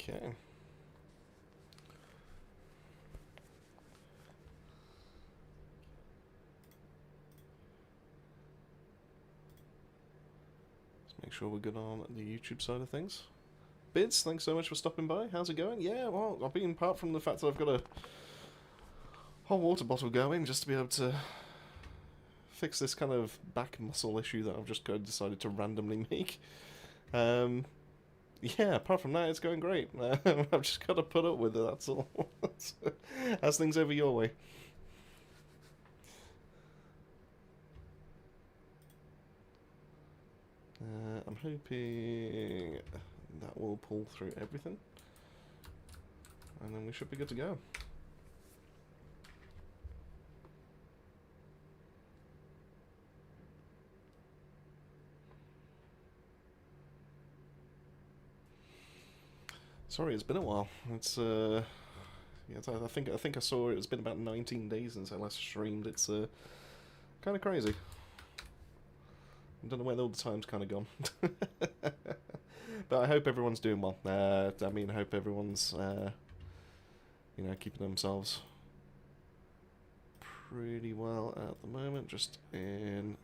Okay. Let's make sure we're good on the YouTube side of things. Bids, thanks so much for stopping by. How's it going? Yeah, well, I've been, apart from the fact that I've got a hot water bottle going just to be able to fix this kind of back muscle issue that I've just decided to randomly make. Yeah, apart from that, it's going great. I've just got to put up with it, that's all. How's things over your way? I'm hoping that will pull through everything. And then we should be good to go. Sorry, it's been a while. It's yeah, I think I saw it's been about 19 days since I last streamed. It's kind of crazy. I don't know where all the time's kind of gone. But I hope everyone's doing well. I mean, I hope everyone's you know, keeping themselves pretty well at the moment. Just in.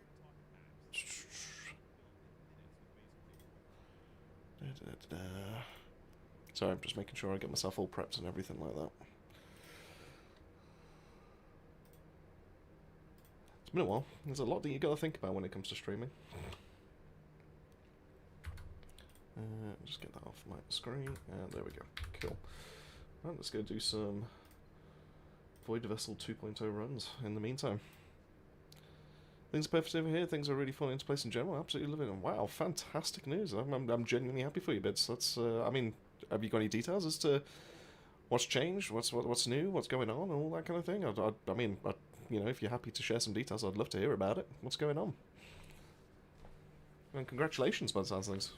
Sorry, I'm just making sure I get myself all prepped and everything like that. It's been a while. There's a lot that you got to think about when it comes to streaming. Just get that off my screen, and there we go. Cool. Right, let's go do some Void Vessel 2.0 runs in the meantime. Things are perfect over here. Things are really falling into place in general. Absolutely loving it. Wow, fantastic news. I'm genuinely happy for you, Bits. That's I mean, have you got any details as to what's changed, what's new, what's going on, and all that kind of thing? I mean, you know, if you're happy to share some details, I'd love to hear about it. What's going on? And congratulations, by the sounds of things.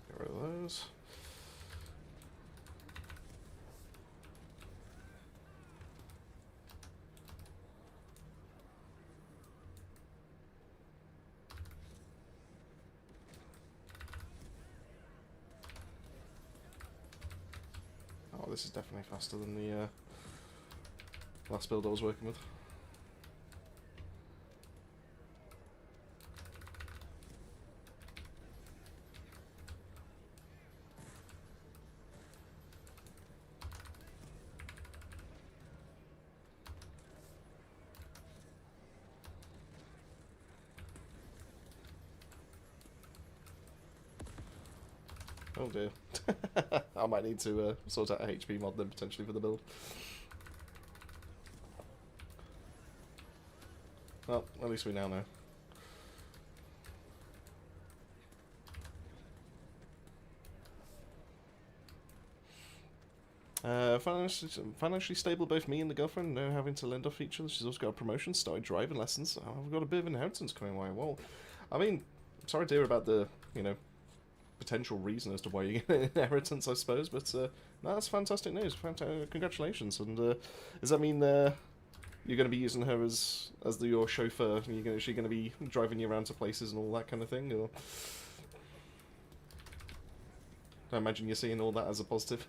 Get rid of those. Oh, this is definitely faster than the last build I was working with. Oh dear. I might need to sort out a HP mod then potentially for the build. Well, at least we now know. Financially stable, both me and the girlfriend, no having to lend off each other. She's also got a promotion, started driving lessons. I've got a bit of inheritance coming my way. Well, I mean, sorry to hear about the, you know, potential reason as to why you get an inheritance, I suppose, but no, that's fantastic news. Congratulations. And does that mean you're going to be using her as your chauffeur? Is she going to be driving you around to places and all that kind of thing? Or I imagine you're seeing all that as a positive.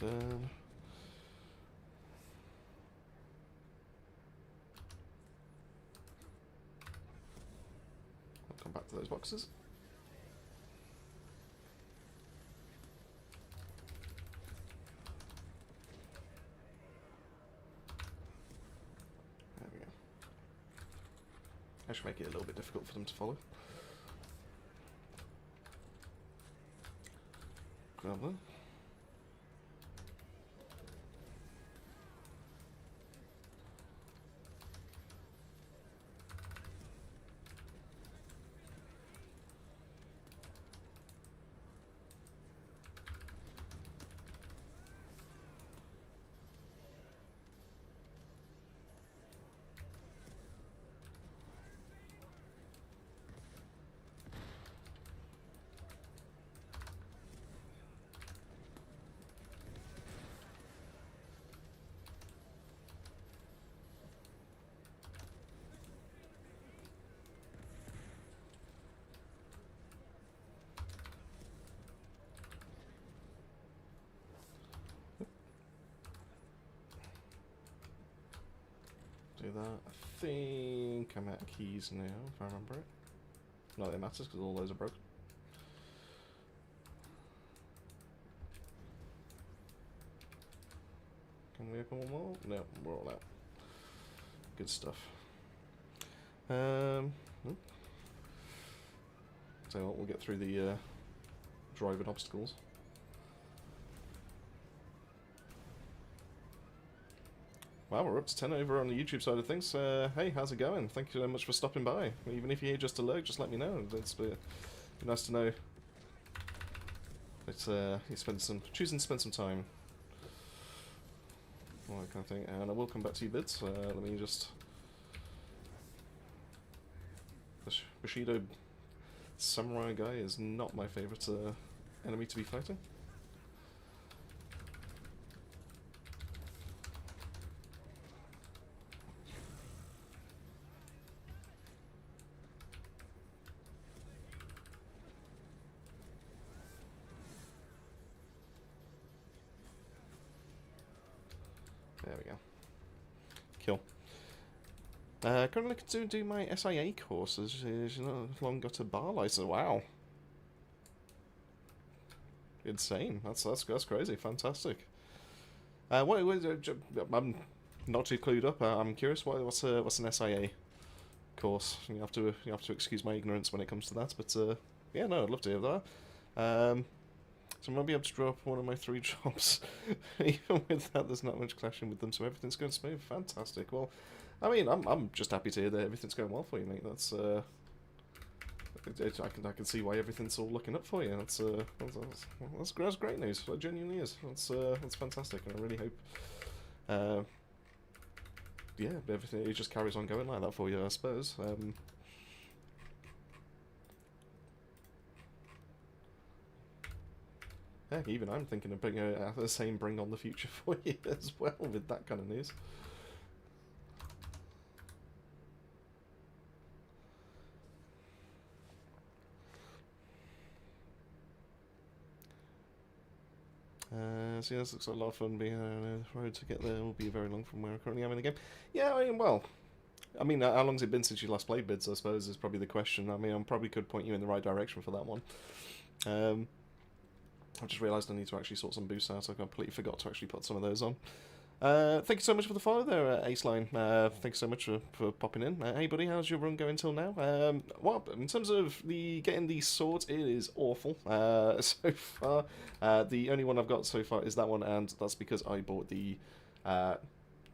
Done. I'll come back to those boxes. There we go. I should make it a little bit difficult for them to follow. Grab them. Do that. I think I'm out of keys now, if I remember it. Not that it matters, because all those are broken. Can we open one more? No, we're all out. Good stuff. So what, we'll get through the driving obstacles. Wow, we're up to 10 over on the YouTube side of things. Hey, how's it going? Thank you so much for stopping by. Even if you're here just to lurk, just let me know. It's be nice to know that you choosing to spend some time. All that kind of thing. And I will come back to you, Bids. Let me just... The Bushido Samurai guy is not my favourite enemy to be fighting. There we go. Kill. Currently looking to do my SIA courses. You know, long got a bar license. Wow. Insane. That's crazy. Fantastic. What I'm not too clued up. I'm curious. What's an SIA course? You have to excuse my ignorance when it comes to that. But yeah, no, I'd love to hear that. So I might be able to drop one of my 3 jobs. Even with that, there's not much clashing with them, so everything's going smooth. Fantastic. Well, I mean, I'm just happy to hear that everything's going well for you, mate. That's I can see why everything's all looking up for you. That's great news. It genuinely is. That's fantastic, and I really hope, yeah, everything it just carries on going like that for you, I suppose. Heck, even I'm thinking of bringing the same bring on the future for you as well with that kind of news. So yeah, this looks like a lot of fun being on the road to get there. Will be very long from where I currently am in the game. Yeah, I mean, well, I mean, how long's it been since you last played Bids, I suppose, is probably the question. I mean, I probably could point you in the right direction for that one. I just realised I need to actually sort some boosts out. I completely forgot to actually put some of those on. Thank you so much for the follow there, Aceline. Thanks so much for popping in. Hey, buddy, how's your run going till now? Well, in terms of getting these swords, it is awful so far. The only one I've got so far is that one, and that's because I bought the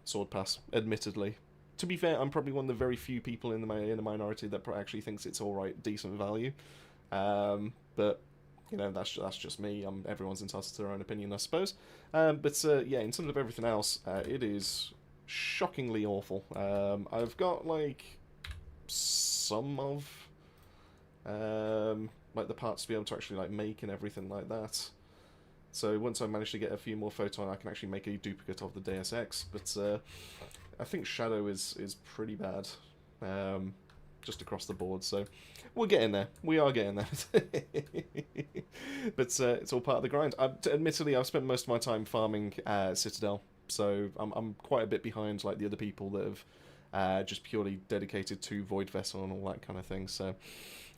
sword pass, admittedly. To be fair, I'm probably one of the very few people in the minority that actually thinks it's alright, decent value. But... you know, that's just me. Everyone's entitled to their own opinion, I suppose. But yeah, in terms of everything else, it is shockingly awful. I've got like some of like the parts to be able to actually like make and everything like that. So once I manage to get a few more photon, I can actually make a duplicate of the Deus Ex. But I think Shadow is pretty bad. just across the board. So we're getting there. We are getting there. But it's all part of the grind. Admittedly, I've spent most of my time farming Citadel, so I'm quite a bit behind like the other people that have just purely dedicated to Void Vessel and all that kind of thing. So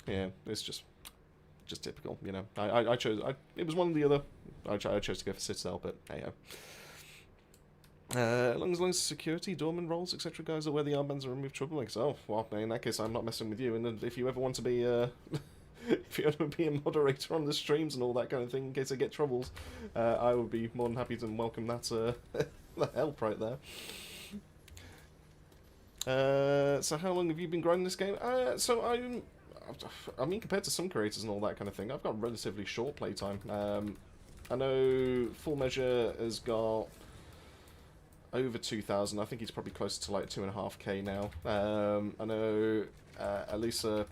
yeah, it's just typical, you know. I chose. It was one or the other. I chose to go for Citadel, but hey. As long as security, doorman roles, etc. guys are where the armbands are removed troublemakers. Oh, well, in that case, I'm not messing with you. And then if you ever want to be, if you ever be a moderator on the streams and all that kind of thing, in case I get troubles, I would be more than happy to welcome that, that help right there. So how long have you been grinding this game? So I mean, compared to some creators and all that kind of thing, I've got relatively short playtime. I know Full Measure has got over 2,000. I think he's probably closer to like 2.5k now. I know Elisa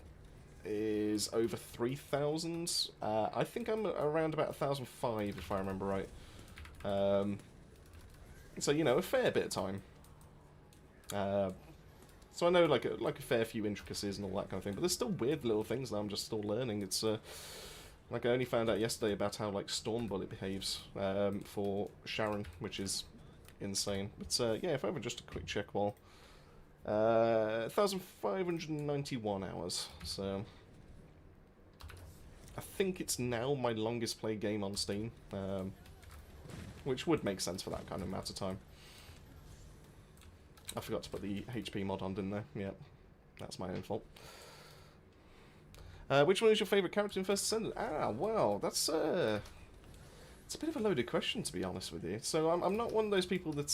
is over 3,000. I think I'm around about 1,005 if I remember right. So you know, a fair bit of time. So I know like a fair few intricacies and all that kind of thing, but there's still weird little things that I'm just still learning. It's like I only found out yesterday about how like Storm Bullet behaves for Sharon, which is insane. But yeah, if I have just a quick check while 1,591 hours. So I think it's now my longest played game on Steam, which would make sense for that kind of amount of time. I forgot to put the HP mod on, didn't I? Yeah, that's my own fault. Which one is your favourite character in First Ascendant? Ah, well, that's it's a bit of a loaded question, to be honest with you. So I'm not one of those people that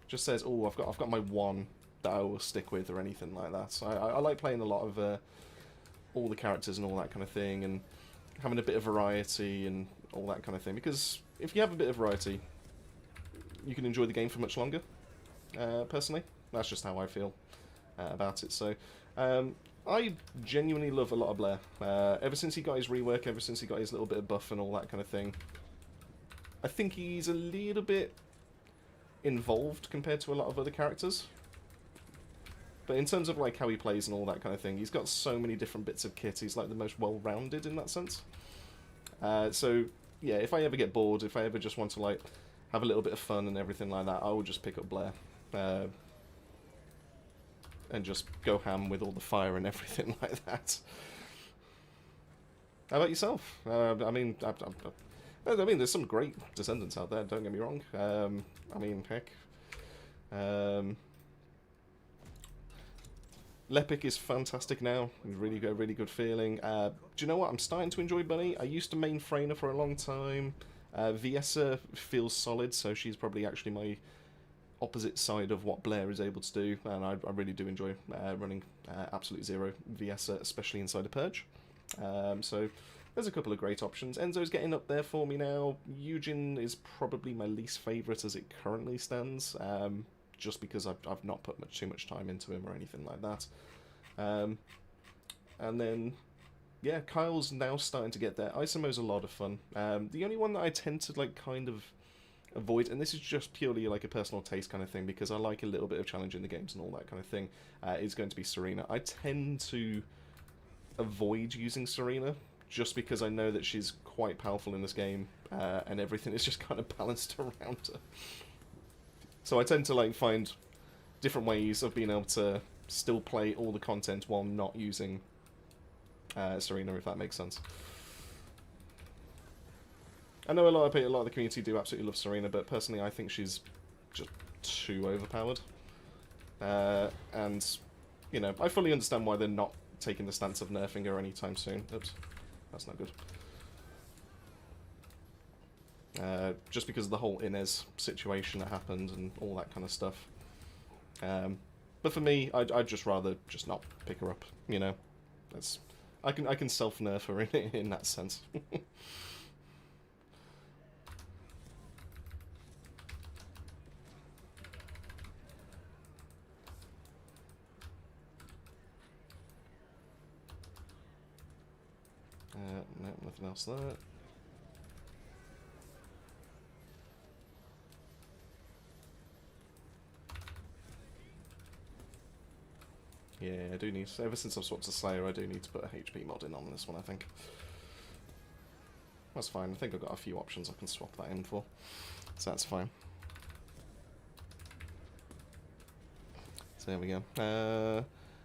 just says, "Oh, I've got my one that I will stick with" or anything like that. So I like playing a lot of all the characters and all that kind of thing, and having a bit of variety and all that kind of thing. Because if you have a bit of variety, you can enjoy the game for much longer. Personally, that's just how I feel about it. So I genuinely love a lot of Blair. Ever since he got his rework, ever since he got his little bit of buff and all that kind of thing, I think he's a little bit involved compared to a lot of other characters. But in terms of like how he plays and all that kind of thing, he's got so many different bits of kit. He's like the most well-rounded in that sense. So yeah, if I ever get bored, if I ever just want to like have a little bit of fun and everything like that, I will just pick up Blair. And just go ham with all the fire and everything like that. How about yourself? I mean, there's some great Descendants out there, don't get me wrong. I mean, heck. Lepic is fantastic now. Really good feeling. Do you know what? I'm starting to enjoy Bunny. I used to main Freyna for a long time. Viessa feels solid, so she's probably actually my opposite side of what Blair is able to do, and I really do enjoy running Absolute Zero Viessa, especially inside a Purge. So there's a couple of great options. Enzo's getting up there for me now. Eugen is probably my least favourite as it currently stands, just because I've not put too much time into him or anything like that. And then, yeah, Kyle's now starting to get there. Isomo's a lot of fun. The only one that I tend to like kind of avoid, and this is just purely like a personal taste kind of thing, because I like a little bit of challenge in the games and all that kind of thing, is going to be Serena. I tend to avoid using Serena just because I know that she's quite powerful in this game, and everything is just kind of balanced around her. So I tend to like find different ways of being able to still play all the content while not using Serena, if that makes sense. I know a lot of the community do absolutely love Serena, but personally I think she's just too overpowered. And, you know, I fully understand why they're not taking the stance of nerfing her anytime soon. Oops, that's not good. Just because of the whole Inez situation that happened and all that kind of stuff. But for me, I'd just rather just not pick her up, you know. I can self-nerf her in that sense. No, nothing else there. Yeah, I do need, ever since I've swapped to Slayer, I do need to put a HP mod in on this one, I think. That's fine, I think I've got a few options I can swap that in for, so that's fine. So there we go. I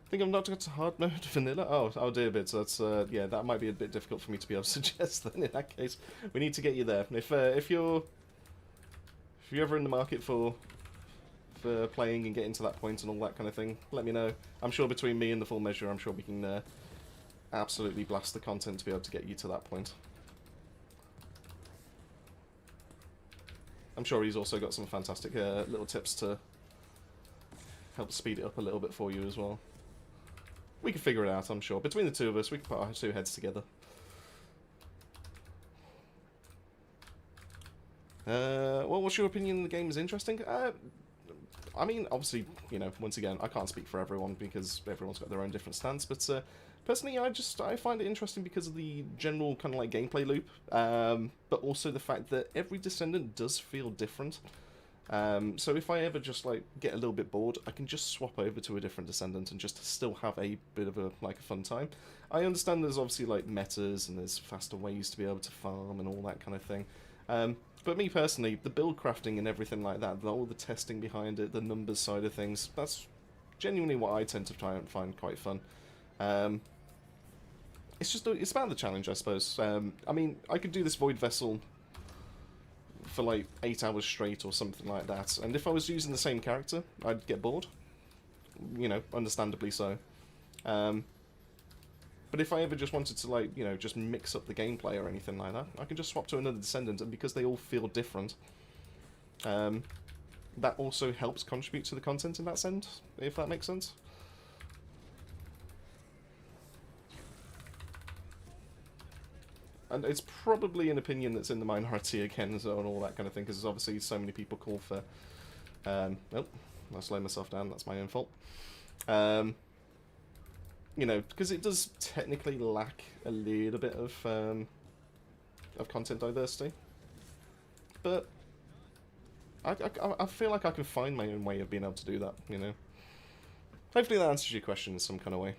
think I'm not going to hard mode vanilla. Oh dear, bits. That's yeah, that might be a bit difficult for me to be able to suggest. Then in that case, we need to get you there. If you're ever in the market for playing and getting to that point and all that kind of thing, let me know. I'm sure between me and the full measure, I'm sure we can absolutely blast the content to be able to get you to that point. I'm sure he's also got some fantastic little tips to help speed it up a little bit for you as well. We can figure it out, I'm sure. Between the two of us, we can put our two heads together. Well, what's your opinion? The game is interesting? I mean, obviously, you know, once again, I can't speak for everyone because everyone's got their own different stance, but personally, I find it interesting because of the general kind of like gameplay loop, but also the fact that every Descendant does feel different. So if I ever just like get a little bit bored, I can just swap over to a different Descendant and just still have a bit of a fun time. I understand there's obviously like metas and there's faster ways to be able to farm and all that kind of thing. But me personally, the build crafting and everything like that, all the testing behind it, the numbers side of things, that's genuinely what I tend to try and find quite fun. It's about the challenge, I suppose. I mean, I could do this Void Vessel for like 8 hours straight or something like that, and if I was using the same character, I'd get bored. You know, understandably so. But if I ever just wanted to, like, you know, just mix up the gameplay or anything like that, I can just swap to another Descendant, and because they all feel different, that also helps contribute to the content in that sense, if that makes sense. And it's probably an opinion that's in the minority again, so, and all that kind of thing, because obviously so many people call for... oh, I slowed myself down, that's my own fault. You know, because it does technically lack a little bit of content diversity, but I feel like I can find my own way of being able to do that. You know, hopefully that answers your question in some kind of way.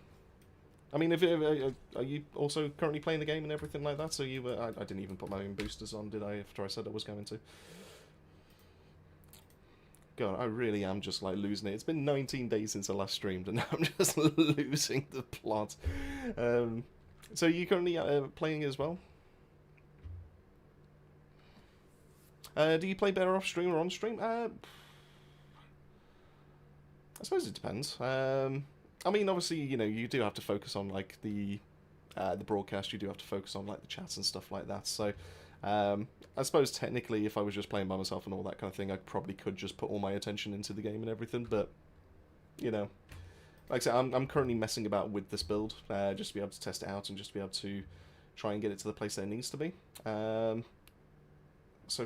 I mean, are you also currently playing the game and everything like that? So you, I didn't even put my own boosters on, did I? After I said I was going to. God, I really am just like losing it. It's been 19 days since I last streamed, and I'm just losing the plot. So are you currently playing as well? Do you play better off stream or on stream? I suppose it depends. I mean, obviously, you know, you do have to focus on like the broadcast. You do have to focus on like the chats and stuff like that. So. I suppose technically if I was just playing by myself and all that kind of thing, I probably could just put all my attention into the game and everything, but, you know, like I said, I'm currently messing about with this build, just to be able to test it out and just to be able to try and get it to the place that it needs to be. So,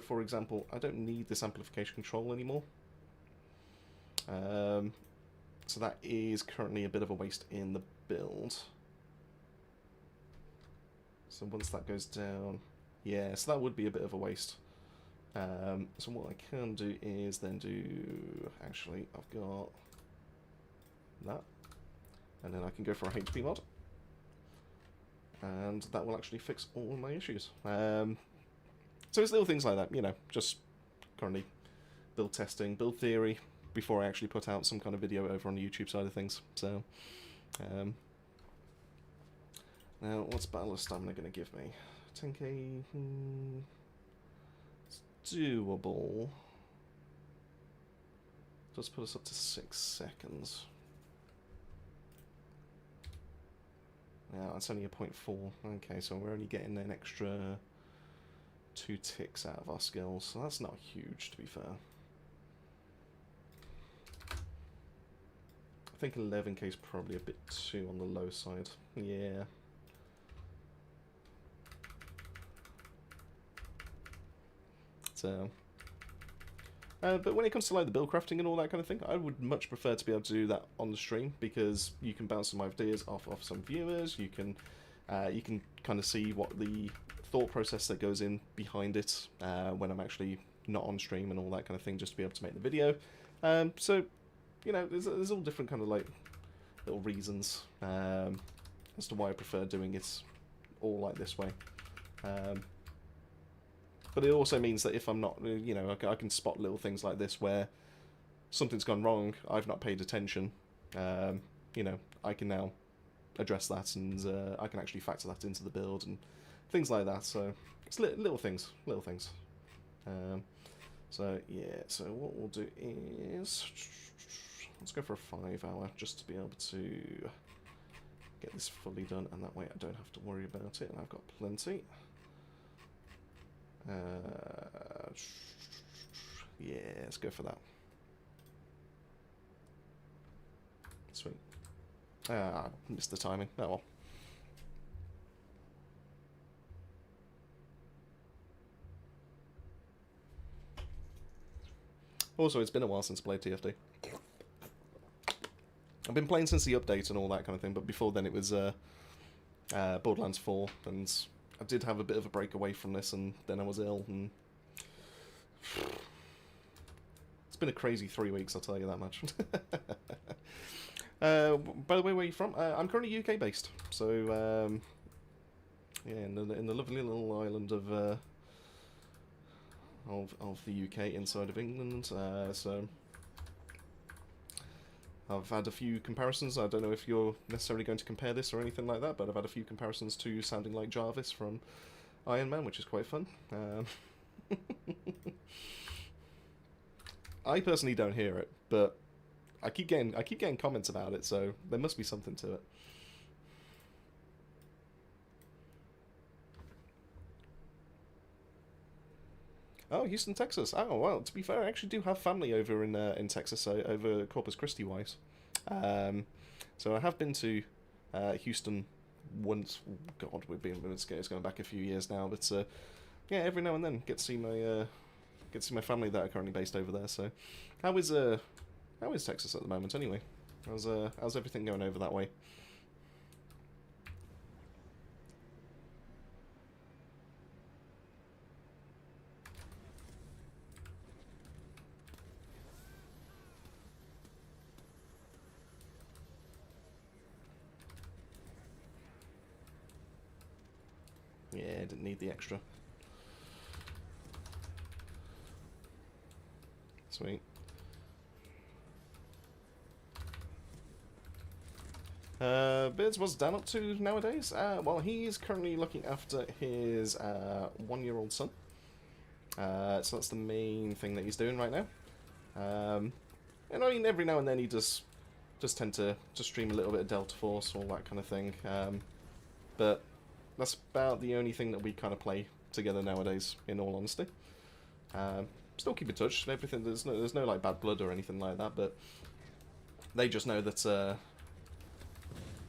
for example, I don't need this amplification control anymore. So that is currently a bit of a waste in the build. So once that goes down... Yeah, so that would be a bit of a waste. So what I can do is then do... Actually, I've got that. And then I can go for a HP mod. And that will actually fix all my issues. So it's little things like that, you know, just currently build testing, build theory, before I actually put out some kind of video over on the YouTube side of things. So, now, what's Battle of Stamina going to give me? 10k, it's doable. Does put us up to 6 seconds. Yeah, that's only a 0.4. Okay, so we're only getting an extra 2 ticks out of our skills, so that's not huge, to be fair. I think 11k is probably a bit too on the low side. Yeah. But when it comes to like the build crafting and all that kind of thing, I would much prefer to be able to do that on the stream, because you can bounce some ideas off some viewers. You can kind of see what the thought process that goes in behind it when I'm actually not on stream and all that kind of thing, just to be able to make the video. So, you know, there's all different kind of like little reasons as to why I prefer doing it all like this way. But it also means that if I'm not, you know, I can spot little things like this where something's gone wrong, I've not paid attention, you know, I can now address that, and I can actually factor that into the build and things like that. So it's little things. So yeah, so what we'll do is let's go for a 5 hour just to be able to get this fully done, and that way I don't have to worry about it, and I've got plenty. Yeah, let's go for that. Sweet. I missed the timing. Oh well. Also, it's been a while since I played TFD. I've been playing since the update and all that kind of thing, but before then it was Borderlands 4, and I did have a bit of a break away from this, and then I was ill, and it's been a crazy 3 weeks, I'll tell you that much. By the way, where are you from? I'm currently UK based, so yeah, in the lovely little island of the UK inside of England. So I've had a few comparisons. I don't know if you're necessarily going to compare this or anything like that, but I've had a few comparisons to sounding like Jarvis from Iron Man, which is quite fun. I personally don't hear it, but I keep getting comments about it, so there must be something to it. Oh, Houston, Texas. Oh, well, to be fair, I actually do have family over in Texas, over Corpus Christi wise. So I have been to Houston once. God, it's going back a few years now, but yeah, every now and then get to see my family that are currently based over there. So, how is Texas at the moment anyway? How's everything going over that way? Yeah, didn't need the extra. Sweet. Beards, what's Dan up to nowadays? Well, he's currently looking after his 1-year-old son. So that's the main thing that he's doing right now. And I mean, every now and then he does tend to stream a little bit of Delta Force, all that kind of thing. But that's about the only thing that we kind of play together nowadays, in all honesty. Still keep in touch and everything. There's no like bad blood or anything like that, but they just know that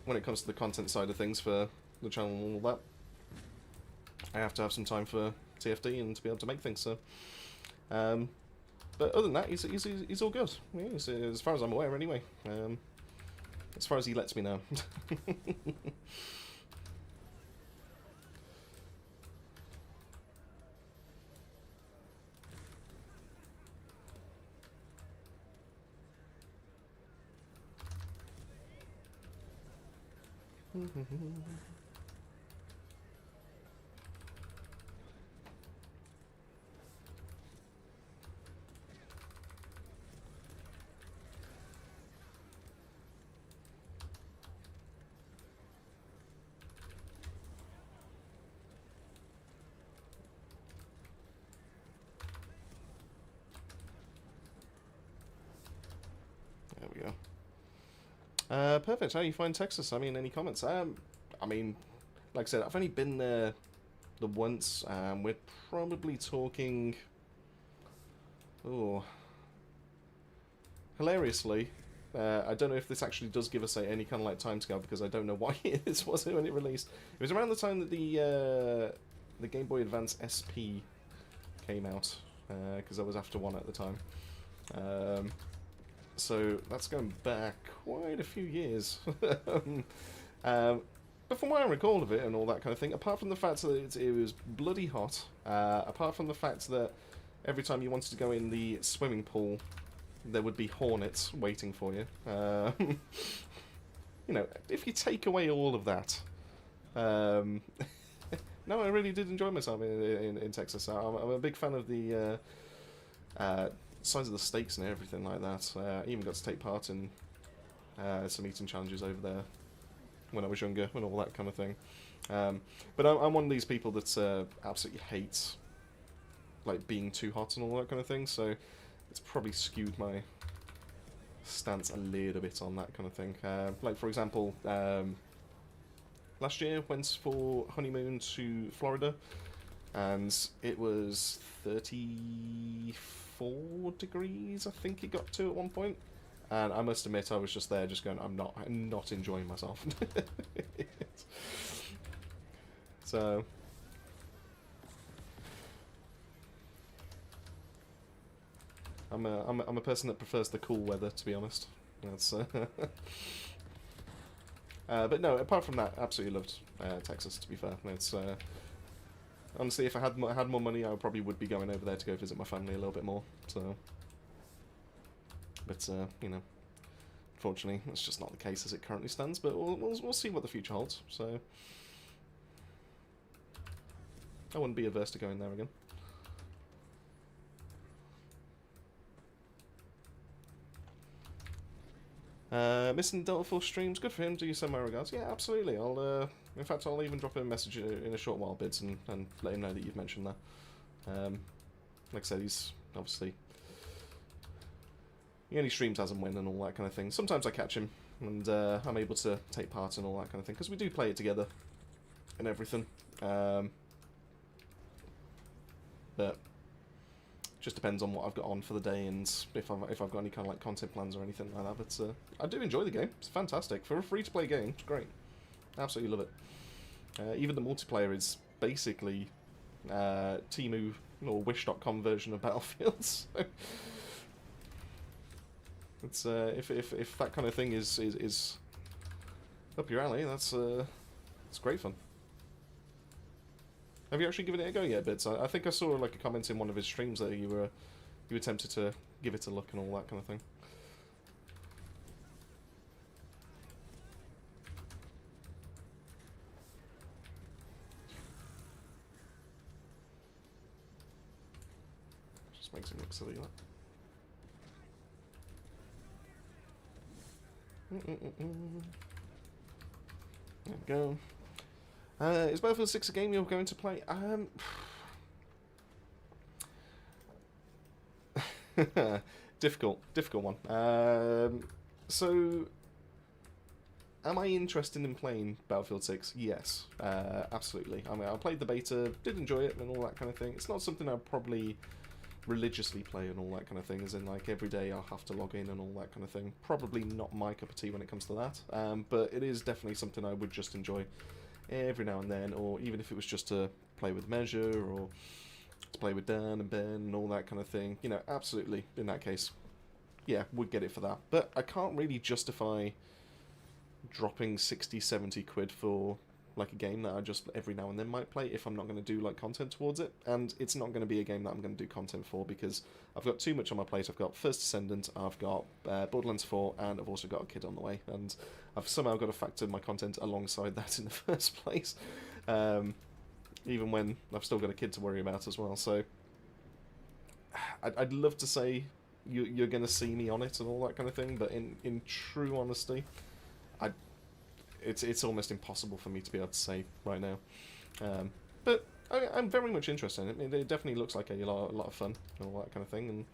when it comes to the content side of things for the channel and all that, I have to have some time for TFD and to be able to make things. So, but other than that, he's all good. Yeah, as far as I'm aware, anyway. As far as he lets me know. There we go. Perfect. How do you find Texas? I mean, any comments? I mean, like I said, I've only been there the once. We're probably talking. Oh, hilariously, I don't know if this actually does give us any kind of like timescale, because I don't know why this was when it released. It was around the time that the Game Boy Advance SP came out, because I was after one at the time. So that's going back quite a few years. But from what I recall of it and all that kind of thing, apart from the fact that it was bloody hot, apart from the fact that every time you wanted to go in the swimming pool, there would be hornets waiting for you. you know, if you take away all of that, no, I really did enjoy myself in Texas. I'm a big fan of the size of the steaks and everything like that. I even got to take part in some eating challenges over there when I was younger and all that kind of thing. But I'm one of these people that absolutely hates like being too hot and all that kind of thing. So it's probably skewed my stance a little bit on that kind of thing. Like for example, last year went for honeymoon to Florida, and it was 34 degrees, I think it got to at one point. And I must admit, I was just there, just going, I'm not enjoying myself. So, I'm a person that prefers the cool weather, to be honest. That's but no, apart from that, absolutely loved Texas. To be fair, it's honestly, if I had more money, I probably would be going over there to go visit my family a little bit more. So, but you know, unfortunately, that's just not the case as it currently stands. But we'll see what the future holds. So, I wouldn't be averse to going there again. Missing Delta Force streams, good for him. Do you send my regards? Yeah, absolutely. In fact, I'll even drop him a message in a short while, Bids, and let him know that you've mentioned that. Like I said, he's obviously he only streams as and when and all that kind of thing. Sometimes I catch him, and I'm able to take part in all that kind of thing because we do play it together and everything. But just depends on what I've got on for the day and if I've got any kind of like content plans or anything like that. But I do enjoy the game. It's fantastic for a free-to-play game. It's great. Absolutely love it. Even the multiplayer is basically Temu or Wish.com version of Battlefield. So it's if that kind of thing is up your alley, that's it's great fun. Have you actually given it a go yet, Bits? I think I saw like a comment in one of his streams that you were tempted to give it a look and all that kind of thing. Just makes him look silly, that. There we go. Is Battlefield 6 a game you're going to play? Difficult one. So, am I interested in playing Battlefield 6? Yes, absolutely. I mean, I played the beta, did enjoy it and all that kind of thing. It's not something I'll probably religiously play and all that kind of thing, as in like every day I'll have to log in and all that kind of thing. Probably not my cup of tea when it comes to that, but it is definitely something I would just enjoy every now and then, or even if it was just to play with Measure or to play with Dan and Ben and all that kind of thing, you know, absolutely, in that case, yeah, would get it for that. But I can't really justify dropping 60, 70 quid for like a game that I just every now and then might play if I'm not going to do like content towards it. And it's not going to be a game that I'm going to do content for because I've got too much on my plate. I've got First Descendant, I've got Borderlands 4, and I've also got a kid on the way. And I've somehow got to factor my content alongside that in the first place, even when I've still got a kid to worry about as well. So I'd love to say you're going to see me on it and all that kind of thing, but in true honesty, it's almost impossible for me to be able to say right now. But I'm very much interested in it. I mean, it definitely looks like a lot of fun and all that kind of thing, and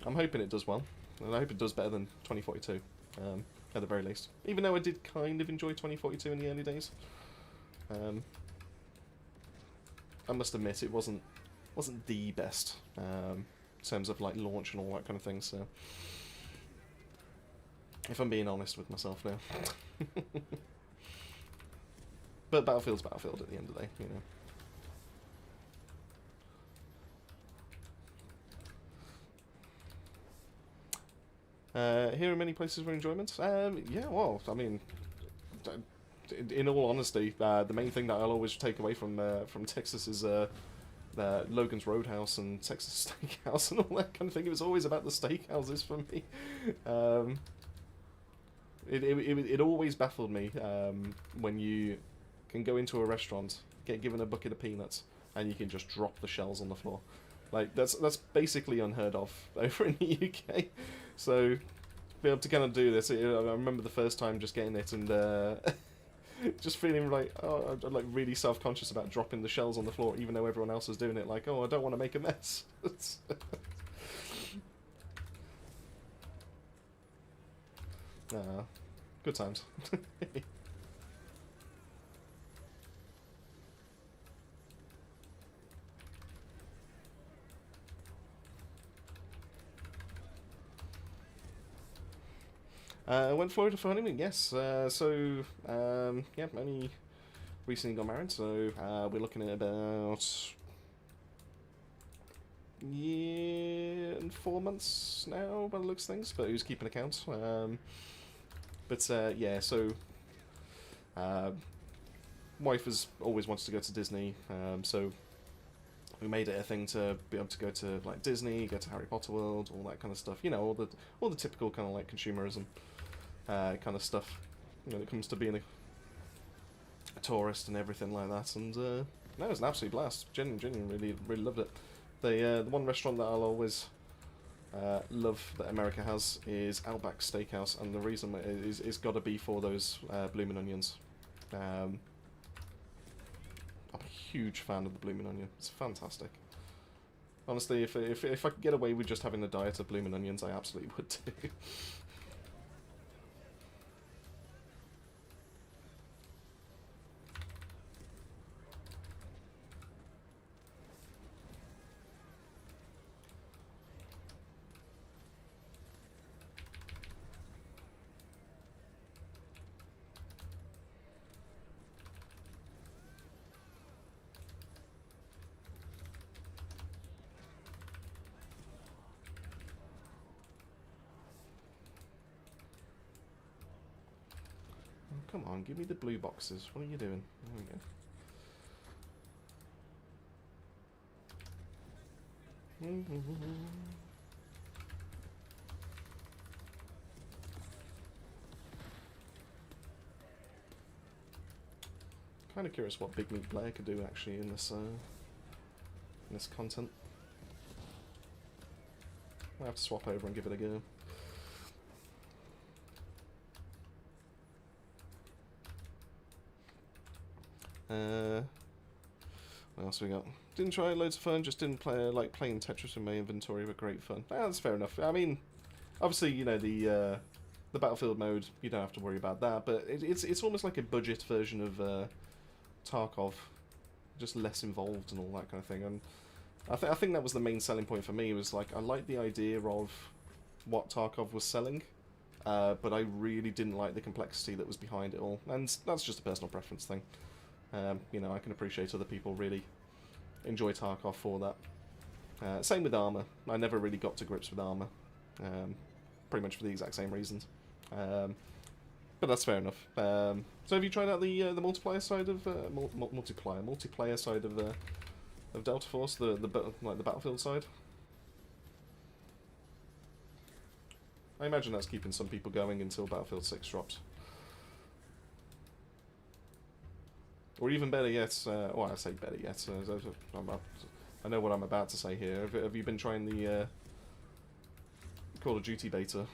I'm hoping it does well, and I hope it does better than 2042, at the very least. Even though I did kind of enjoy 2042 in the early days, I must admit it wasn't the best in terms of like launch and all that kind of thing. So, if I'm being honest with myself now. But Battlefield's Battlefield at the end of the day, you know. Here are many places for enjoyment. Yeah, well, I mean, in all honesty, the main thing that I'll always take away from Texas is Logan's Roadhouse and Texas Steakhouse and all that kind of thing. It was always about the steakhouses for me. It always baffled me when you can go into a restaurant, get given a bucket of peanuts, and you can just drop the shells on the floor. Like that's basically unheard of over in the UK. So to be able to kind of do this, I remember the first time just getting it and just feeling like, oh, I'm like really self-conscious about dropping the shells on the floor, even though everyone else is doing it. Like, oh, I don't want to make a mess. Good times. I went to Florida for honeymoon, yes. Yeah, only recently got married, so we're looking at about year and 4 months now by the looks of things, but who's keeping account? Yeah, so wife has always wanted to go to Disney, so we made it a thing to be able to go to like Disney, go to Harry Potter World, all that kind of stuff. You know, all the typical kind of like consumerism kind of stuff when it comes to being a tourist and everything like that. And no, it was an absolute blast. Genuinely, really loved it. The one restaurant that I'll always love that America has is Outback Steakhouse, and the reason is it's got to be for those bloomin' onions. I'm a huge fan of the bloomin' onion. It's fantastic. Honestly, if I could get away with just having a diet of bloomin' onions, I absolutely would do. Come on, give me the blue boxes. What are you doing? There we go. Kind of curious what Big Meat Blair could do actually in this content. I'll have to swap over and give it a go. What else we got? Didn't try loads of fun, just didn't play, like playing Tetris in my inventory, but great fun. That's fair enough. I mean, obviously, you know, the Battlefield mode, you don't have to worry about that, but it's almost like a budget version of Tarkov, just less involved and all that kind of thing. And I think that was the main selling point for me, was like, I liked the idea of what Tarkov was selling, but I really didn't like the complexity that was behind it all, and that's just a personal preference thing. You know, I can appreciate other people really enjoy Tarkov for that. Same with Armour. I never really got to grips with Armour, pretty much for the exact same reasons. But that's fair enough. So have you tried out the multiplayer side of multiplayer side of Delta Force, the Battlefield side? I imagine that's keeping some people going until Battlefield 6 drops. Or even better yet, well, I say better yet, I know what I'm about to say here. Have you been trying the Call of Duty beta?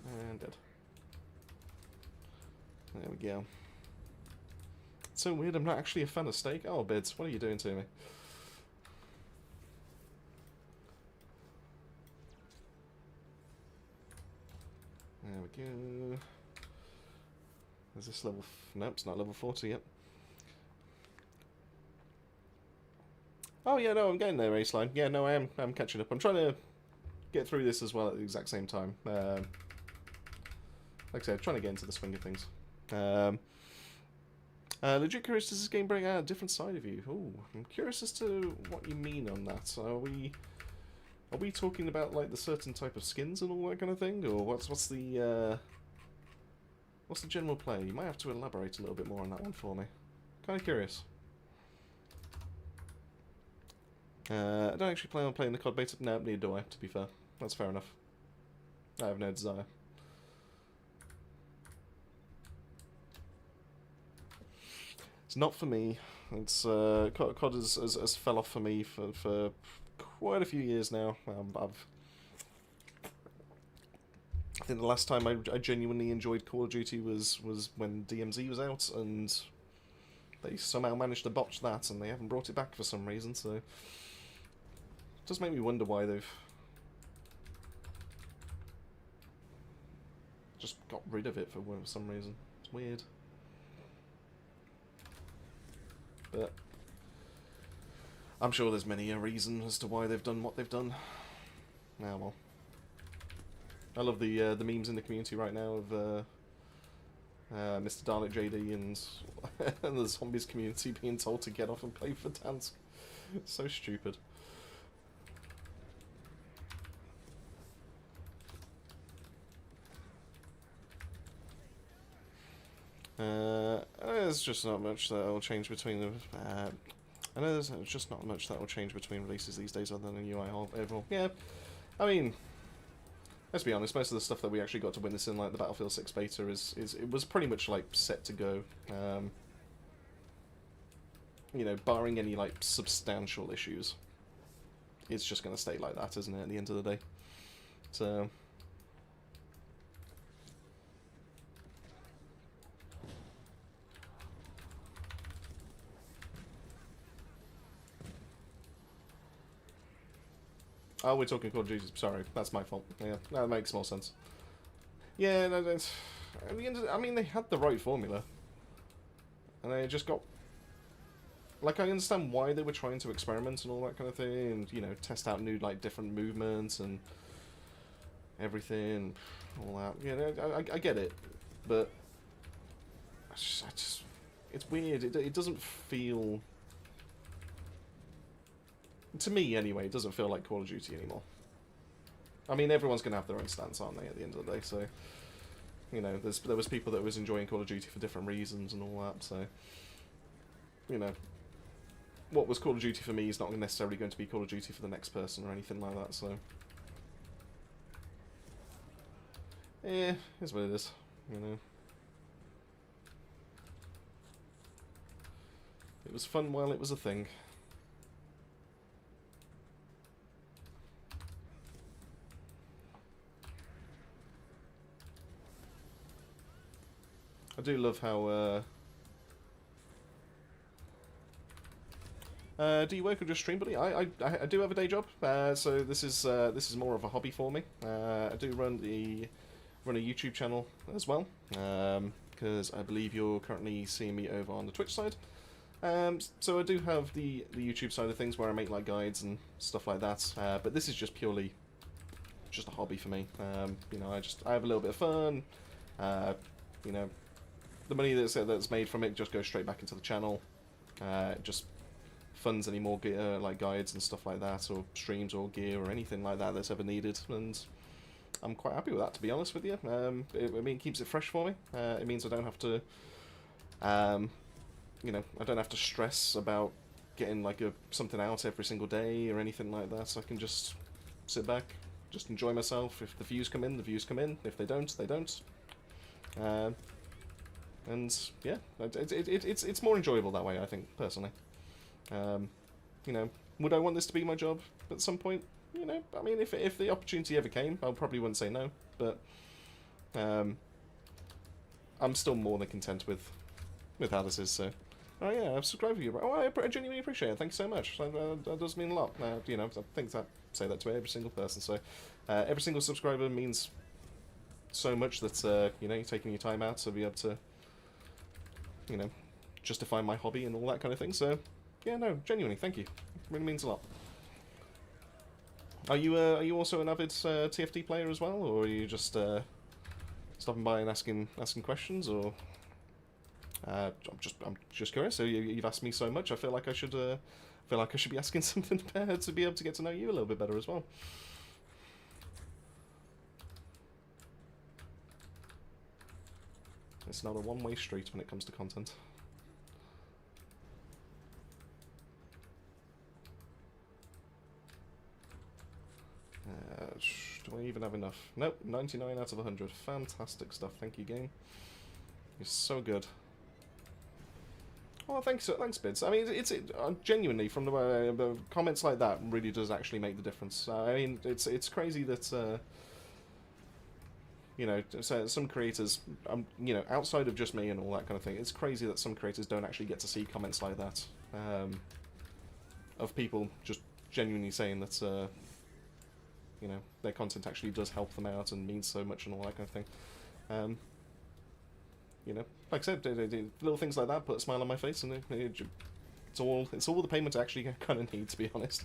And dead. There we go. It's so weird, I'm not actually a fan of steak. Oh, Bids, what are you doing to me? There we go. Is this level... Nope, it's not level 40 yet. Oh yeah, no, I'm getting there, Aceline. Yeah, no, I'm catching up. I'm trying to get through this as well at the exact same time. Like I said, trying to get into the swing of things. Legit curious, does this game bring out a different side of you? Ooh, I'm curious as to what you mean on that. Are we talking about like the certain type of skins and all that kind of thing, or what's the What's the general play? You might have to elaborate a little bit more on that one for me. Kind of curious. I don't actually plan on playing the COD beta. No, neither do I, to be fair. That's fair enough. I have no desire. It's not for me. It's COD has fell off for me for quite a few years now. I think the last time I genuinely enjoyed Call of Duty was when DMZ was out, and they somehow managed to botch that, and they haven't brought it back for some reason, so... It does make me wonder why they've just got rid of it for some reason. It's weird. But I'm sure there's many a reason as to why they've done what they've done. Now, well. I love the memes in the community right now of Mr. Dalek JD and the zombies community being told to get off and play for Dansk. It's so stupid. There's just not much that will change between the. I know there's just not much that will change between releases these days other than a UI overall. Yeah, I mean, let's be honest. Most of the stuff that we actually got to witness in like the Battlefield 6 beta it was pretty much like set to go. You know, barring any like substantial issues, it's just going to stay like that, isn't it? At the end of the day, so. Oh, we're talking Call of Duty. Sorry, that's my fault. Yeah, that makes more sense. Yeah, no, that's... I mean, they had the right formula. And they just got... Like, I understand why they were trying to experiment and all that kind of thing. And, you know, test out new, like, different movements and everything. All that. Yeah, I get it. But... I just it's weird. It doesn't feel... To me, anyway, it doesn't feel like Call of Duty anymore. I mean, everyone's going to have their own stance, aren't they, at the end of the day, so... You know, there was people that was enjoying Call of Duty for different reasons and all that, so... You know... What was Call of Duty for me is not necessarily going to be Call of Duty for the next person or anything like that, so... Eh, it's what it is, you know. It was fun while it was a thing. I do love how, do you work or just stream, buddy? I do have a day job, so this is more of a hobby for me. I do run a YouTube channel as well, because I believe you're currently seeing me over on the Twitch side. So I do have the YouTube side of things where I make like guides and stuff like that, but this is just purely just a hobby for me. You know, I have a little bit of fun. You know. The money that's made from it just goes straight back into the channel. Just funds any more gear, like guides and stuff like that, or streams or gear or anything like that that's ever needed. And I'm quite happy with that, to be honest with you. I mean, it keeps it fresh for me. It means I don't have to, you know, I don't have to stress about getting like something out every single day or anything like that. So I can just sit back, just enjoy myself. If the views come in, the views come in. If they don't, they don't. And yeah, it's more enjoyable that way, I think, personally. You know, would I want this to be my job at some point? You know, I mean, if the opportunity ever came, I probably wouldn't say no. But I'm still more than content with how this is. So, oh yeah, I've subscribed to you. Oh, I genuinely appreciate it. Thank you so much. That does mean a lot. You know, I think I say that to every single person. So, every single subscriber means so much that you know, you're taking your time out to be able to, you know, justify my hobby and all that kind of thing. So, yeah, no, genuinely, thank you. It really means a lot. Are you also an avid TFT player as well, or are you just stopping by and asking questions, or I'm just curious. So you've asked me so much, I feel like I should be asking something better to be able to get to know you a little bit better as well. It's not a one-way street when it comes to content. Do I even have enough? Nope, 99 out of 100. Fantastic stuff. Thank you, game. You're so good. Oh, thanks, Bids. I mean, it's genuinely, from the comments like that, really does actually make the difference. I mean, it's crazy that you know, so some creators, you know, outside of just me and all that kind of thing, it's crazy that some creators don't actually get to see comments like that of people just genuinely saying that you know, their content actually does help them out and means so much and all that kind of thing. You know, like I said, little things like that put a smile on my face, and it's all the payment I actually kind of need, to be honest.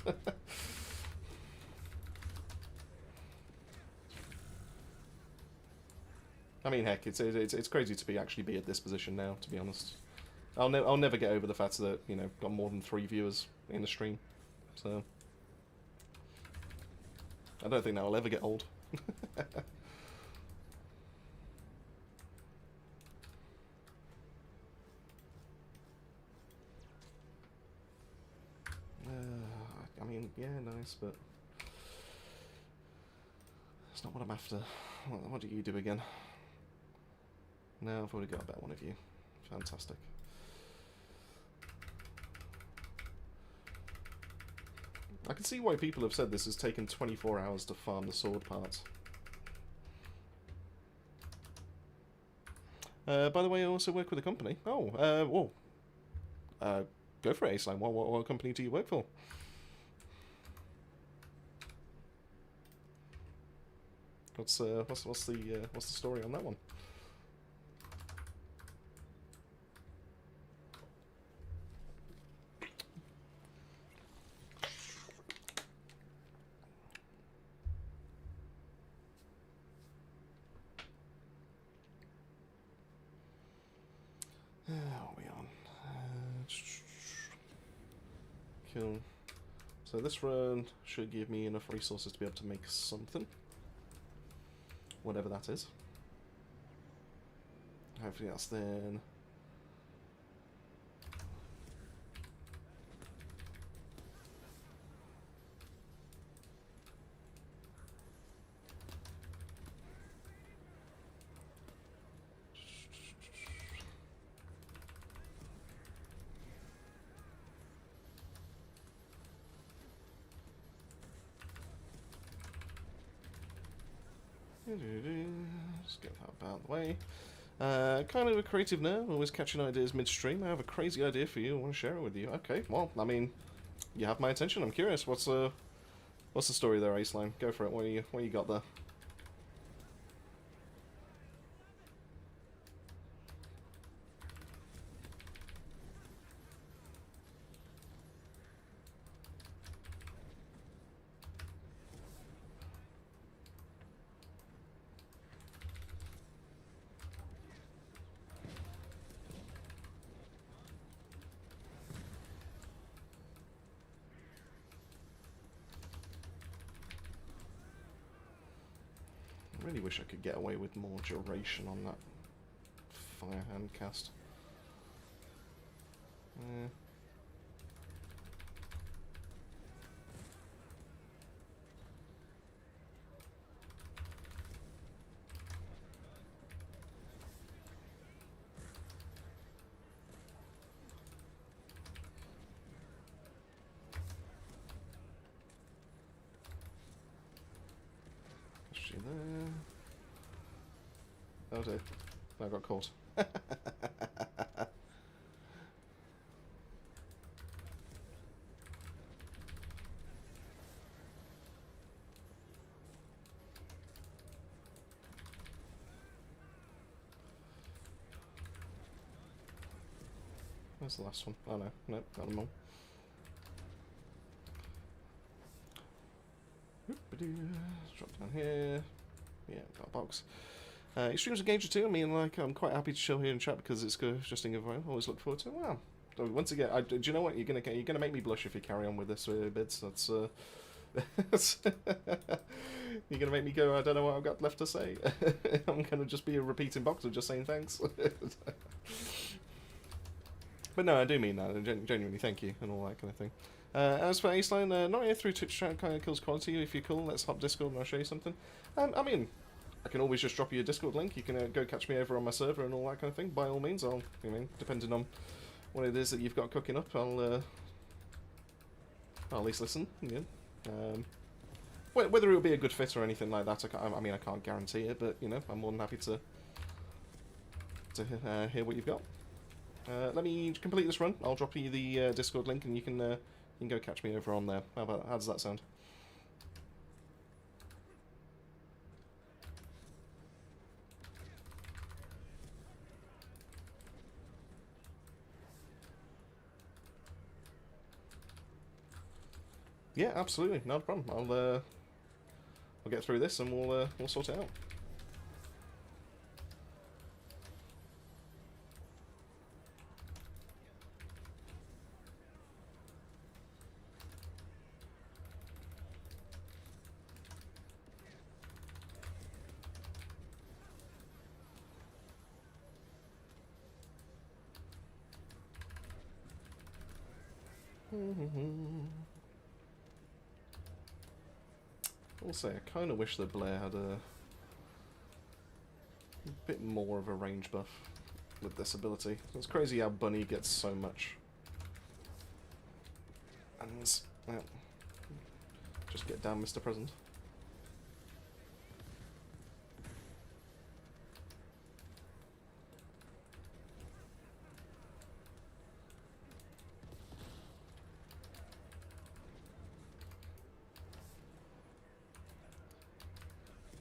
I mean, heck, it's crazy to actually be at this position now, to be honest. I'll never get over the fact that, you know, got more than 3 viewers in the stream, so I don't think that'll ever get old. I mean, yeah, nice, but that's not what I'm after. What do you do again? No, I've already got a better one of you. Fantastic. I can see why people have said this has taken 24 hours to farm the sword parts. By the way, I also work with a company. Oh, whoa. Go for it, Aceline. What company do you work for? What's the story on that one? What are we on? Cool. So this run should give me enough resources to be able to make something. Whatever that is. Hopefully that's then... Just get that out of the way. Kind of a creative nerd, always catching ideas midstream. I have a crazy idea for you. I want to share it with you. Okay, well, I mean, you have my attention. I'm curious. What's the story there, Aceline? Go for it. What you got there? I really wish I could get away with more duration on that fire hand cast. There. Oh dear. I got caught. Where's the last one? Oh no, nope, not them all. Drop down here. Yeah, got a box. Your streams engage too. I mean, like, I'm quite happy to show here in chat because it's good. Just think of I always look forward to it. Wow. Once again, do you know what? You're gonna make me blush if you carry on with this, Bids. You're gonna make me go, I don't know what I've got left to say. I'm gonna just be a repeating boxer just saying thanks. But no, I do mean that, and genuinely thank you, and all that kind of thing. As for Aceline, not here through Twitch chat kind of kills quality. If you're cool, let's hop Discord and I'll show you something. I mean, I can always just drop you a Discord link. You can go catch me over on my server and all that kind of thing. By all means, depending on what it is that you've got cooking up, I'll at least listen. Yeah. Whether it'll be a good fit or anything like that, I can't guarantee it, but you know, I'm more than happy to hear what you've got. Let me complete this run. I'll drop you the Discord link, and you can go catch me over on there. How does that sound? Yeah, absolutely, not a problem. I'll get through this and we'll sort it out. I'll say, I kind of wish that Blair had a bit more of a range buff with this ability. It's crazy how Bunny gets so much. And, well, just get down, Mr. President.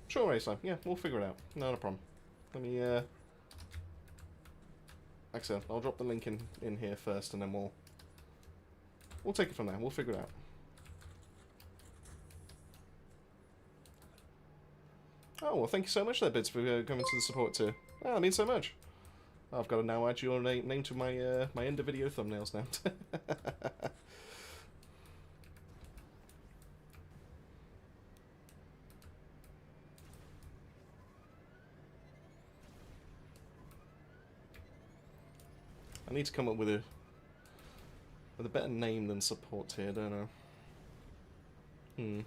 Sure, Ace. Yeah, we'll figure it out. Not a problem. Let me, like I said, I'll drop the link in here first, and then we'll take it from there. We'll figure it out. Oh, well, thank you so much there, Bids, for coming to the support too. Oh, that means so much. I've got to now add your name to my my end of video thumbnails now. I need to come up with a better name than support here, don't I? I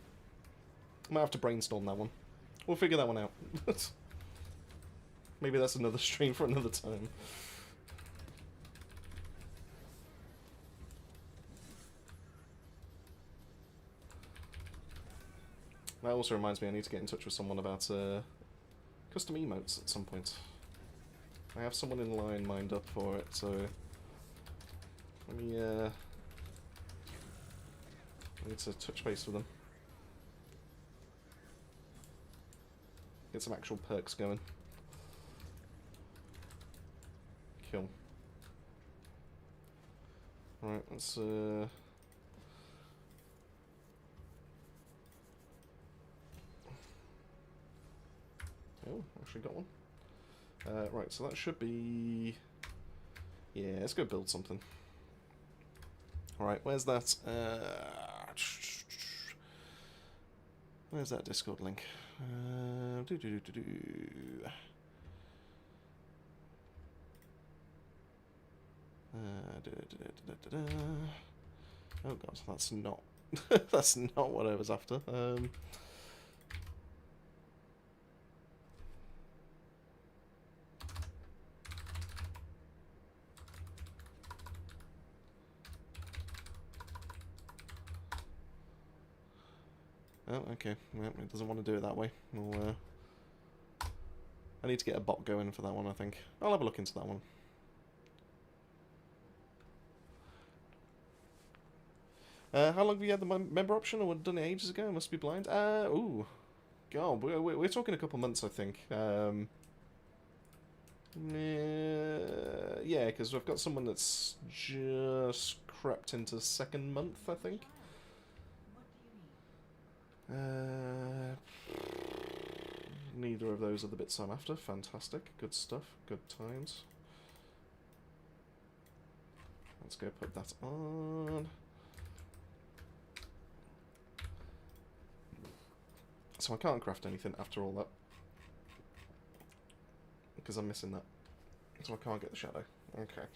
might have to brainstorm that one. We'll figure that one out. Maybe that's another stream for another time. That also reminds me I need to get in touch with someone about custom emotes at some point. I have someone in line lined up for it, so let me I need to touch base with them. Get some actual perks going. Cool. Right, let's oh, actually got one. Right, so that should be... Yeah, let's go build something. Alright, where's that? Where's that Discord link? Oh god, that's not... that's not what I was after. Oh, okay. Well, it doesn't want to do it that way. Well, I need to get a bot going for that one, I think. I'll have a look into that one. How long have you had the member option? Or done it ages ago? I must be blind. Ooh. God, we're talking a couple months, I think. Yeah, because we've got someone that's just crept into second month, I think. Neither of those are the bits I'm after. Fantastic. Good stuff. Good times. Let's go put that on. So I can't craft anything after all that. Because I'm missing that. So I can't get the shadow. Okay.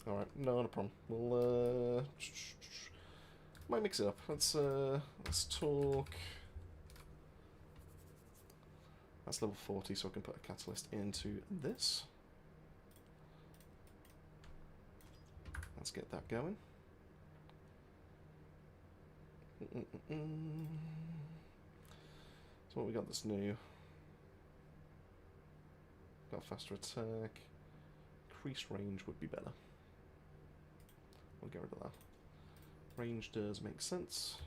Alright, not a problem. We'll, might mix it up. Let's talk... That's level 40, so I can put a catalyst into this. Let's get that going. So what we got that's new? Got faster attack. Increased range would be better. We'll get rid of that. Range does make sense.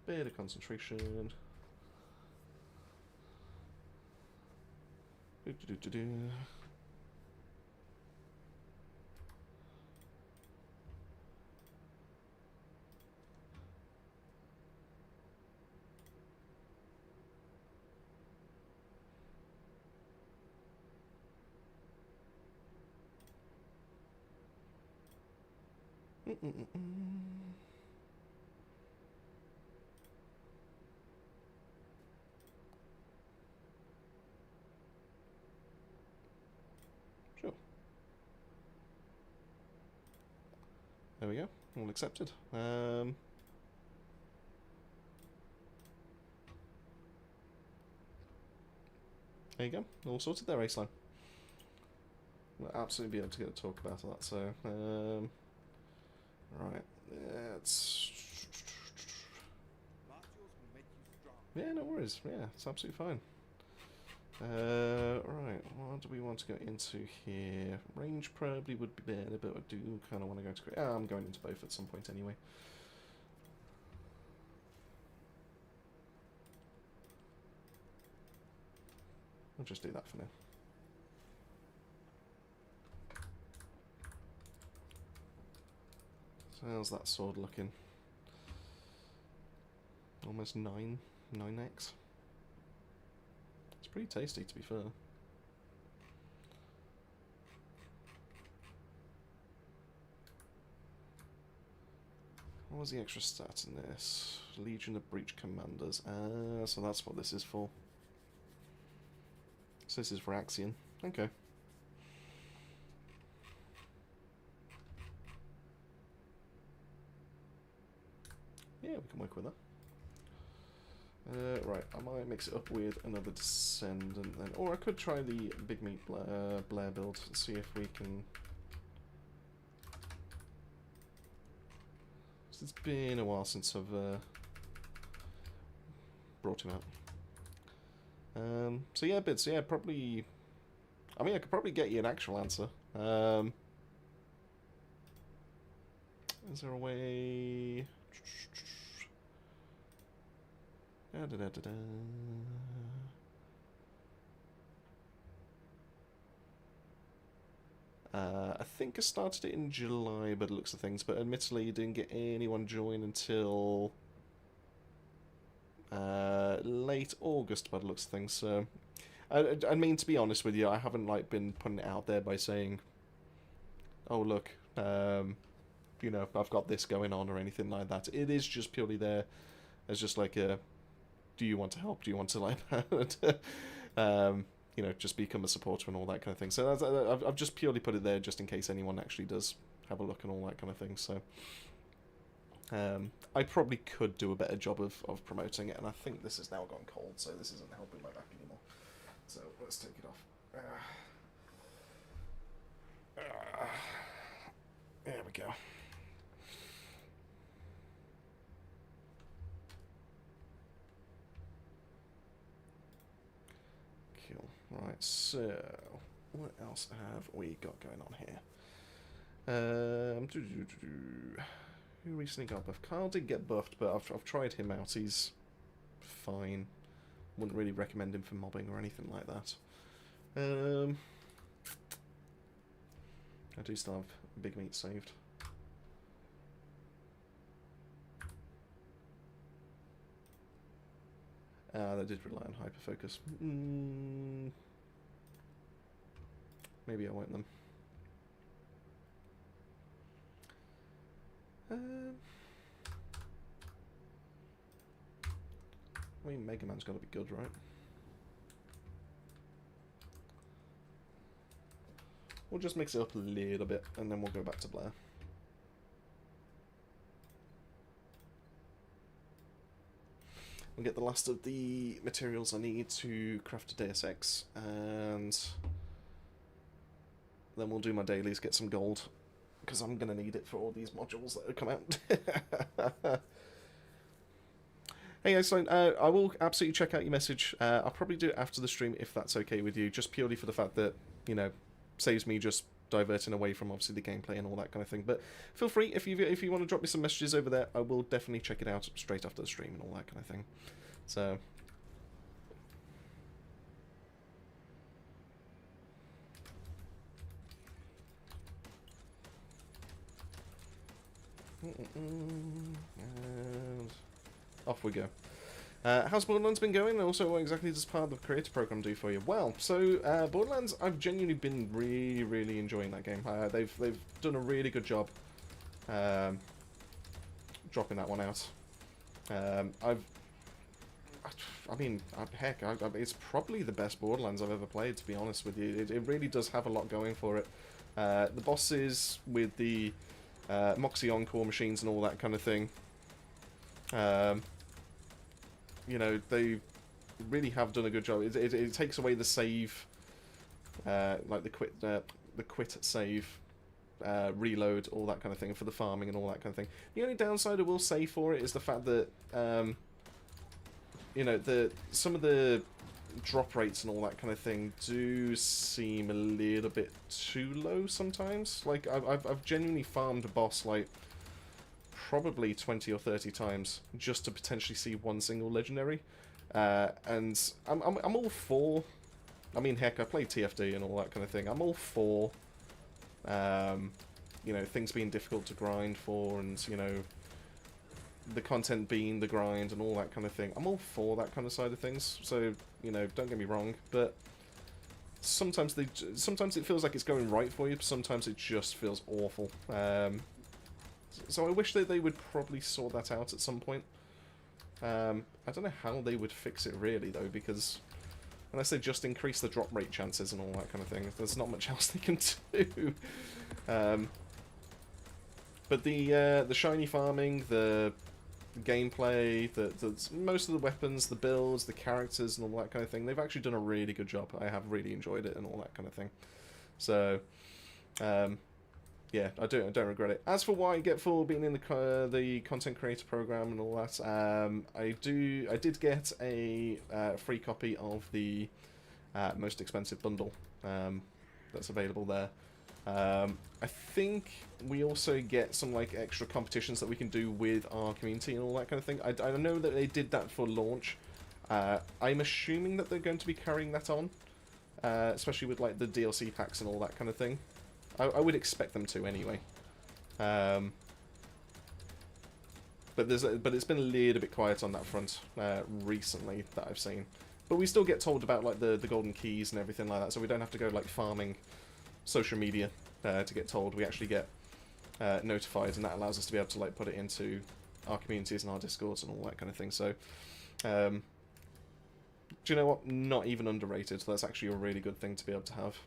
Bit of concentration. Do. Sure. There we go. All accepted. There you go. All sorted there, Aceline. We'll absolutely be able to get a talk about that. So, right. Let's. Yeah, no worries. Yeah, it's absolutely fine. Right, what do we want to go into here? Range probably would be better, but I do kind of want to go to... I'm going into both at some point anyway. I'll just do that for now. So how's that sword looking? Almost 9x. It's pretty tasty, to be fair. What was the extra stat in this? Legion of Breach Commanders. So that's what this is for. So this is for Axion. Okay. Yeah, we can work with that. Right, I might mix it up with another Descendant then. Or I could try the Big Meat Blair build and see if we can... It's been a while since I've brought him out. So yeah, bits. Yeah, probably... I mean, I could probably get you an actual answer. Is there a way... I think I started it in July by the looks of things, but admittedly didn't get anyone join until late August by the looks of things. So, I mean, to be honest with you, I haven't like been putting it out there by saying, "Oh look, you know, I've got this going on" or anything like that. It is just purely there as just like a, do you want to help? Do you want to like, you know, just become a supporter and all that kind of thing. So I've just purely put it there just in case anyone actually does have a look and all that kind of thing. So I probably could do a better job of promoting it, and I think this has now gone cold, so this isn't helping my back anymore. So let's take it off. There we go. Cool. Right, so what else have we got going on here? Who recently got buffed? Carl did get buffed, but I've tried him out. He's fine. Wouldn't really recommend him for mobbing or anything like that. I do still have Big Meat saved. That did rely on hyperfocus. Maybe I won't them. Um, I mean, Mega Man's got to be good, right? We'll just mix it up a little bit, and then we'll go back to Blair. We'll get the last of the materials I need to craft a Deus Ex, and then we'll do my dailies, get some gold, because I'm going to need it for all these modules that have come out. Hey guys, so, I will absolutely check out your message. I'll probably do it after the stream if that's okay with you, just purely for the fact that, you know, saves me just diverting away from obviously the gameplay and all that kind of thing. But feel free, if you want to drop me some messages over there, I will definitely check it out straight after the stream and all that kind of thing. So and off we go. How's Borderlands been going, and also what exactly does part of the creator program do for you? Well, so Borderlands, I've genuinely been really enjoying that game. They've done a really good job dropping that one out. Heck, it's probably the best Borderlands I've ever played, to be honest with you. It really does have a lot going for it. The bosses with the Moxie Encore machines and all that kind of thing. You know, they really have done a good job. It takes away the save, like the quit save, reload, all that kind of thing for the farming and all that kind of thing. The only downside I will say for it is the fact that you know, some of the drop rates and all that kind of thing do seem a little bit too low sometimes. Like I've genuinely farmed a boss like probably 20 or 30 times just to potentially see one single legendary, and I'm all for. I mean, heck, I played TFD and all that kind of thing. I'm all for, you know, things being difficult to grind for, and you know, the content being the grind and all that kind of thing. I'm all for that kind of side of things. So you know, don't get me wrong, but sometimes it feels like it's going right for you. But sometimes it just feels awful. So I wish that they would probably sort that out at some point. I don't know how they would fix it really though, because unless they just increase the drop rate chances and all that kind of thing, there's not much else they can do. But the shiny farming, the gameplay, most of the weapons, the builds, the characters and all that kind of thing, they've actually done a really good job. I have really enjoyed it and all that kind of thing. So yeah, I don't regret it. As for what I get for being in the content creator program and all that, I did get a free copy of the most expensive bundle that's available there. I think we also get some like extra competitions that we can do with our community and all that kind of thing. I know that they did that for launch. I'm assuming that they're going to be carrying that on, especially with like the DLC packs and all that kind of thing. I would expect them to anyway. But it's been a little bit quiet on that front recently that I've seen. But we still get told about like the golden keys and everything like that, so we don't have to go like farming social media to get told. We actually get notified, and that allows us to be able to like put it into our communities and our discords and all that kind of thing. So do you know what? Not even underrated. That's actually a really good thing to be able to have.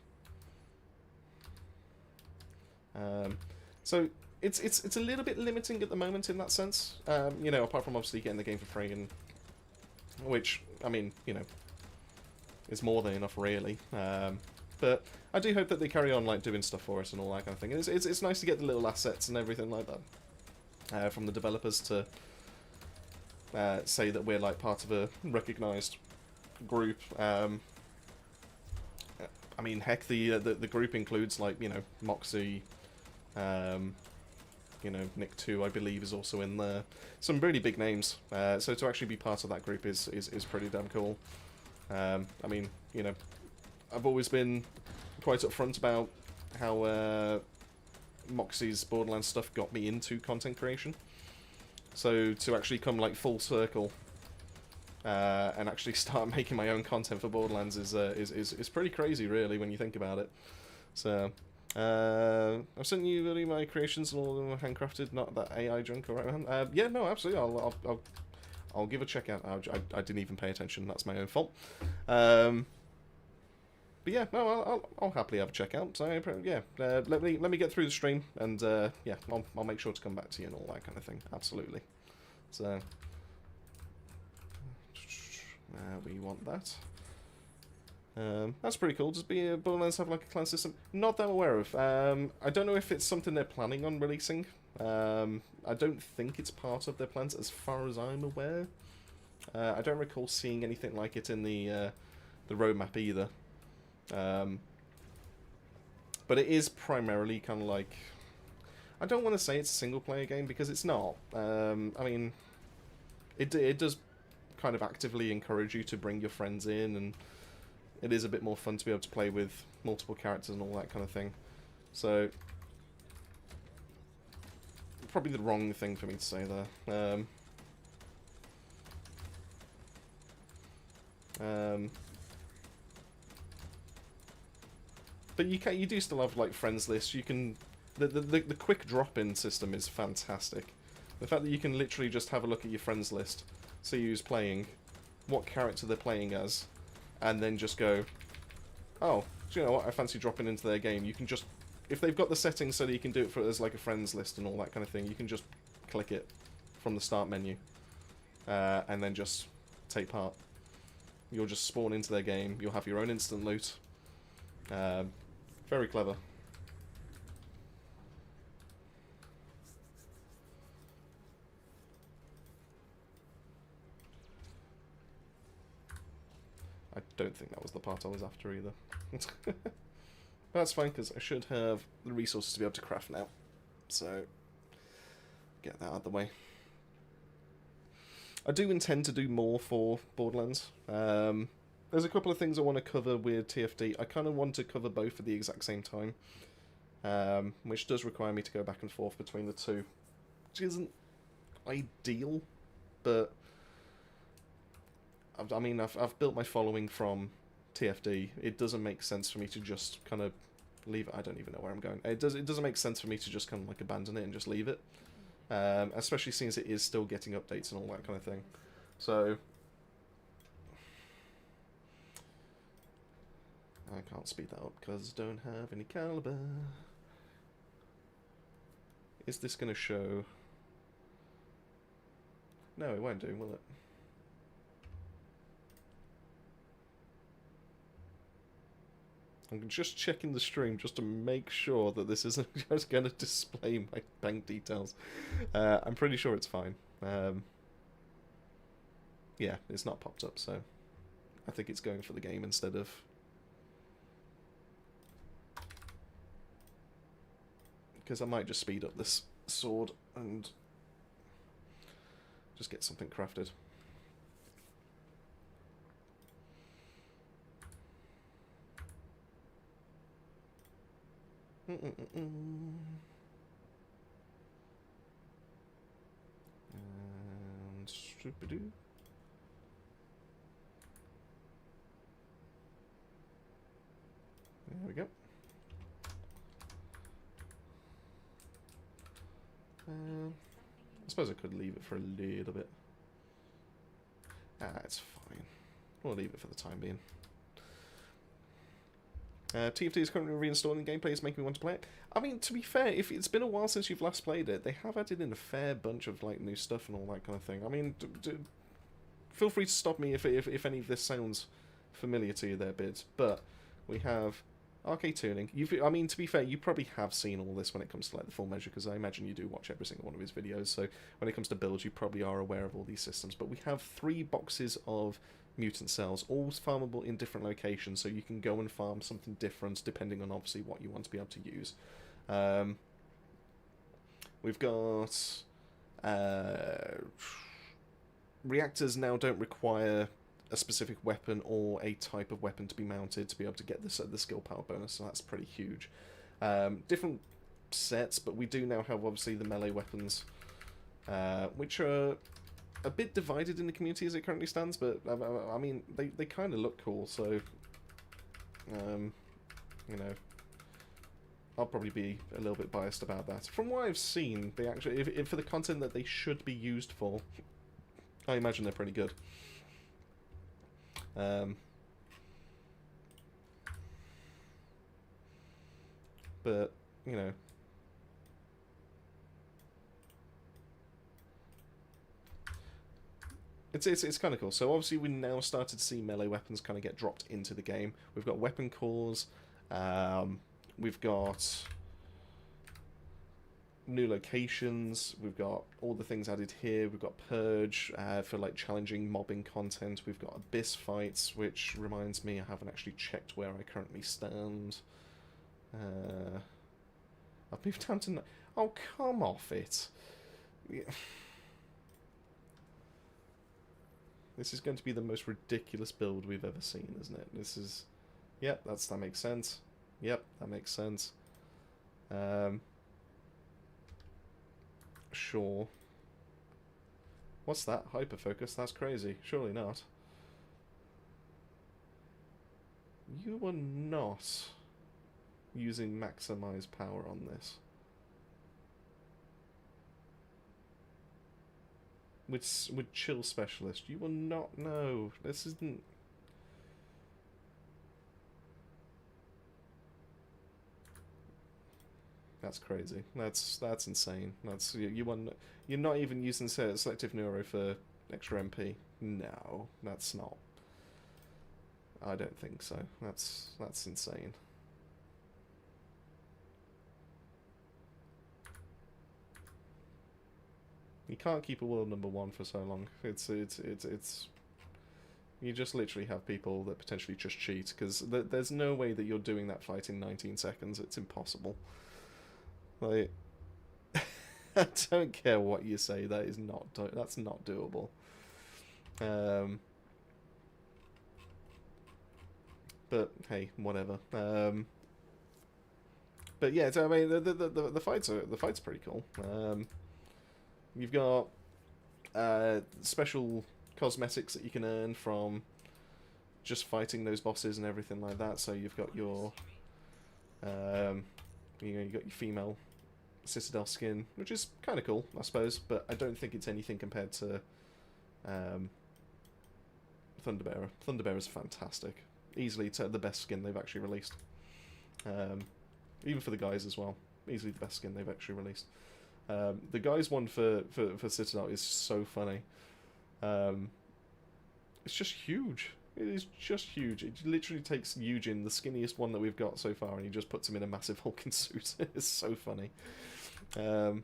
So it's a little bit limiting at the moment in that sense. You know, apart from obviously getting the game for free, and which I mean, you know, is more than enough really. But I do hope that they carry on like doing stuff for us and all that kind of thing. And it's nice to get the little assets and everything like that from the developers to say that we're like part of a recognised group. I mean, heck, the group includes like, you know, Moxie. You know, Nick 2, I believe, is also in there. Some really big names. So to actually be part of that group is pretty damn cool. I mean, you know, I've always been quite upfront about how Moxie's Borderlands stuff got me into content creation. So to actually come like full circle and actually start making my own content for Borderlands is pretty crazy, really, when you think about it. So I've sent you really my creations and all of them handcrafted, not that AI junk. All right, man. Yeah, no, absolutely. I'll give a check out. I didn't even pay attention. That's my own fault. But yeah, no, I'll happily have a check out. So yeah, let me get through the stream, and yeah, I'll make sure to come back to you and all that kind of thing. Absolutely. So we want that. That's pretty cool. Does Borderlands have like a clan system? Not that I'm aware of. I don't know if it's something they're planning on releasing. I don't think it's part of their plans, as far as I'm aware. I don't recall seeing anything like it in the roadmap either. But it is primarily kind of like, I don't want to say it's a single player game because it's not. I mean, it does kind of actively encourage you to bring your friends in, and it is a bit more fun to be able to play with multiple characters and all that kind of thing. So probably the wrong thing for me to say there. But you do still have like friends lists. You can the quick drop-in system is fantastic. The fact that you can literally just have a look at your friends list, see who's playing, what character they're playing as, and then just go, oh, do you know what? I fancy dropping into their game. You can just, if they've got the settings so that you can do it as like a friends list and all that kind of thing, you can just click it from the start menu, and then just take part. You'll just spawn into their game. You'll have your own instant loot. Very clever. I don't think that was the part I was after either. But that's fine, because I should have the resources to be able to craft now. So, get that out of the way. I do intend to do more for Borderlands. There's a couple of things I want to cover with TFD. I kind of want to cover both at the exact same time, which does require me to go back and forth between the two, which isn't ideal, but I mean, I've built my following from TFD. It doesn't make sense for me to just kind of leave it. I don't even know where I'm going. It doesn't make sense for me to just kind of like abandon it and just leave it, especially since it is still getting updates and all that kind of thing. So I can't speed that up because I don't have any caliber. Is this going to show? No, it won't do, will it? I'm just checking the stream just to make sure that this isn't just going to display my bank details. I'm pretty sure it's fine. Yeah, it's not popped up, so I think it's going for the game instead of... Because I might just speed up this sword and just get something crafted. And stupidoo. There we go. I suppose I could leave it for a little bit. It's fine. We'll leave it for the time being. TFT is currently reinstalling the gameplay. It's making me want to play it. I mean, to be fair, if it's been a while since you've last played it, they have added in a fair bunch of like new stuff and all that kind of thing. I mean, feel free to stop me if any of this sounds familiar to you there, Bids. But we have arcade tuning. I mean, to be fair, you probably have seen all this when it comes to like the full measure, because I imagine you do watch every single one of his videos. So when it comes to builds, you probably are aware of all these systems. But we have 3 boxes of mutant cells, all farmable in different locations, so you can go and farm something different depending on obviously what you want to be able to use. We've got reactors now don't require a specific weapon or a type of weapon to be mounted to be able to get the skill power bonus, so that's pretty huge. Different sets, but we do now have obviously the melee weapons, which are a bit divided in the community as it currently stands, but I mean, they kind of look cool, so you know, I'll probably be a little bit biased about that. From what I've seen, they actually, if for the content that they should be used for, I imagine they're pretty good. But, you know, it's kind of cool. So obviously we now started to see melee weapons kind of get dropped into the game. We've got weapon cores, we've got new locations, we've got all the things added here, we've got Purge for like challenging mobbing content, we've got Abyss fights, which reminds me I haven't actually checked where I currently stand. I've moved down to... Oh, come off it. Yeah. This is going to be the most ridiculous build we've ever seen, isn't it? This is... Yep, that makes sense. Yep, that makes sense. Sure. What's that? Hyperfocus? That's crazy. Surely not. You are not using maximize power on this. With chill specialist, you will not know. This isn't. That's crazy. That's insane. That's you're not even using selective neuro for extra MP. No, that's not. I don't think so. That's insane. You can't keep a world #1 for so long. It's you just literally have people that potentially just cheat, because there's no way that you're doing that fight in 19 seconds. It's impossible. Like, I don't care what you say. That's not doable. But hey, whatever. But yeah, so, I mean, the fights are pretty cool. You've got special cosmetics that you can earn from just fighting those bosses and everything like that. So you've got your, you got your female Citadel skin, which is kind of cool, I suppose. But I don't think it's anything compared to Thunderbearer. Thunderbearer's fantastic, easily the best skin they've actually released. Even for the guys as well, easily the best skin they've actually released. The guy's one for Citadel is so funny. It's just huge. It is just huge. It literally takes Eugen, the skinniest one that we've got so far, and he just puts him in a massive hulking suit. It's so funny. But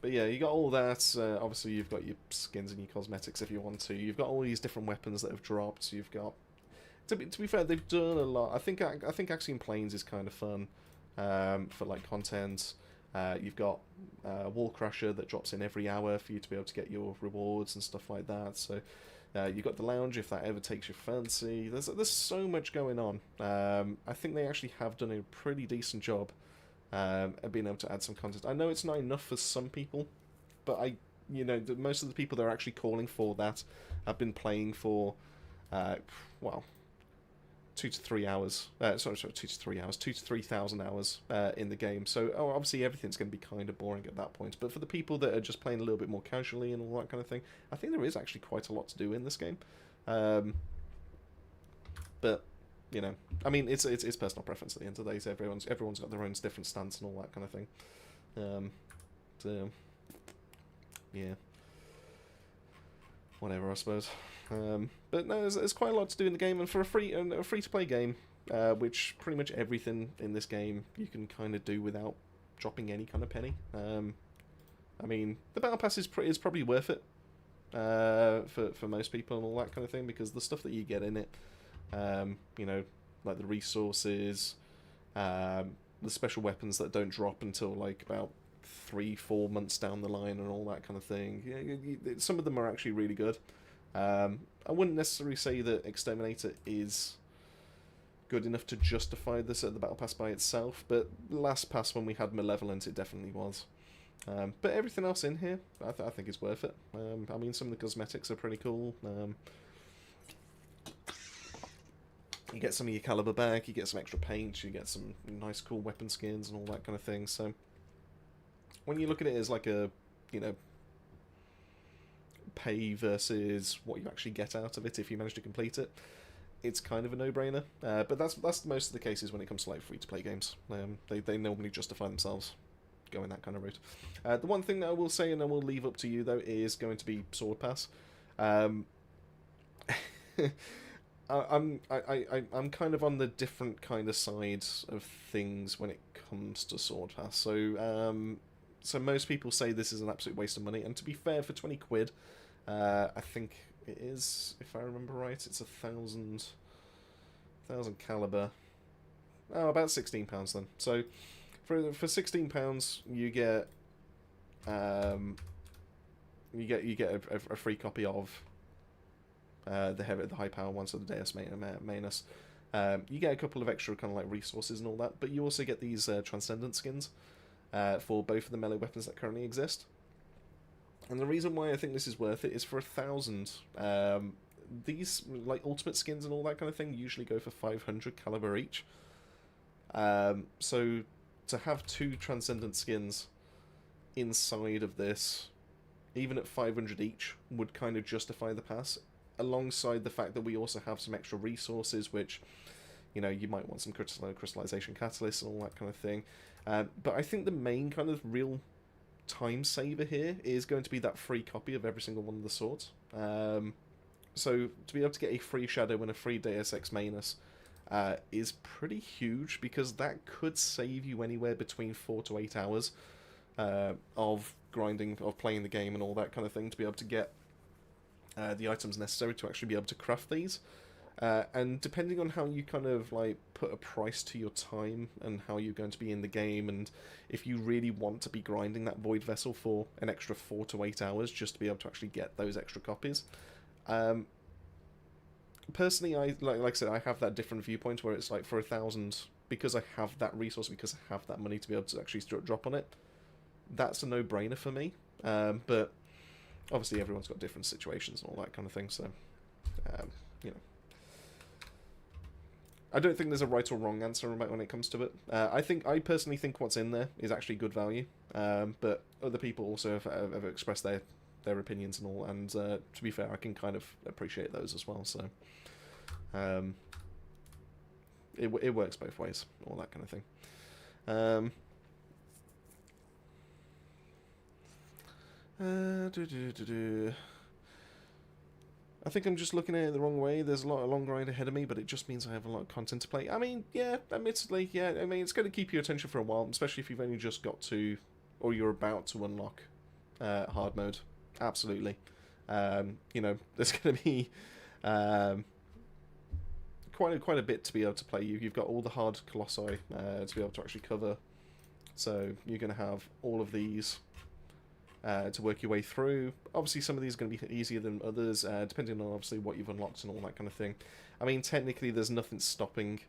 yeah, you got all that. Obviously, you've got your skins and your cosmetics if you want to. You've got all these different weapons that have dropped. You've got... To be fair, they've done a lot. I think Axiom Plains is kind of fun for like content. You've got Wall Crusher that drops in every hour for you to be able to get your rewards and stuff like that. So you've got the Lounge if that ever takes your fancy. There's so much going on. I think they actually have done a pretty decent job at being able to add some content. I know it's not enough for some people, but most of the people that are actually calling for that have been playing for, well, 2 to 3 hours. 2 to 3 hours. 2 to 3,000 hours in the game. So obviously everything's going to be kind of boring at that point. But for the people that are just playing a little bit more casually and all that kind of thing, I think there is actually quite a lot to do in this game. But I mean, it's personal preference at the end of the day. So everyone's got their own different stance and all that kind of thing. So yeah, whatever, I suppose. But no, there's quite a lot to do in the game, and for a free-to-play game, which pretty much everything in this game you can kind of do without dropping any kind of penny. I mean, the Battle Pass is probably worth it for most people and all that kind of thing, because the stuff that you get in it, like the resources, the special weapons that don't drop until like about 3-4 months down the line and all that kind of thing. Some of them are actually really good. I wouldn't necessarily say that Exterminator is good enough to justify this at the Battle Pass by itself, but last pass when we had Malevolent, it definitely was. But everything else in here, I think is worth it. I mean, some of the cosmetics are pretty cool. You get some of your caliber back, you get some extra paint, you get some nice cool weapon skins and all that kind of thing. So when you look at it as like a, you know, pay versus what you actually get out of it if you manage to complete it, it's kind of a no-brainer. But that's most of the cases when it comes to like free-to-play games. They normally justify themselves going that kind of route. The one thing that I will say, and I will leave up to you though, is going to be Sword Pass. I'm kind of on the different kind of sides of things when it comes to Sword Pass. So most people say this is an absolute waste of money, and to be fair, for 20 quid, I think it is, if I remember right, it's 1,000 caliber. Oh, about £16 then. So for £16, you get a free copy of the high power one, so the Deus Manus. You get a couple of extra kind of like resources and all that, but you also get these Transcendent skins for both of the melee weapons that currently exist. And the reason why I think this is worth it is for 1,000. These like ultimate skins and all that kind of thing usually go for 500 caliber each. So to have 2 Transcendent skins inside of this, even at 500 each, would kind of justify the pass, alongside the fact that we also have some extra resources, which, you know, you might want some crystallization catalysts and all that kind of thing. But I think the main kind of real time saver here is going to be that free copy of every single one of the swords. So to be able to get a free Shadow and a free Deus Ex Manus is pretty huge, because that could save you anywhere between 4 to 8 hours of grinding, of playing the game and all that kind of thing, to be able to get the items necessary to actually be able to craft these. And depending on how you kind of like put a price to your time and how you're going to be in the game, and if you really want to be grinding that Void Vessel for an extra 4 to 8 hours just to be able to actually get those extra copies. Personally, like I said, I have that different viewpoint where it's like for 1,000, because I have that resource, because I have that money to be able to actually drop on it, that's a no-brainer for me. But obviously everyone's got different situations and all that kind of thing, so you know, I don't think there's a right or wrong answer when it comes to it. I personally think what's in there is actually good value, but other people also have expressed their opinions and all, and to be fair, I can kind of appreciate those as well. So it works both ways, all that kind of thing. I think I'm just looking at it the wrong way. There's a long grind ahead of me, but it just means I have a lot of content to play. I mean, yeah, admittedly, yeah. I mean, it's going to keep your attention for a while, especially if you've only just got to, or you're about to unlock hard mode. Absolutely. You know, there's going to be quite a bit to be able to play. You've got all the hard colossi to be able to actually cover. So you're going to have all of these to work your way through. Obviously, some of these are going to be easier than others, depending on obviously what you've unlocked and all that kind of thing. I mean, technically, there's nothing stopping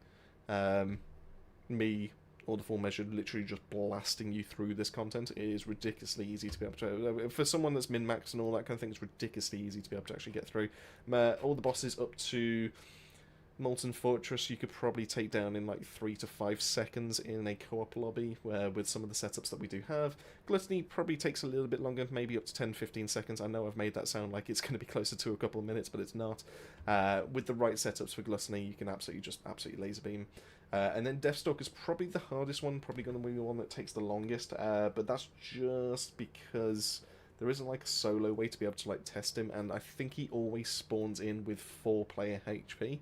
me or the Full Measure literally just blasting you through this content. It is ridiculously easy to be able to... For someone that's min-maxed and all that kind of thing, it's ridiculously easy to be able to actually get through. All the bosses up to Molten Fortress you could probably take down in like 3 to 5 seconds in a co-op lobby with some of the setups that we do have. Gluttony probably takes a little bit longer, maybe up to 10-15 seconds. I know I've made that sound like it's going to be closer to a couple of minutes, but it's not. With the right setups for Gluttony, you can absolutely laser beam. And then Deathstalk is probably the hardest one, probably going to be the one that takes the longest, but that's just because there isn't like a solo way to be able to like test him, and I think he always spawns in with 4-player HP.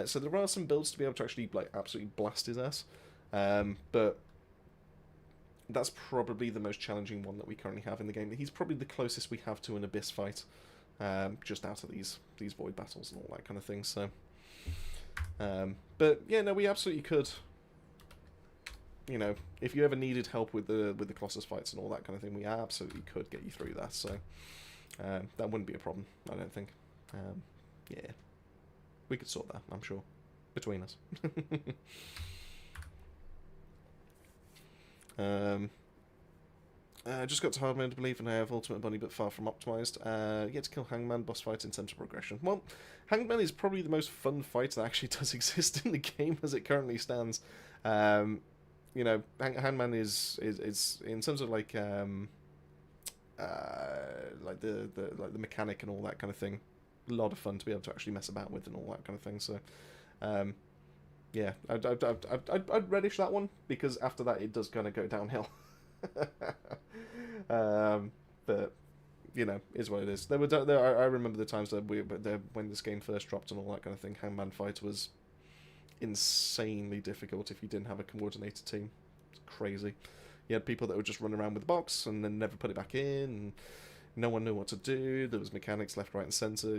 So there are some builds to be able to actually like absolutely blast his ass, but that's probably the most challenging one that we currently have in the game. He's probably the closest we have to an Abyss fight, just out of these void battles and all that kind of thing. So, but yeah, no, we absolutely could. You know, if you ever needed help with the Colossus fights and all that kind of thing, we absolutely could get you through that. So that wouldn't be a problem, I don't think. Yeah. We could sort that, I'm sure, between us. Just got to hard mode, I believe, and I have Ultimate Bunny, but far from optimized. Yet to kill Hangman, boss fight, in center progression. Well, Hangman is probably the most fun fight that actually does exist in the game as it currently stands. You know, Hangman is in terms of like the mechanic and all that kind of thing. A lot of fun to be able to actually mess about with and all that kind of thing. So, yeah, I'd relish that one because after that it does kind of go downhill. But you know, is what it is. I remember the times that when this game first dropped and all that kind of thing. Hangman Fight was insanely difficult if you didn't have a coordinated team. It's crazy. You had people that would just run around with the box and then never put it back in, and no one knew what to do. There was mechanics left, right, and centre.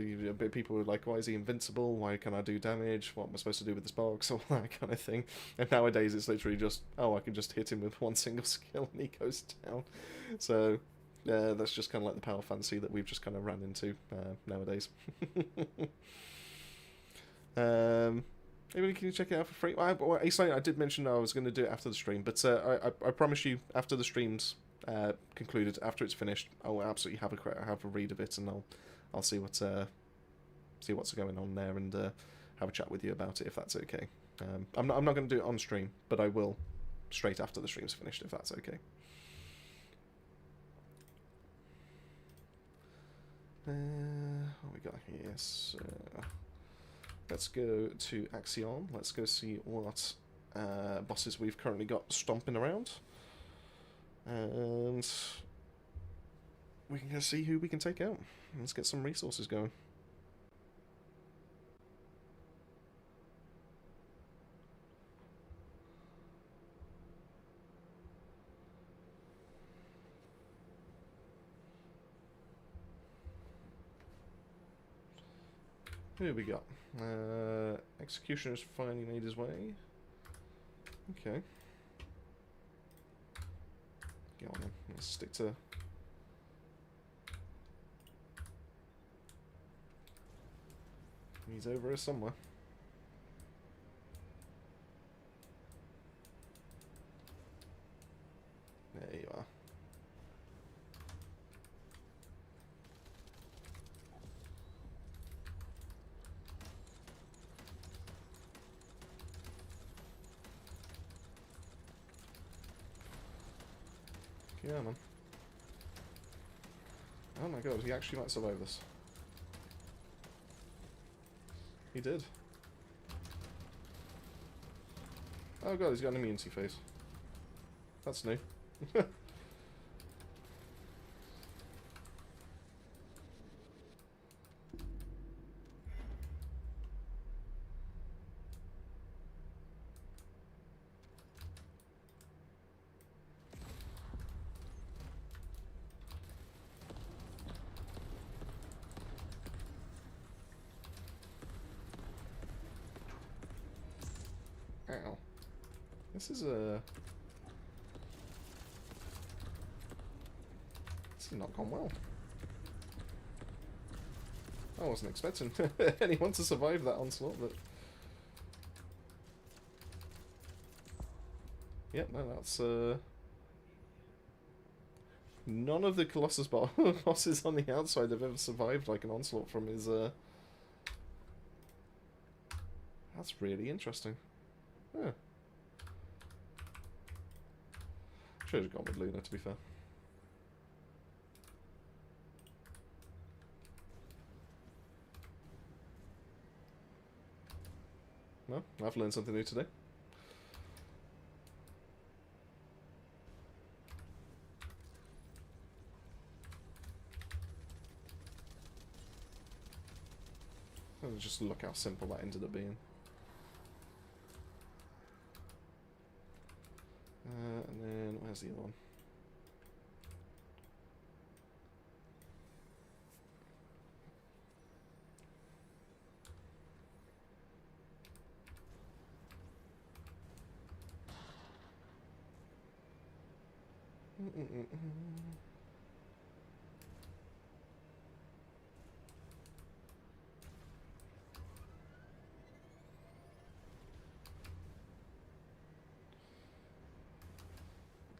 People were like, why is he invincible? Why can I do damage? What am I supposed to do with this box? All that kind of thing. And nowadays it's literally just, oh, I can just hit him with one single skill and he goes down. So, that's just kind of like the power fantasy that we've just kind of ran into nowadays. Maybe can you check it out for free? I did mention I was going to do it after the stream, but I promise you, after the stream's concluded, after it's finished, I'll absolutely have a read of it, and I'll see what's going on there, and have a chat with you about it if that's okay. I'm not going to do it on stream, but I will straight after the stream's finished if that's okay. What we got here? So, let's go to Axion. Let's go see what bosses we've currently got stomping around. And we can go see who we can take out. Let's get some resources going. Who we got? Executioner's finally made his way. Okay. Go on then. Let's stick to... He's over here somewhere. There you are. Yeah, man. Oh my god, he actually might survive this. He did. Oh god, he's got an immunity phase. That's new. Ow. This is not gone well. I wasn't expecting anyone to survive that onslaught, but... Yep, no, that's, none of the Colossus bosses on the outside have ever survived, like, an onslaught from his, That's really interesting. Huh. Should have gone with Luna, to be fair. No, I've learned something new today. And just look how simple that ended up being. And then, where's the other one?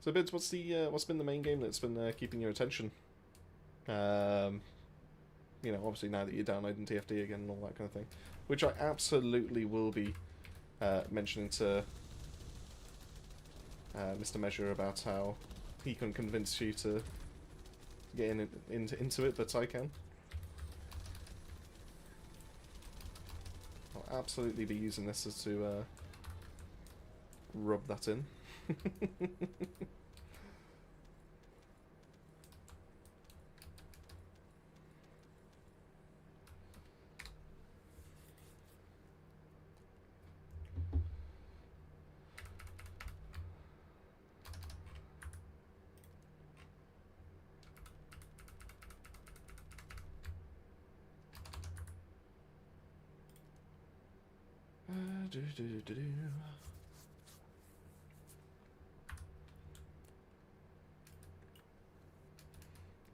So, Bids, what's been the main game that's been keeping your attention? You know, obviously now that you're downloading TFD again and all that kind of thing, which I absolutely will be mentioning to Mr. Measure about how he can convince you to get into it, but I can. I'll absolutely be using this as to rub that in.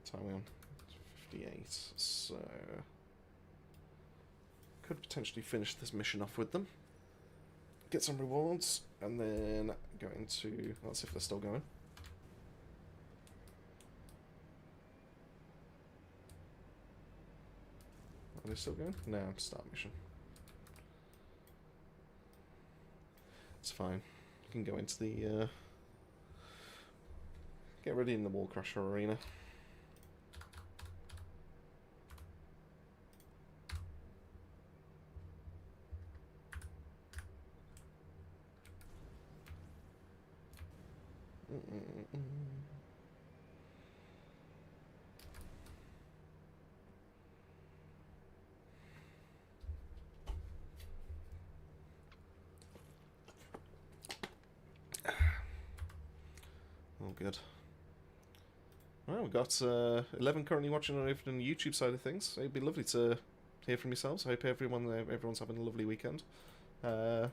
Time we on? 58, so could potentially finish this mission off with them, get some rewards, and then go into, let's see if they're still going. Are they still going? No, start mission. It's fine. You can go into the get ready in the Wall Crusher arena. Oh, good. Well, we've got 11 currently watching over on the YouTube side of things. It'd be lovely to hear from yourselves. I hope everyone's having a lovely weekend. How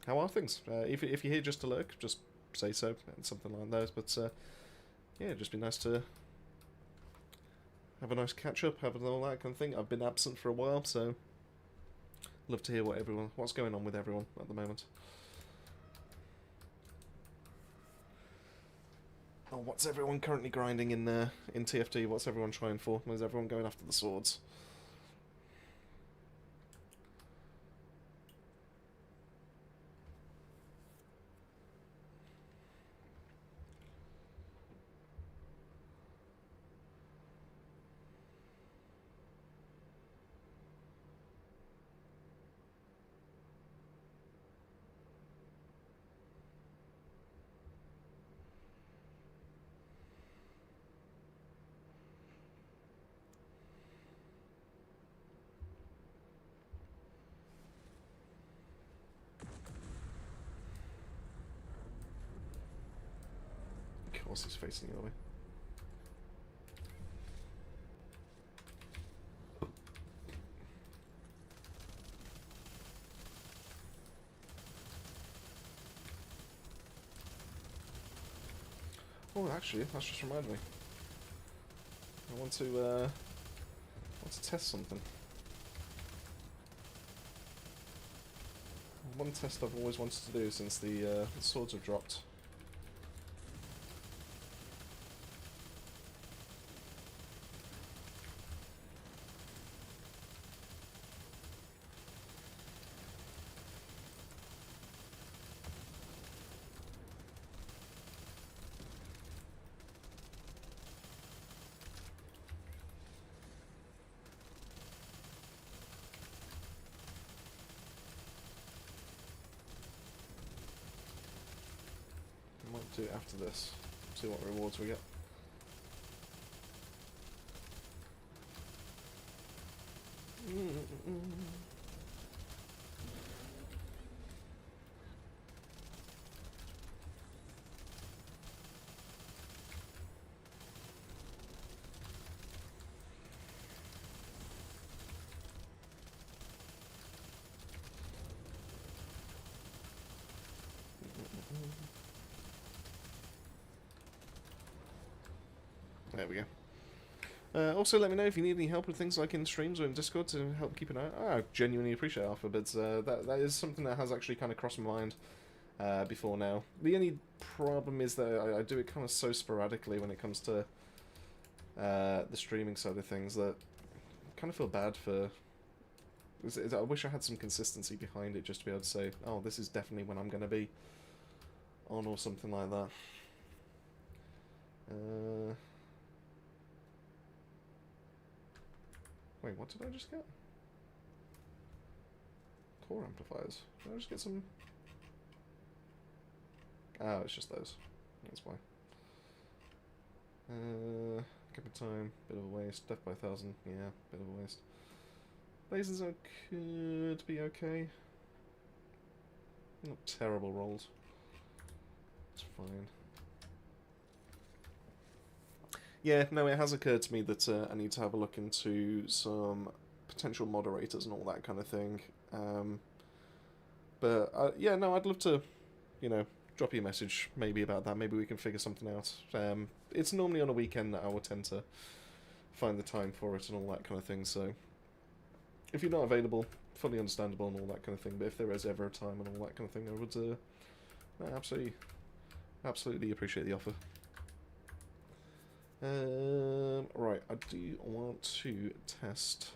are things? If you're here just to lurk, just say so, and something like that. But yeah, it'd just be nice to have a nice catch up, have all that kind of thing. I've been absent for a while, so love to hear what's going on with everyone at the moment. Oh, what's everyone currently grinding in TFT? What's everyone trying for? Is everyone going after the swords? Of course he's facing the other way. Oh, actually, that's just reminded me. I want to test something. One test I've always wanted to do since the swords have dropped. Do it after this. See what rewards we get. There we go. Also, let me know if you need any help with things like in streams or in Discord to help keep an eye. I genuinely appreciate Alpha Bids. That is something that has actually kind of crossed my mind before now. The only problem is that I do it kind of so sporadically when it comes to the streaming side of things that I kind of feel bad for... I wish I had some consistency behind it just to be able to say, oh, this is definitely when I'm going to be on or something like that. Wait, what did I just get? Core amplifiers. Did I just get some... Oh, it's just those. That's why. Give it time. Bit of a waste. Death by 1,000. Yeah, bit of a waste. Lasers could be okay. Not terrible rolls. It's fine. Yeah, no, it has occurred to me that I need to have a look into some potential moderators and all that kind of thing. But yeah, no, I'd love to, you know, drop you a message maybe about that. Maybe we can figure something out. It's normally on a weekend that I will tend to find the time for it and all that kind of thing. So if you're not available, fully understandable and all that kind of thing. But if there is ever a time and all that kind of thing, I would absolutely appreciate the offer. Right, I do want to test.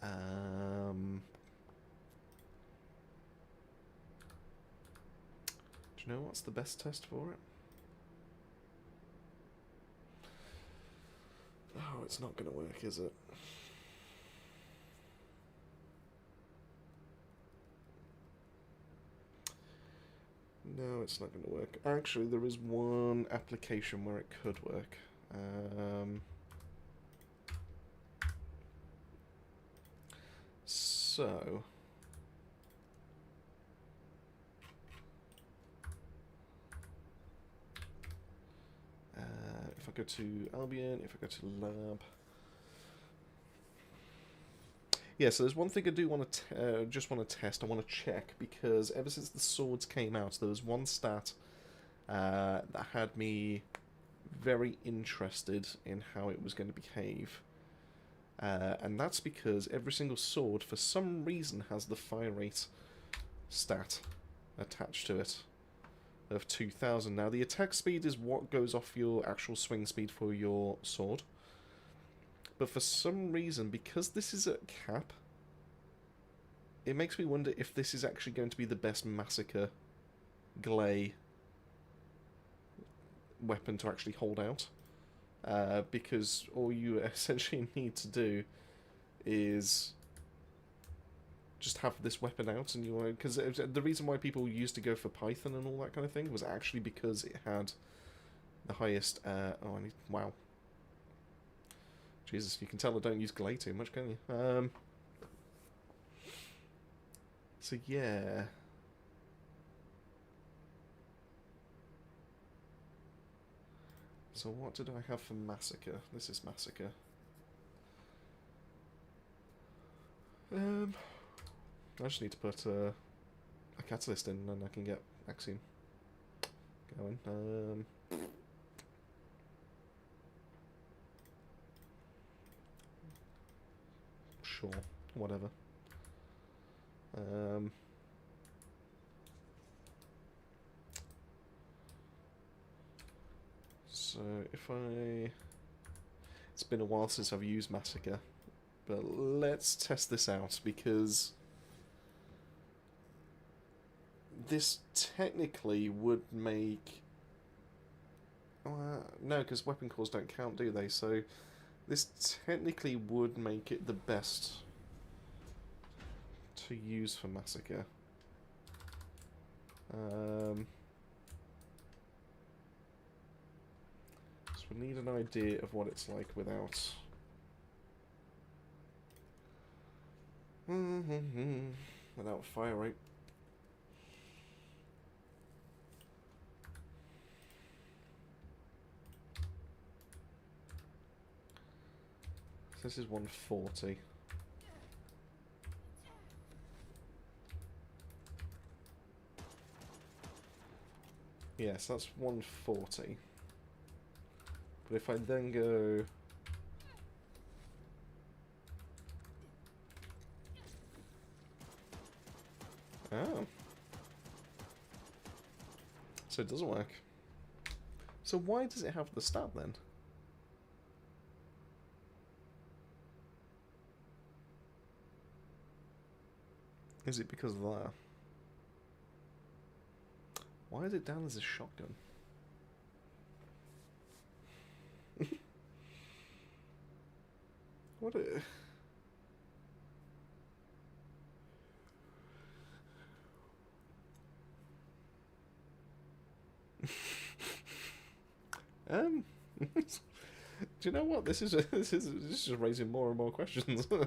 Do you know what's the best test for it? Oh, it's not going to work, is it? No, it's not going to work. Actually, there is one application where it could work. So... if I go to Albion, if I go to Lab... Yeah, so there's one thing I do want to just want to test, I want to check, because ever since the swords came out, there was one stat that had me very interested in how it was going to behave. And that's because every single sword, for some reason, has the fire rate stat attached to it of 2,000. Now, the attack speed is what goes off your actual swing speed for your sword. But for some reason, because this is at cap, it makes me wonder if this is actually going to be the best Massacre Glay weapon to actually hold out. Because all you essentially need to do is just have this weapon out, and you because the reason why people used to go for Python and all that kind of thing was actually because it had the highest. Oh, I need wow. Jesus, you can tell I don't use Glay too much, can you? So yeah. So what did I have for Massacre? This is Massacre. I just need to put a catalyst in and I can get Axiom going. Sure, whatever. So if I... It's been a while since I've used Massacre, but let's test this out, because this technically would make... no, because weapon cores don't count, do they? So this technically would make it the best to use for Massacre. So we need an idea of what it's like without... without fire rate. So this is 140. Yes, that's 140. But if I then go... Oh. So it doesn't work. So why does it have the stat then? Is it because of that? Why is it down as a shotgun? What a... do you know what? This is just raising more and more questions. I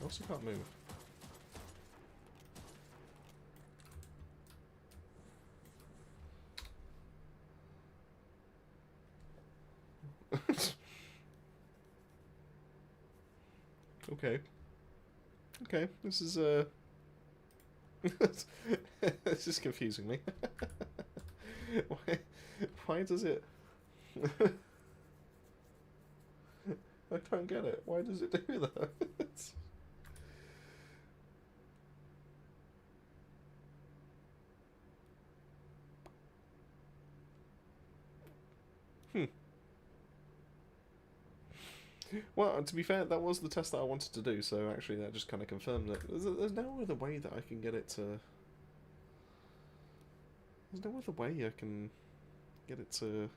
also can't move. Okay. Okay, this is this is confusing me. why, why does it... I don't get it. Why does it do that? Hmm. Well, to be fair, that was the test that I wanted to do, so actually that just kind of confirmed it. There's no other way that I can get it to... There's no other way I can get it to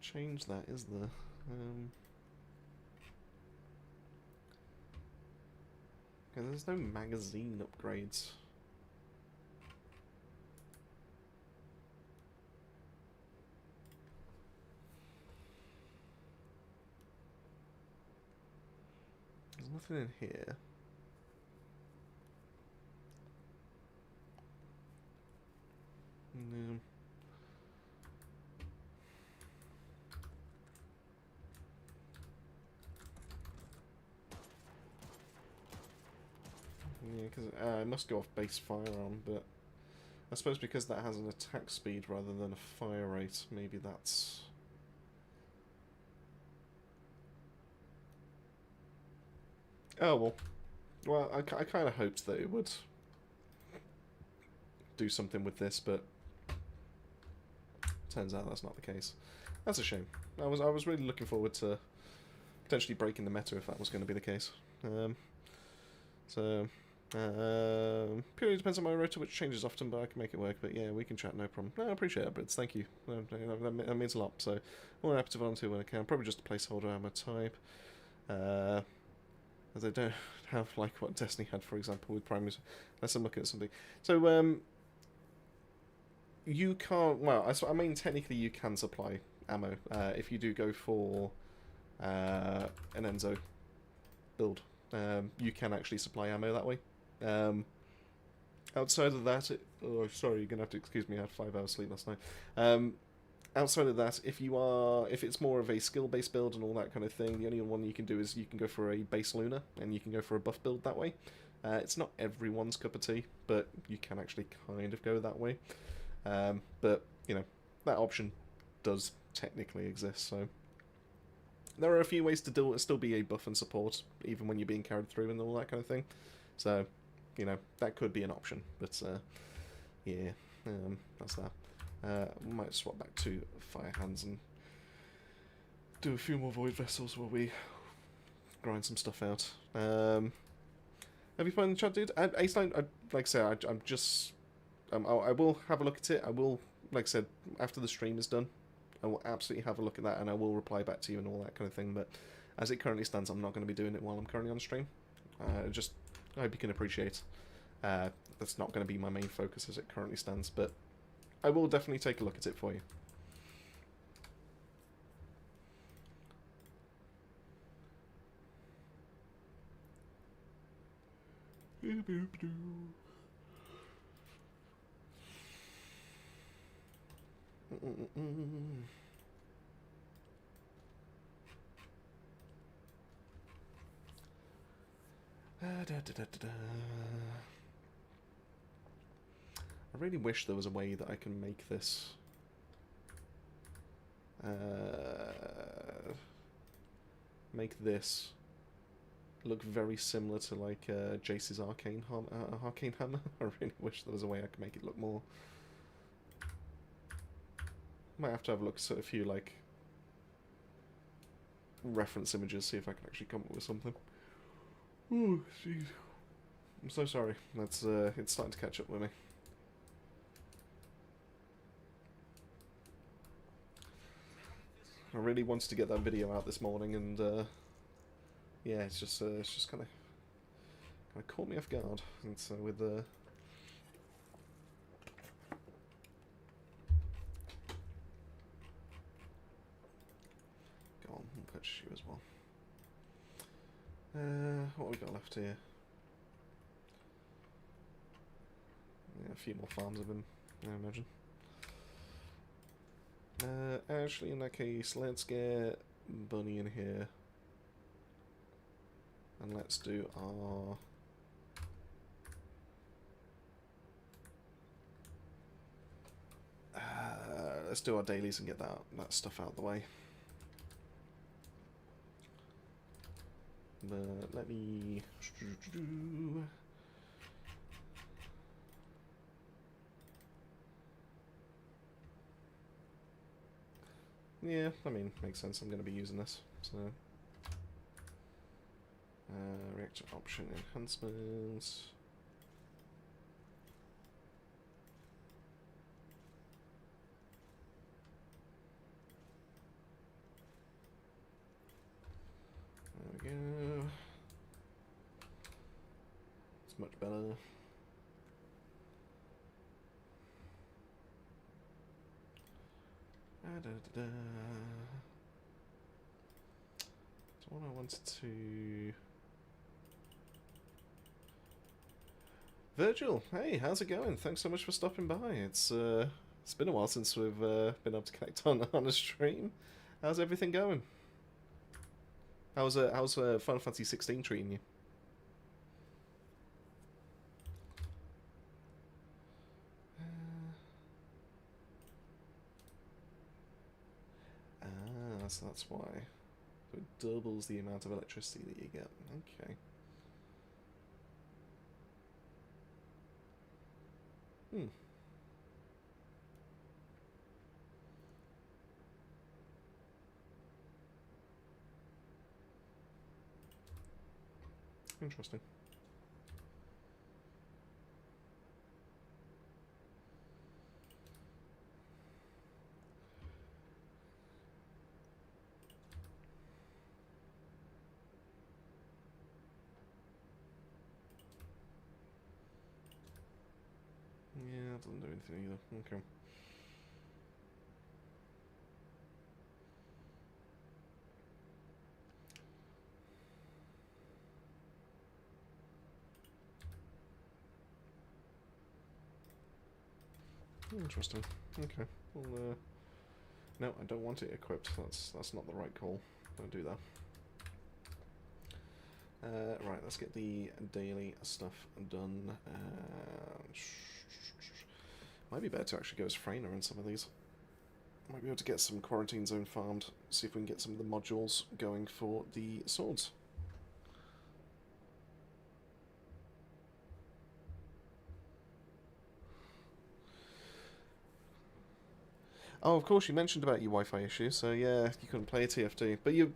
change that, is there? There's no magazine upgrades. There's nothing in here. No. Yeah, because it must go off base firearm, but I suppose because that has an attack speed rather than a fire rate, maybe that's... Oh, well. Well, I kind of hoped that it would do something with this, but turns out that's not the case. That's a shame. I was really looking forward to potentially breaking the meta if that was going to be the case. Purely depends on my rotor, which changes often, but I can make it work. But yeah, we can chat, no problem. No, I appreciate it, Brits. Thank you. That means a lot. So, I'm happy to volunteer when I can. Probably just a placeholder ammo type. As I don't have like what Destiny had, for example, with primaries. Unless I'm looking at something. So, you can't... Well, I mean, technically you can supply ammo if you do go for an Enzo build. You can actually supply ammo that way. Outside of that, oh, sorry, you're gonna have to excuse me. I had 5 hours sleep last night. Outside of that, if it's more of a skill-based build and all that kind of thing, the only one you can do is you can go for a base Luna and you can go for a buff build that way. It's not everyone's cup of tea, but you can actually kind of go that way. But you know, that option does technically exist. So there are a few ways to still be a buff and support, even when you're being carried through and all that kind of thing. So, you know, that could be an option. But, yeah, that's that. We might swap back to Fire Hands and do a few more Void Vessels while we grind some stuff out. Have you found the chat, dude? Aceline, like I said, I'm just... I will have a look at it. I will, like I said, after the stream is done, I will absolutely have a look at that and I will reply back to you and all that kind of thing. But as it currently stands, I'm not going to be doing it while I'm currently on stream. I hope you can appreciate that's not going to be my main focus as it currently stands. But I will definitely take a look at it for you. I really wish there was a way that I can make this look very similar to like Jace's arcane hammer. I really wish there was a way I could make it look more. Might have to have a look at a few like reference images, see if I can actually come up with something. Oh, jeez. I'm so sorry. That's it's starting to catch up with me. I really wanted to get that video out this morning, and yeah, it's just kind of caught me off guard. And so with the go on, we'll purchase you as well. What we got left here? Yeah, a few more farms have been, I imagine. Actually, in that case, let's get Bunny in here. And let's do our... let's do our dailies and get that stuff out of the way. But let me... Yeah, I mean, makes sense. I'm going to be using this, so... reactor option enhancements... There we go. It's much better. So what I wanted to... Virgil, hey, how's it going? Thanks so much for stopping by. It's been a while since we've been able to connect on a stream. How's everything going? How's Final Fantasy 16 treating you? So that's why. So it doubles the amount of electricity that you get. Okay. Interesting. Yeah, it doesn't do anything either. Okay. Interesting. Okay. Well, no, I don't want it equipped. That's not the right call. Don't do that. Right, let's get the daily stuff done. Might be better to actually go as Freyna in some of these. Might be able to get some quarantine zone farmed. See if we can get some of the modules going for the swords. Oh, of course, you mentioned about your Wi-Fi issue, so yeah, you couldn't play a TFT. But you've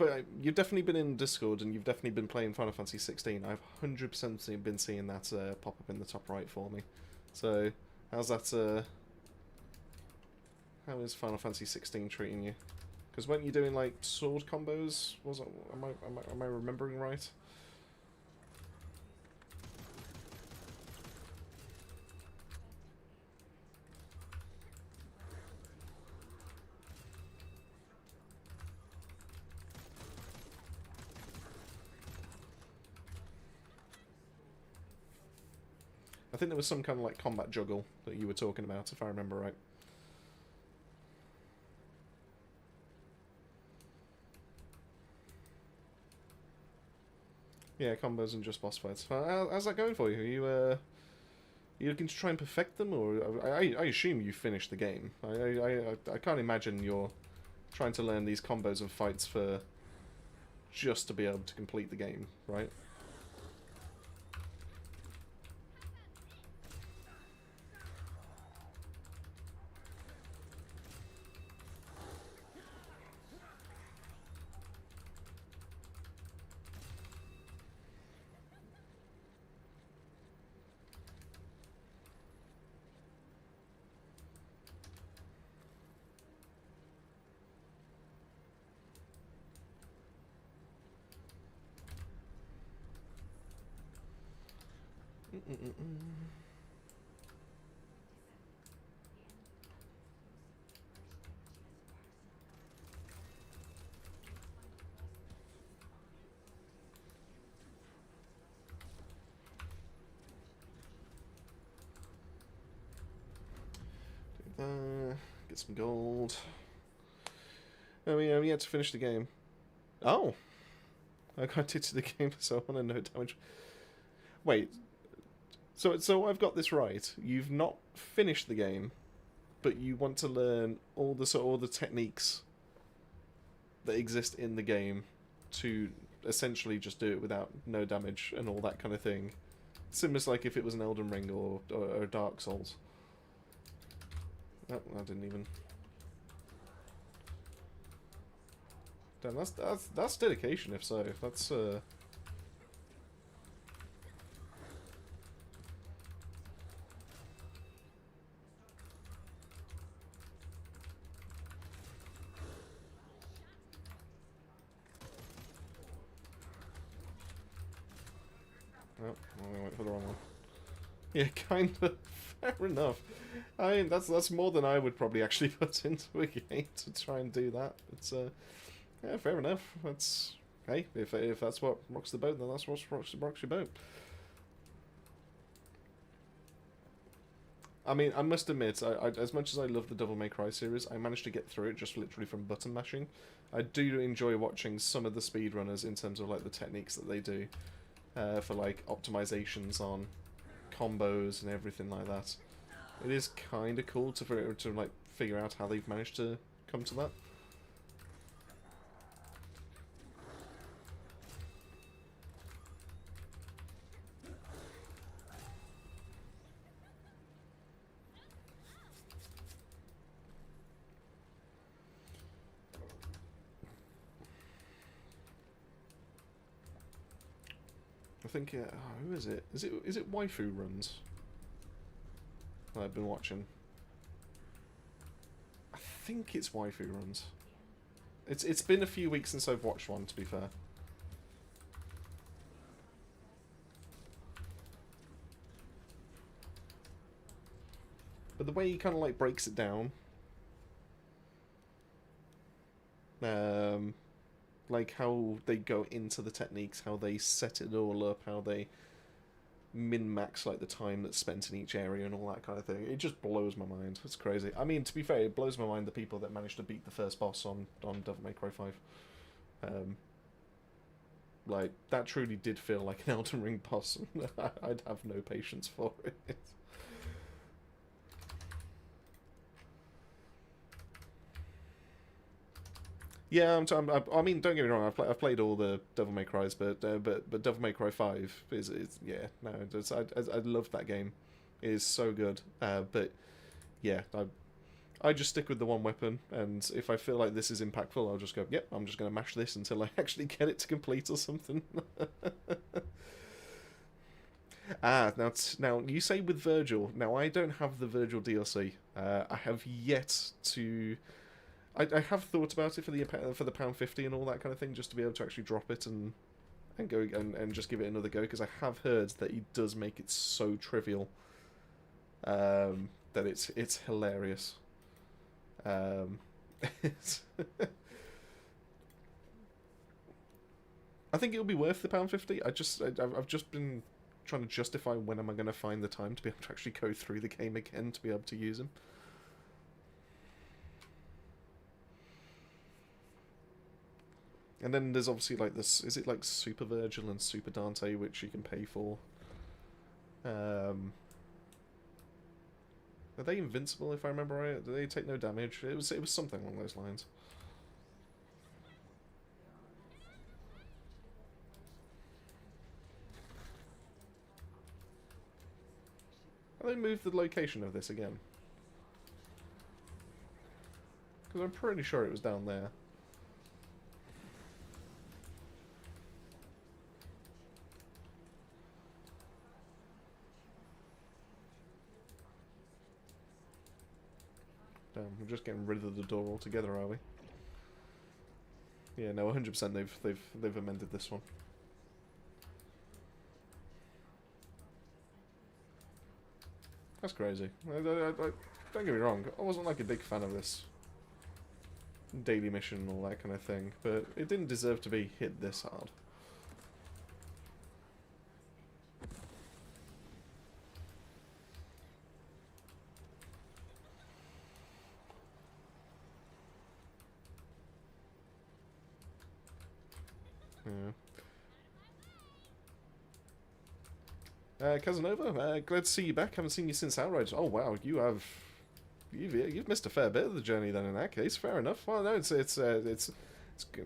definitely been in Discord, and you've definitely been playing Final Fantasy 16. I've 100% been seeing that pop up in the top right for me. So, how's that? How is Final Fantasy 16 treating you? Because weren't you doing like sword combos? Was it? Am I remembering right? I think there was some kind of like combat juggle that you were talking about, if I remember right. Yeah, combos and just boss fights. How's that going for you? Are you looking to try and perfect them, or I assume you finished the game. I can't imagine you're trying to learn these combos and fights for just to be able to complete the game, right? Get some gold. Oh yeah, we had to finish the game. Oh! I got into the game, so I want to know damage. Wait, so I've got this right. You've not finished the game, but you want to learn all the techniques that exist in the game to essentially just do it without no damage and all that kind of thing. Similar to like if it was an Elden Ring or Dark Souls. Oh, I didn't even. Damn, that's dedication. If so, that's Oh, I went for the wrong one. Yeah, kind of. Fair enough. I mean, that's more than I would probably actually put into a game to try and do that. It's yeah, fair enough. That's hey, if that's what rocks the boat, then that's what rocks your boat. I mean, I must admit, as much as I love the Devil May Cry series, I managed to get through it just literally from button mashing. I do enjoy watching some of the speedrunners in terms of like the techniques that they do for like optimizations on combos and everything like that. It is kind of cool to like figure out how they've managed to come to that. I think who is it? Is it Waifu Runs that I've been watching? I think it's Waifu Runs. It's been a few weeks since I've watched one, to be fair. But the way he kind of like breaks it down, like how they go into the techniques, how they set it all up, how they min-max like the time that's spent in each area and all that kind of thing. It just blows my mind. It's crazy. I mean, to be fair, it blows my mind the people that managed to beat the first boss on Devil May Cry 5. Like, that truly did feel like an Elden Ring boss. I'd have no patience for it. Yeah, I mean, don't get me wrong. I've played all the Devil May Cries, but Devil May Cry 5 is yeah, no, I love that game. It is so good. But yeah, I just stick with the one weapon, and if I feel like this is impactful, I'll just go, yep, I'm just going to mash this until I actually get it to complete or something. Now you say with Virgil. Now I don't have the Virgil DLC. I have yet to. I have thought about it for the £1.50 and all that kind of thing, just to be able to actually drop it and go and just give it another go, because I have heard that he does make it so trivial that it's hilarious. I think it'll be worth the £1.50. I've just been trying to justify when am I going to find the time to be able to actually go through the game again to be able to use him. And then there's obviously like this, is it like Super Virgil and Super Dante, which you can pay for? Are they invincible if I remember right? Do they take no damage? It was something along those lines. Have they moved the location of this again? Because I'm pretty sure it was down there. Damn, we're just getting rid of the door altogether, are we? Yeah, no, 100% they've amended this one. That's crazy. Don't get me wrong, I wasn't like a big fan of this daily mission and all that kind of thing, but it didn't deserve to be hit this hard. Yeah. Casanova, glad to see you back. Haven't seen you since Outriders. Oh wow, you've missed a fair bit of the journey then. In that case, fair enough. Well, no, it's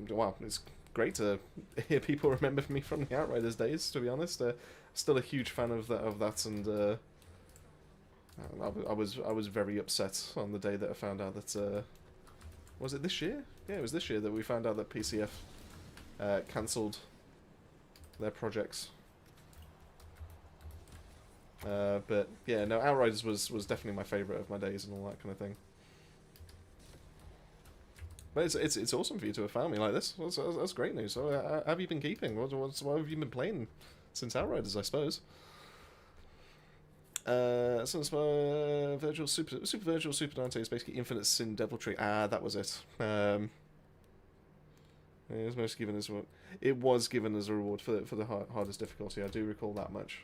wow, it's great to hear people remember me from the Outriders days. To be honest, still a huge fan of that, and I was very upset on the day that I found out that was it this year? Yeah, it was this year that we found out that PCF cancelled their projects. But yeah, no, Outriders was definitely my favourite of my days and all that kind of thing. But it's awesome for you to have found me like this. That's great news. So, how have you been keeping? What have you been playing since Outriders, I suppose? Since Virgil Super Virgil Super Dante is basically Infinite Sin Deviltry. Ah, that was it. It was most given as it was given as a reward for the hardest difficulty. I do recall that much.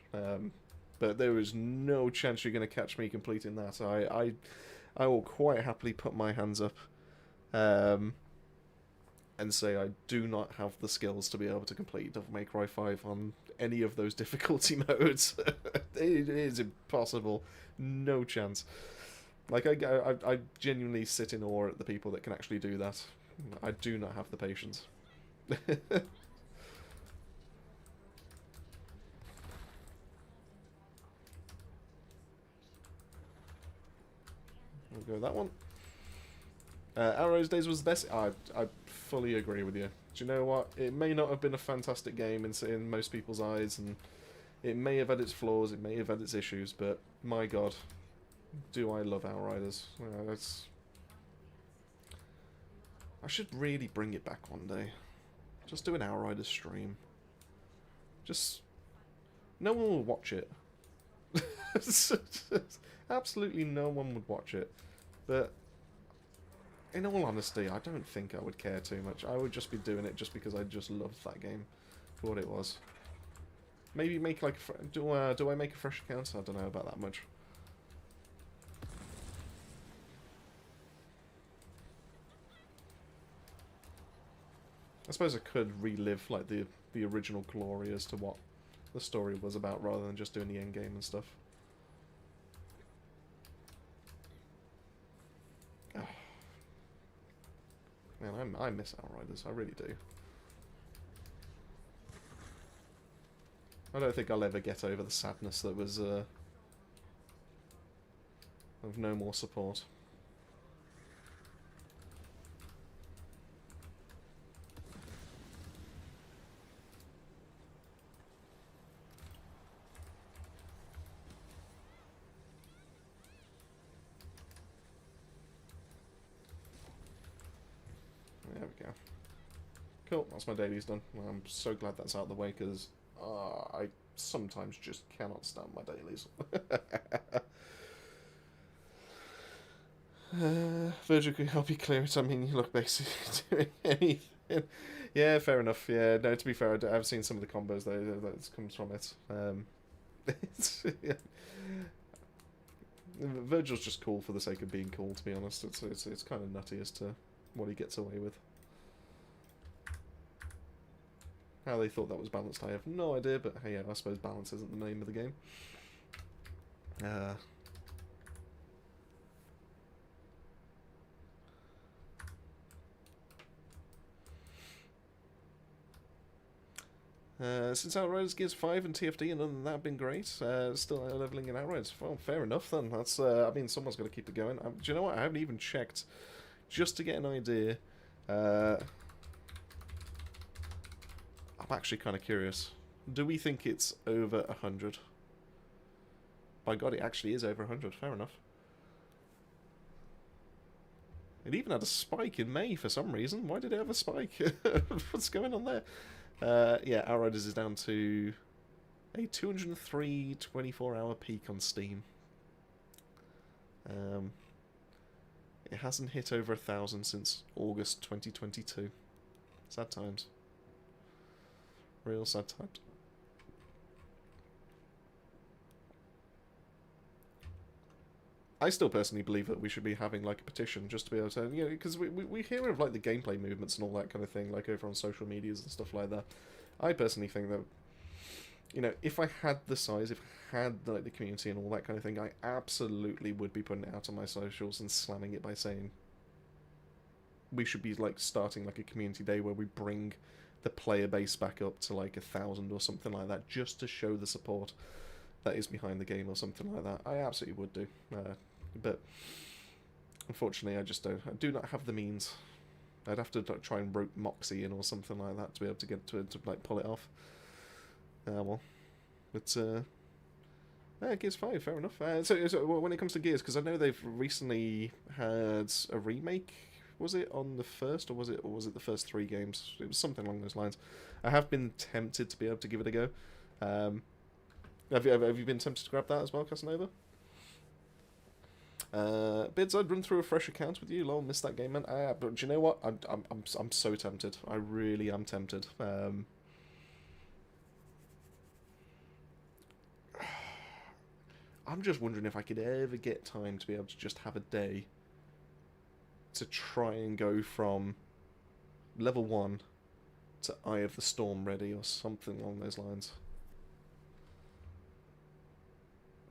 But there is no chance you're going to catch me completing that. I will quite happily put my hands up and say I do not have the skills to be able to complete Devil May Cry 5 on any of those difficulty modes. It is impossible. No chance. Like, I genuinely sit in awe at the people that can actually do that. I do not have the patience. We'll go that one. Arrow's Days was the best. I fully agree with you. Do you know what? It may not have been a fantastic game in most people's eyes, and it may have had its flaws, it may have had its issues, but my god, do I love Outriders. I should really bring it back one day. Just do an Outriders stream. Just... no one will watch it. Absolutely no one would watch it. But in all honesty, I don't think I would care too much. I would just be doing it just because I just loved that game for what it was. Maybe make like do I make a fresh account? I don't know about that much. I suppose I could relive like the original glory as to what the story was about, rather than just doing the end game and stuff. Man, I miss Outriders. I really do. I don't think I'll ever get over the sadness that was of no more support. There we go. Cool, that's my dailies done. I'm so glad that's out of the way, because I sometimes just cannot stand my dailies. Virgil can help you clear it. I mean, you look basically doing anything. Yeah, fair enough. Yeah, no, to be fair, I've seen some of the combos that comes from it. Yeah. Virgil's just cool for the sake of being cool, to be honest. It's kind of nutty as to what he gets away with. How they thought that was balanced, I have no idea, but hey, yeah, I suppose balance isn't the name of the game. Since Outriders, Gears 5 and TFD, and other than that have been great. Still leveling in Outriders. Well, fair enough then. That's, I mean, someone's got to keep it going. Do you know what? I haven't even checked, just to get an idea. I'm actually kind of curious. Do we think it's over 100? By God, it actually is over 100. Fair enough. It even had a spike in May for some reason. Why did it have a spike? What's going on there? Yeah, Outriders is down to a 203 24-hour peak on Steam. It hasn't hit over 1,000 since August 2022. Sad times. Real sad times. I still personally believe that we should be having like a petition just to be able to, you know, because we hear of like the gameplay movements and all that kind of thing, like over on social medias and stuff like that. I personally think that, you know, if I had the size, if I had like the community and all that kind of thing, I absolutely would be putting it out on my socials and slamming it by saying we should be like starting like a community day where we bring the player base back up to like 1,000 or something like that, just to show the support that is behind the game or something like that. I absolutely would do. But unfortunately, I do not have the means. I'd have to try and rope Moxie in or something like that to be able to get to like pull it off. Well, but yeah, Gears 5, fair enough. So when it comes to Gears, because I know they've recently had a remake. Was it on the first, or was it the first 3 games? It was something along those lines. I have been tempted to be able to give it a go. Have you been tempted to grab that as well, Casanova? Bids, I'd run through a fresh account with you. Lol, missed that game, man. But do you know what? I'm so tempted. I really am tempted. I'm just wondering if I could ever get time to be able to just have a day to try and go from level 1 to Eye of the Storm ready or something along those lines.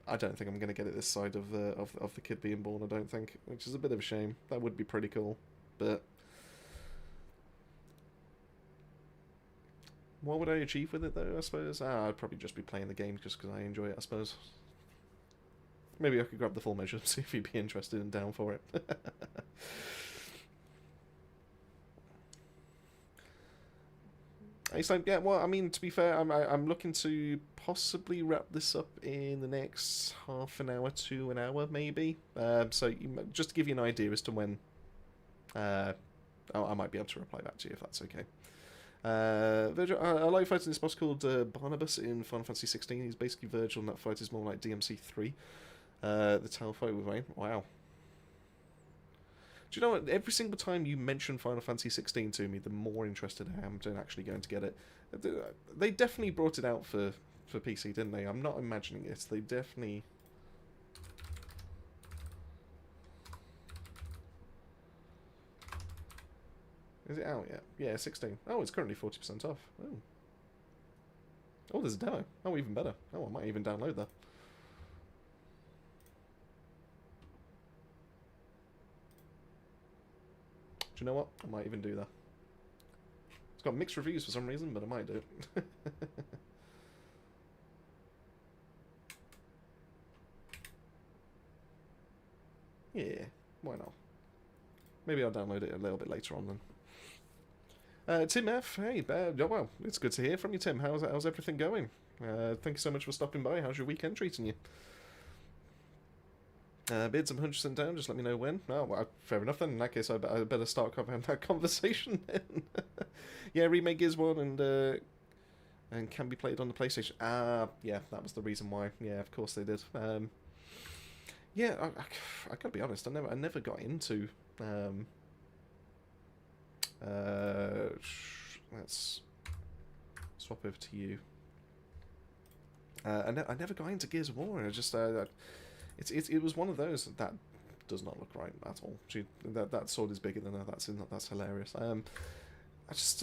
I don't think I'm going to get it this side of the kid being born, I don't think, which is a bit of a shame. That would be pretty cool, but what would I achieve with it, though, I suppose? I'd probably just be playing the game just because I enjoy it, I suppose. Maybe I could grab the full measure and see if he'd be interested and down for it. It's like, yeah, well, I mean, to be fair, I'm looking to possibly wrap this up in the next half an hour to an hour, maybe. So just to give you an idea as to when I might be able to reply back to you if that's okay. Virgil, I like fighting this boss called Barnabas in Final Fantasy 16. He's basically Virgil, and that fight is more like DMC 3. The tower fight with Wayne. Wow. Do you know what? Every single time you mention Final Fantasy 16 to me, the more interested I am in actually going to get it. They definitely brought it out for PC, didn't they? I'm not imagining it. They definitely... Is it out yet? Yeah, 16. Oh, it's currently 40% off. Oh. Oh, there's a demo. Oh, even better. Oh, I might even download that. Do you know what? I might even do that. It's got mixed reviews for some reason, but I might do it. Yeah, why not? Maybe I'll download it a little bit later on then. Tim F, hey, oh, well, it's good to hear from you, Tim. How's everything going? Thank you so much for stopping by. How's your weekend treating you? Bids, I'm 100% down, just let me know when. Oh, well, fair enough then. In that case, I better start having that conversation then. Yeah, remake Gears 1 and can be played on the PlayStation. Yeah, that was the reason why. Yeah, of course they did. Yeah, I gotta be honest, I never got into... let's swap over to you. I never got into Gears of War. I just... It was one of those that does not look right at all. That sword is bigger than her. That's hilarious. I just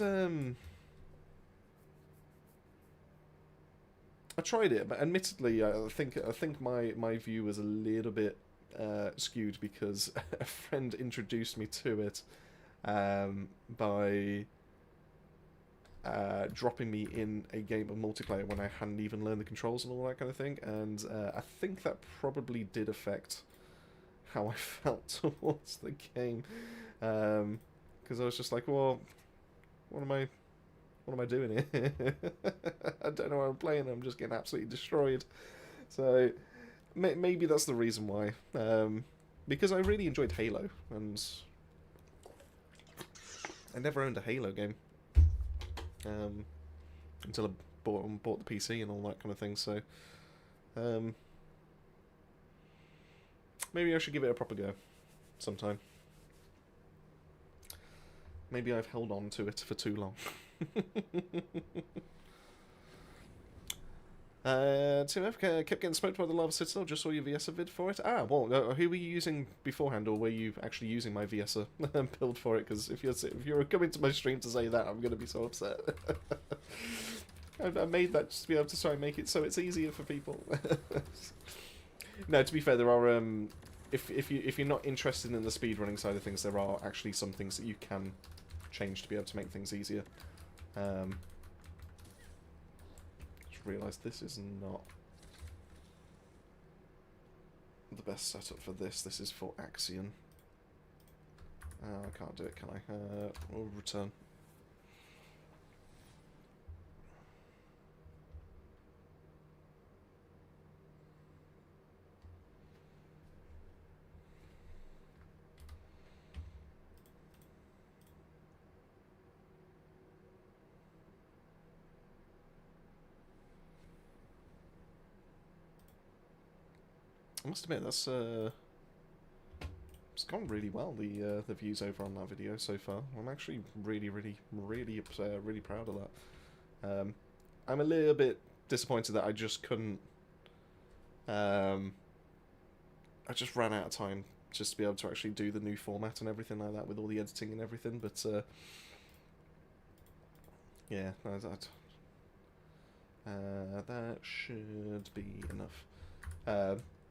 I tried it, but admittedly, I think my view was a little bit skewed because a friend introduced me to it by dropping me in a game of multiplayer when I hadn't even learned the controls and all that kind of thing, and I think that probably did affect how I felt towards the game, because I was just like, well, what am I doing here? I don't know what I'm playing. I'm just getting absolutely destroyed. So maybe that's the reason why. Because I really enjoyed Halo, and I never owned a Halo game until I bought the PC and all that kind of thing. So maybe I should give it a proper go sometime. Maybe I've held on to it for too long. Tim F kept getting smoked by the Lava Citadel. Just saw your VSA vid for it. Ah, well, who were you using beforehand, or were you actually using my VSA build for it? Because if you're coming to my stream to say that, I'm going to be so upset. I made that just to be able to try and make it so it's easier for people. No, to be fair, there are if you're not interested in the speedrunning side of things, there are actually some things that you can change to be able to make things easier. Just realised this is not the best setup for this. This is for Axion. I can't do it, can I? We'll return. I must admit, that's it's gone really well, the views over on that video so far. I'm actually really proud of that. I'm a little bit disappointed that I just couldn't. I just ran out of time just to be able to actually do the new format and everything like that with all the editing and everything. But yeah, that should be enough.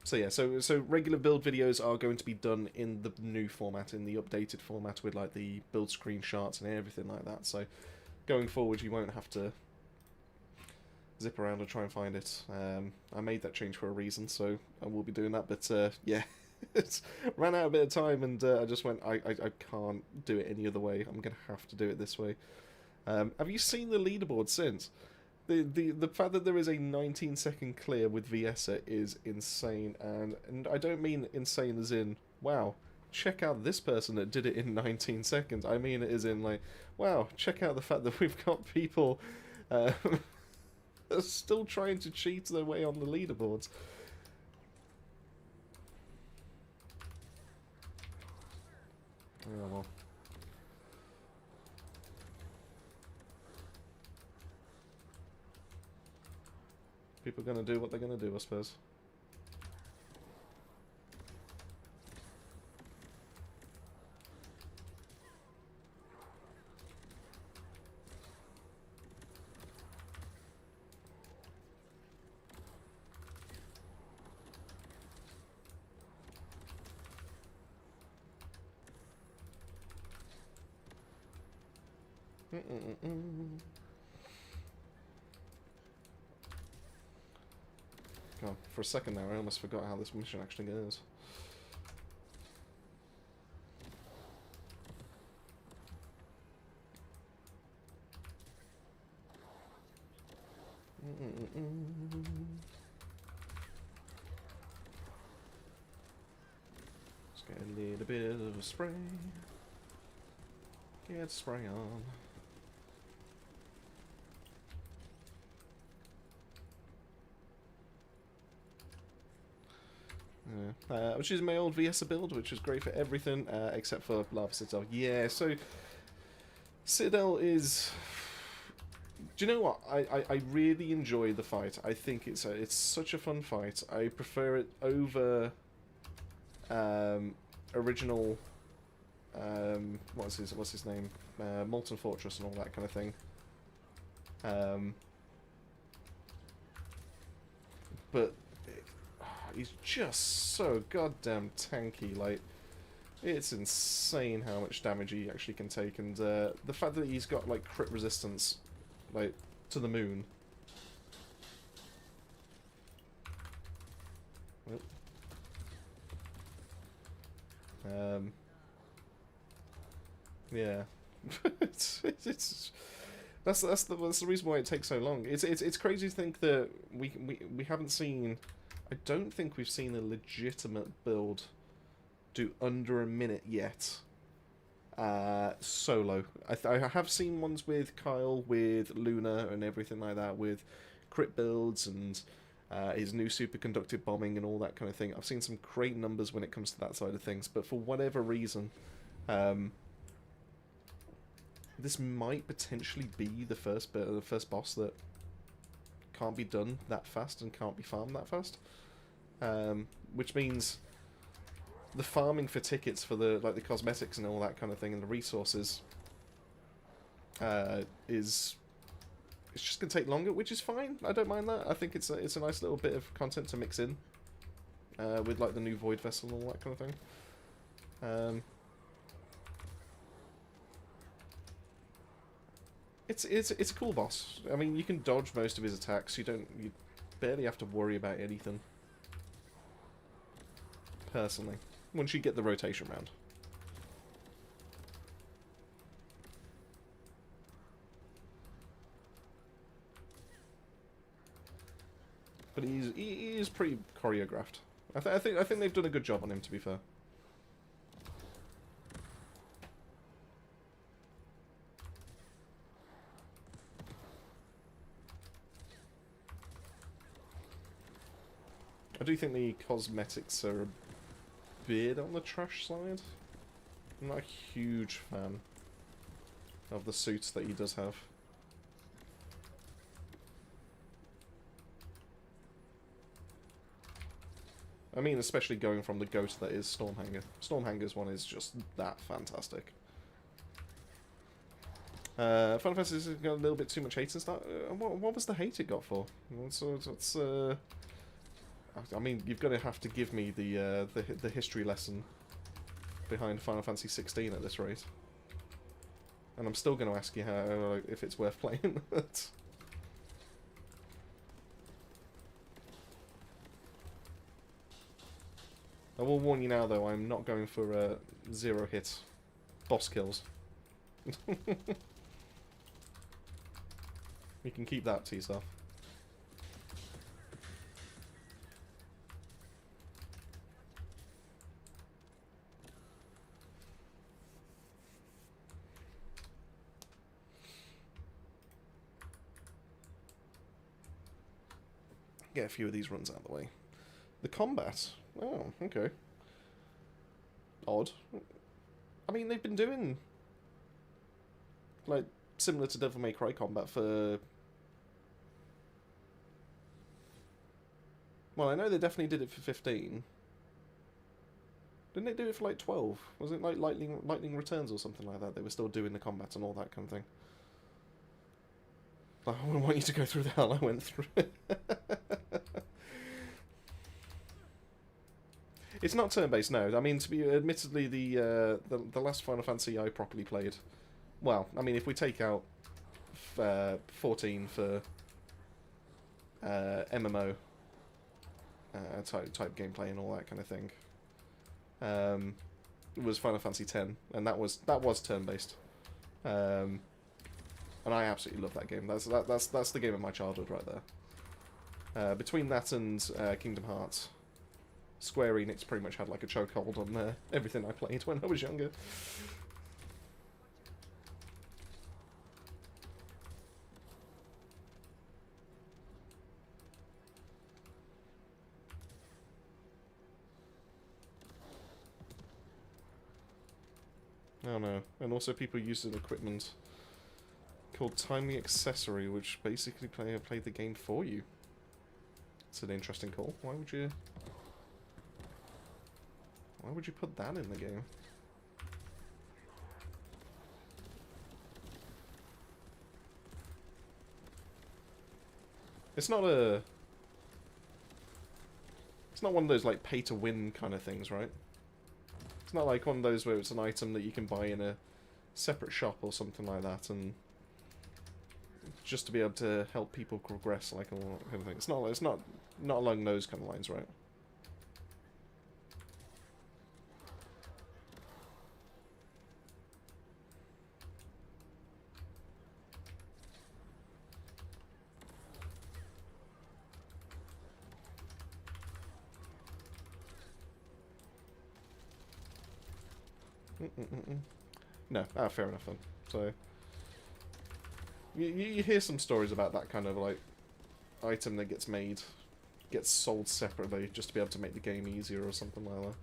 So yeah, so regular build videos are going to be done in the new format, in the updated format with like the build screenshots and everything like that. So going forward, you won't have to zip around and try and find it. I made that change for a reason, so I will be doing that. But yeah, it's ran out a bit of time, and I just went, I can't do it any other way. I'm gonna have to do it this way. Have you seen the leaderboard since? The fact that there is a 19-second clear with VSA is insane, and I don't mean insane as in, wow, check out this person that did it in 19 seconds. I mean it is in like, wow, check out the fact that we've got people still trying to cheat their way on the leaderboards. Oh well. People are going to do what they're going to do, I suppose. God, for a second there, I almost forgot how this mission actually goes. Let's get a little bit of a spray. Get spray on. I was using my old VSA build, which is great for everything, except for Lava Citadel. Yeah, so Citadel is... Do you know what? I really enjoy the fight. I think it's such a fun fight. I prefer it over original... what's his name? Molten Fortress and all that kind of thing. but he's just so goddamn tanky. Like, it's insane how much damage he actually can take, and the fact that he's got like crit resistance, like to the moon. Yeah, that's the reason why it takes so long. It's crazy to think that we haven't seen. I don't think we've seen a legitimate build do under a minute yet. Solo. I have seen ones with Kyle, with Luna, and everything like that, with crit builds and his new superconductive bombing and all that kind of thing. I've seen some great numbers when it comes to that side of things, but for whatever reason, this might potentially be the first boss that can't be done that fast and can't be farmed that fast, which means the farming for tickets for the cosmetics and all that kind of thing and the resources is it's just gonna take longer, which is fine. I don't mind that. I think it's a nice little bit of content to mix in with like the new void vessel and all that kind of thing. It's a cool boss. I mean, you can dodge most of his attacks. You barely have to worry about anything. Personally, once you get the rotation round. But he is pretty choreographed. I think they've done a good job on him, to be fair. I do think the cosmetics are a bit on the trash side. I'm not a huge fan of the suits that he does have. I mean, especially going from the ghost that is Stormhanger. Stormhanger's one is just that fantastic. Final Fantasy's got a little bit too much hate and stuff. What was the hate it got for? I mean, you've got to have to give me the history lesson behind Final Fantasy 16 at this rate, and I'm still going to ask you if it's worth playing. I will warn you now, though, I'm not going for 0 hit boss kills. You can keep that to yourself. Get a few of these runs out of the way. The combat. Oh, okay. Odd. I mean, they've been doing like similar to Devil May Cry combat for... Well, I know they definitely did it for 15. Didn't they do it for like 12? Was it like Lightning Returns or something like that? They were still doing the combat and all that kind of thing. I wouldn't want you to go through the hell I went through. It's not turn-based, no. I mean, to be admittedly, the last Final Fantasy I properly played. Well, I mean, if we take out 14 for MMO type gameplay and all that kind of thing, it was Final Fantasy X, and that was turn-based. And I absolutely love that game. That's the game of my childhood right there. Between that and Kingdom Hearts, Square Enix pretty much had like a chokehold on everything I played when I was younger. Oh no. And also people used an equipment called Timely Accessory, which basically played the game for you. It's an interesting call. Why would you put that in the game? It's not a... It's not one of those, like, pay-to-win kind of things, right? It's not like one of those where it's an item that you can buy in a separate shop or something like that, and just to be able to help people progress, like, all that kind of thing. It's not along those kind of lines, right? No, fair enough then. So, you hear some stories about that kind of, like, item that gets sold separately just to be able to make the game easier or something like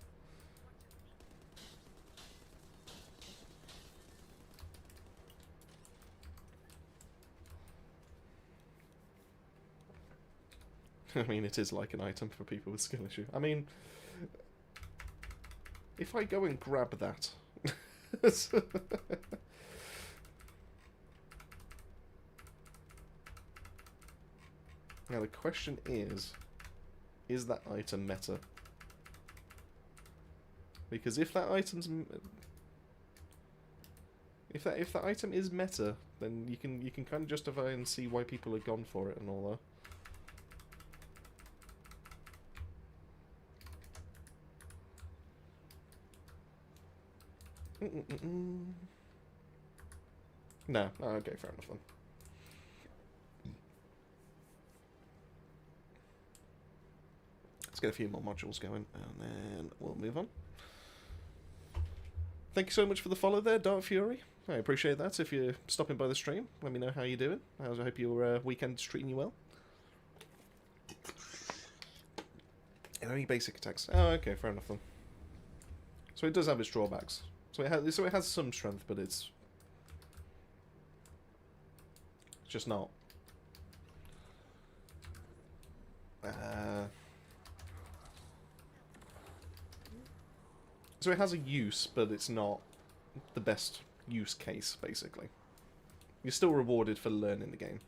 that. I mean, it is like an item for people with skill issue. I mean, if I go and grab that... Now the question is that item meta? Because if that item's... If that item is meta, then you can kind of justify and see why people have gone for it and all that. No. Oh, okay, fair enough then. Let's get a few more modules going, and then we'll move on. Thank you so much for the follow there, Dark Fury. I appreciate that. If you're stopping by the stream, let me know how you're doing. I hope your weekend's treating you well. And only basic attacks. Oh, okay, fair enough then. So it does have its drawbacks. So it has some strength, but it's just not. So it has a use, but it's not the best use case, basically. You're still rewarded for learning the game.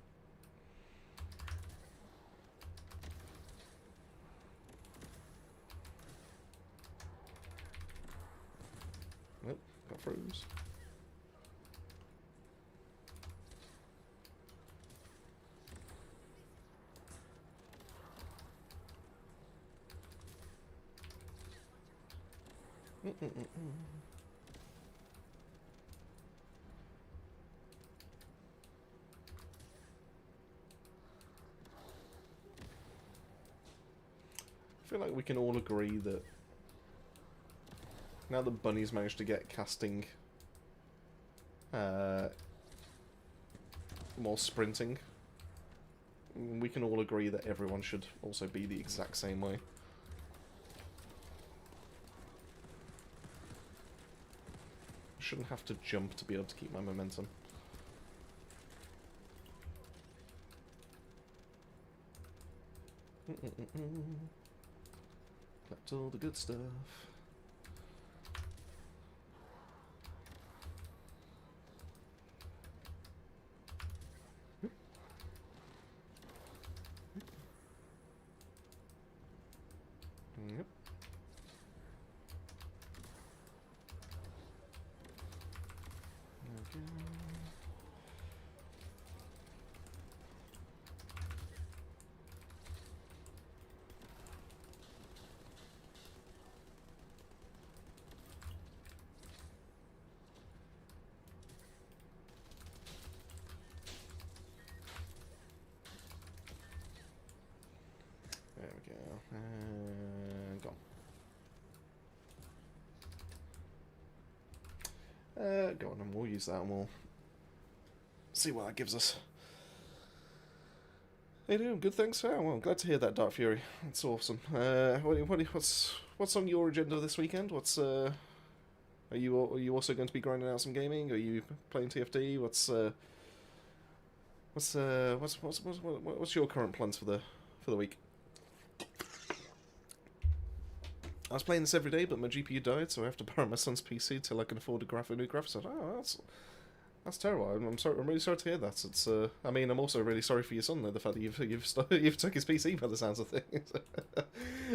Nope, got froze. I feel like we can all agree that now that Bunny's managed to get casting more sprinting, we can all agree that everyone should also be the exact same way. Shouldn't have to jump to be able to keep my momentum. Collect all the good stuff. Yep. Okay. There we go. And gone. Go on, and we'll use that and we'll see what that gives us. How you doing? Good, thanks. Oh, well, glad to hear that, Dark Fury. That's awesome. What's on your agenda this weekend? Are you also going to be grinding out some gaming? Are you playing TFD? What's your current plans for the week? I was playing this every day, but my GPU died, so I have to borrow my son's PC till I can afford a new graphics card. Oh, That's terrible. I'm sorry. I'm really sorry to hear that. It's. I mean, I'm also really sorry for your son. Though, the fact that you've took his PC by the sounds of things.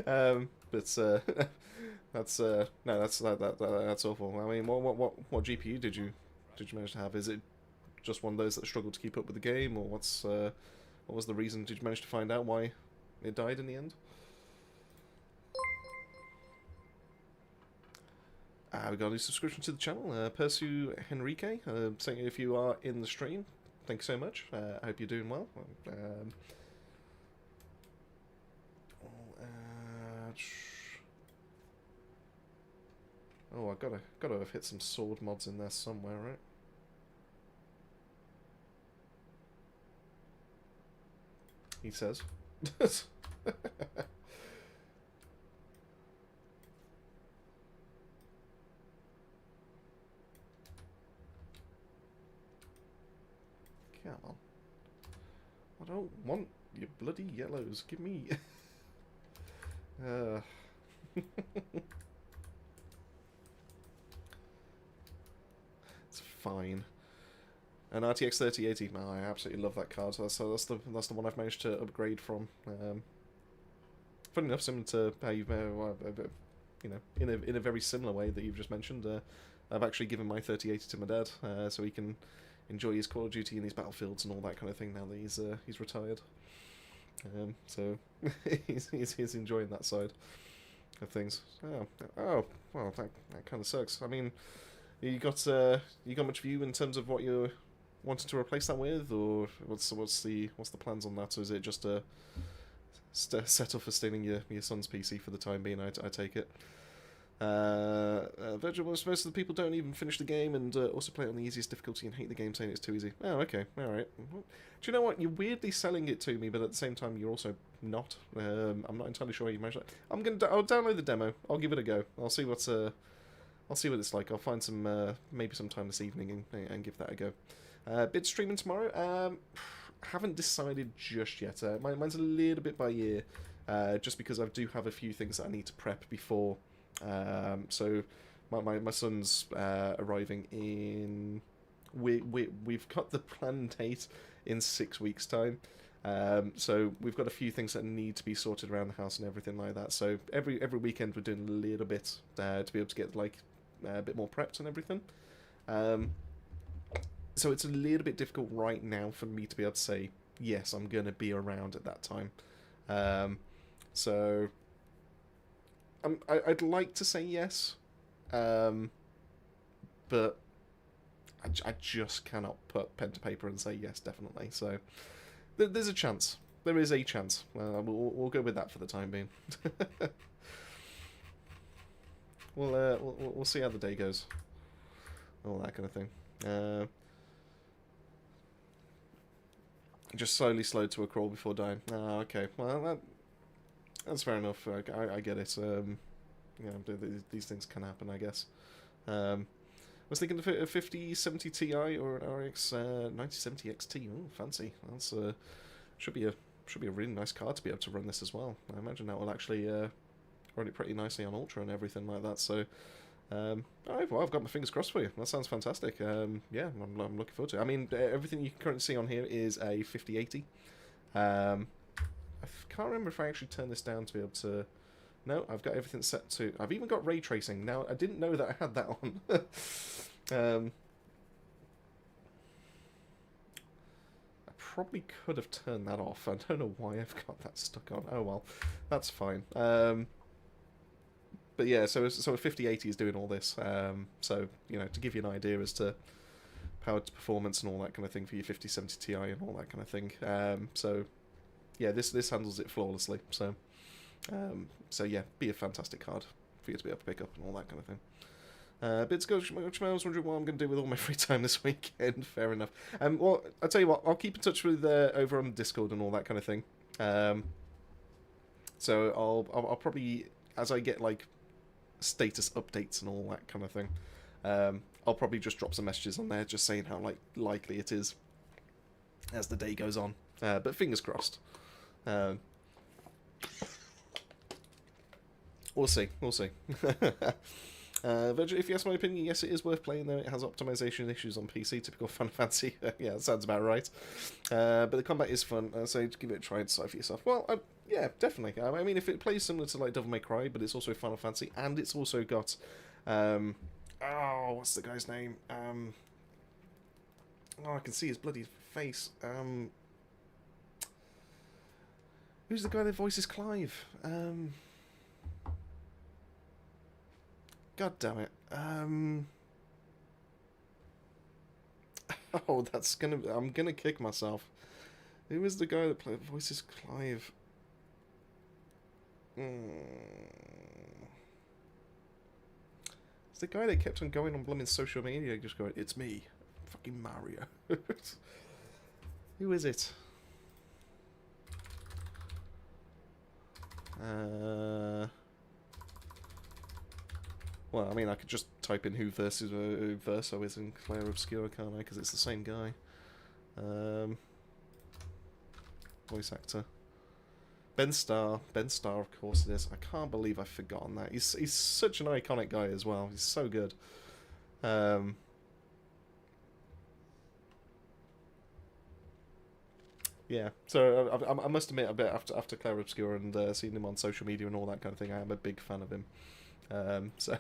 But that's no, that's awful. I mean, what GPU did you manage to have? Is it just one of those that struggled to keep up with the game, or what was the reason? Did you manage to find out why it died in the end? We got a new subscription to the channel, Persu Henrique, saying if you are in the stream, thank you so much. I hope you're doing well. Oh, I gotta have hit some sword mods in there somewhere, right? He says. Come on. I don't want your bloody yellows. Give me... It's fine. An RTX 3080. No, I absolutely love that card. So that's the one I've managed to upgrade from. Funny enough, similar to how you've, you know, in a very similar way that you've just mentioned. I've actually given my 3080 to my dad, so he can enjoy his Call of Duty and his Battlefields and all that kind of thing now that he's retired. So he's enjoying that side of things. Oh well, that kind of sucks. I mean, you got much view in terms of what you're wanting to replace that with, or what's the plans on that? Or is it just a set off for stealing your son's PC for the time being? I take it. Virgil, most of the people don't even finish the game and also play it on the easiest difficulty and hate the game saying it's too easy. Oh, okay, alright. Do you know what? You're weirdly selling it to me, but at the same time, you're also not. I'm not entirely sure how you managed that. I'll download the demo. I'll give it a go. I'll see what it's like. I'll find some maybe some time this evening and give that a go. Bit streaming tomorrow. Haven't decided just yet. Mine's a little bit by ear, just because I do have a few things that I need to prep before. So my son's arriving in. We've got the planned date in 6 weeks' time. So we've got a few things that need to be sorted around the house and everything like that. So every weekend we're doing a little bit to be able to get like a bit more prepped and everything. So it's a little bit difficult right now for me to be able to say yes, I'm going to be around at that time. So I'd like to say yes, but I just cannot put pen to paper and say yes, definitely. So there's a chance. There is a chance. We'll go with that for the time being. We'll see how the day goes. All that kind of thing. Just slowly slowed to a crawl before dying. Ah, okay. Well, that's fair enough. I get it. You know, these things can happen, I guess. I was thinking of a 5070 Ti or an RX 9070 XT. Oh, fancy. That's should be a really nice card to be able to run this as well. I imagine that will actually run it pretty nicely on Ultra and everything like that. So, alright, well, I've got my fingers crossed for you. That sounds fantastic. Yeah, I'm looking forward to it. I mean, everything you can currently see on here is a 5080. I can't remember if I actually turned this down to be able to... No, I've got everything set to... I've even got ray tracing. Now, I didn't know that I had that on. I probably could have turned that off. I don't know why I've got that stuck on. Oh, well, that's fine. But yeah, so a 5080 is doing all this. So, you know, to give you an idea as to power to performance and all that kind of thing for your 5070 Ti and all that kind of thing. So... yeah, this handles it flawlessly. So, yeah, be a fantastic card for you to be able to pick up and all that kind of thing. Bits go. I was wondering what I'm going to do with all my free time this weekend. Fair enough. Well, I'll tell you what. I'll keep in touch with over on Discord and all that kind of thing. So I'll probably, as I get like status updates and all that kind of thing, I'll probably just drop some messages on there, just saying how likely it is as the day goes on. But fingers crossed. We'll see. Virgil, if you ask my opinion, yes, it is worth playing, though. It has optimization issues on PC, typical Final Fantasy. Yeah, that sounds about right. But the combat is fun, so give it a try and decide for yourself. Well, yeah, definitely. I mean, if it plays similar to like Devil May Cry, but it's also Final Fantasy, and it's also got... oh, what's the guy's name? Oh, I can see his bloody face. Who's the guy that voices Clive? God damn it. Oh, that's gonna... I'm gonna kick myself. Who is the guy that voices Clive? It's the guy that kept on going on blooming social media, just going, "It's me, fucking Mario." Who is it? Well, I mean, I could just type in who Verso is in Clair Obscura, can't I? Because it's the same guy. Voice actor. Ben Starr. Ben Starr, of course it is. I can't believe I've forgotten that. He's such an iconic guy as well. He's so good. Yeah, so I must admit, a bit after Clair Obscura and seeing him on social media and all that kind of thing, I am a big fan of him. So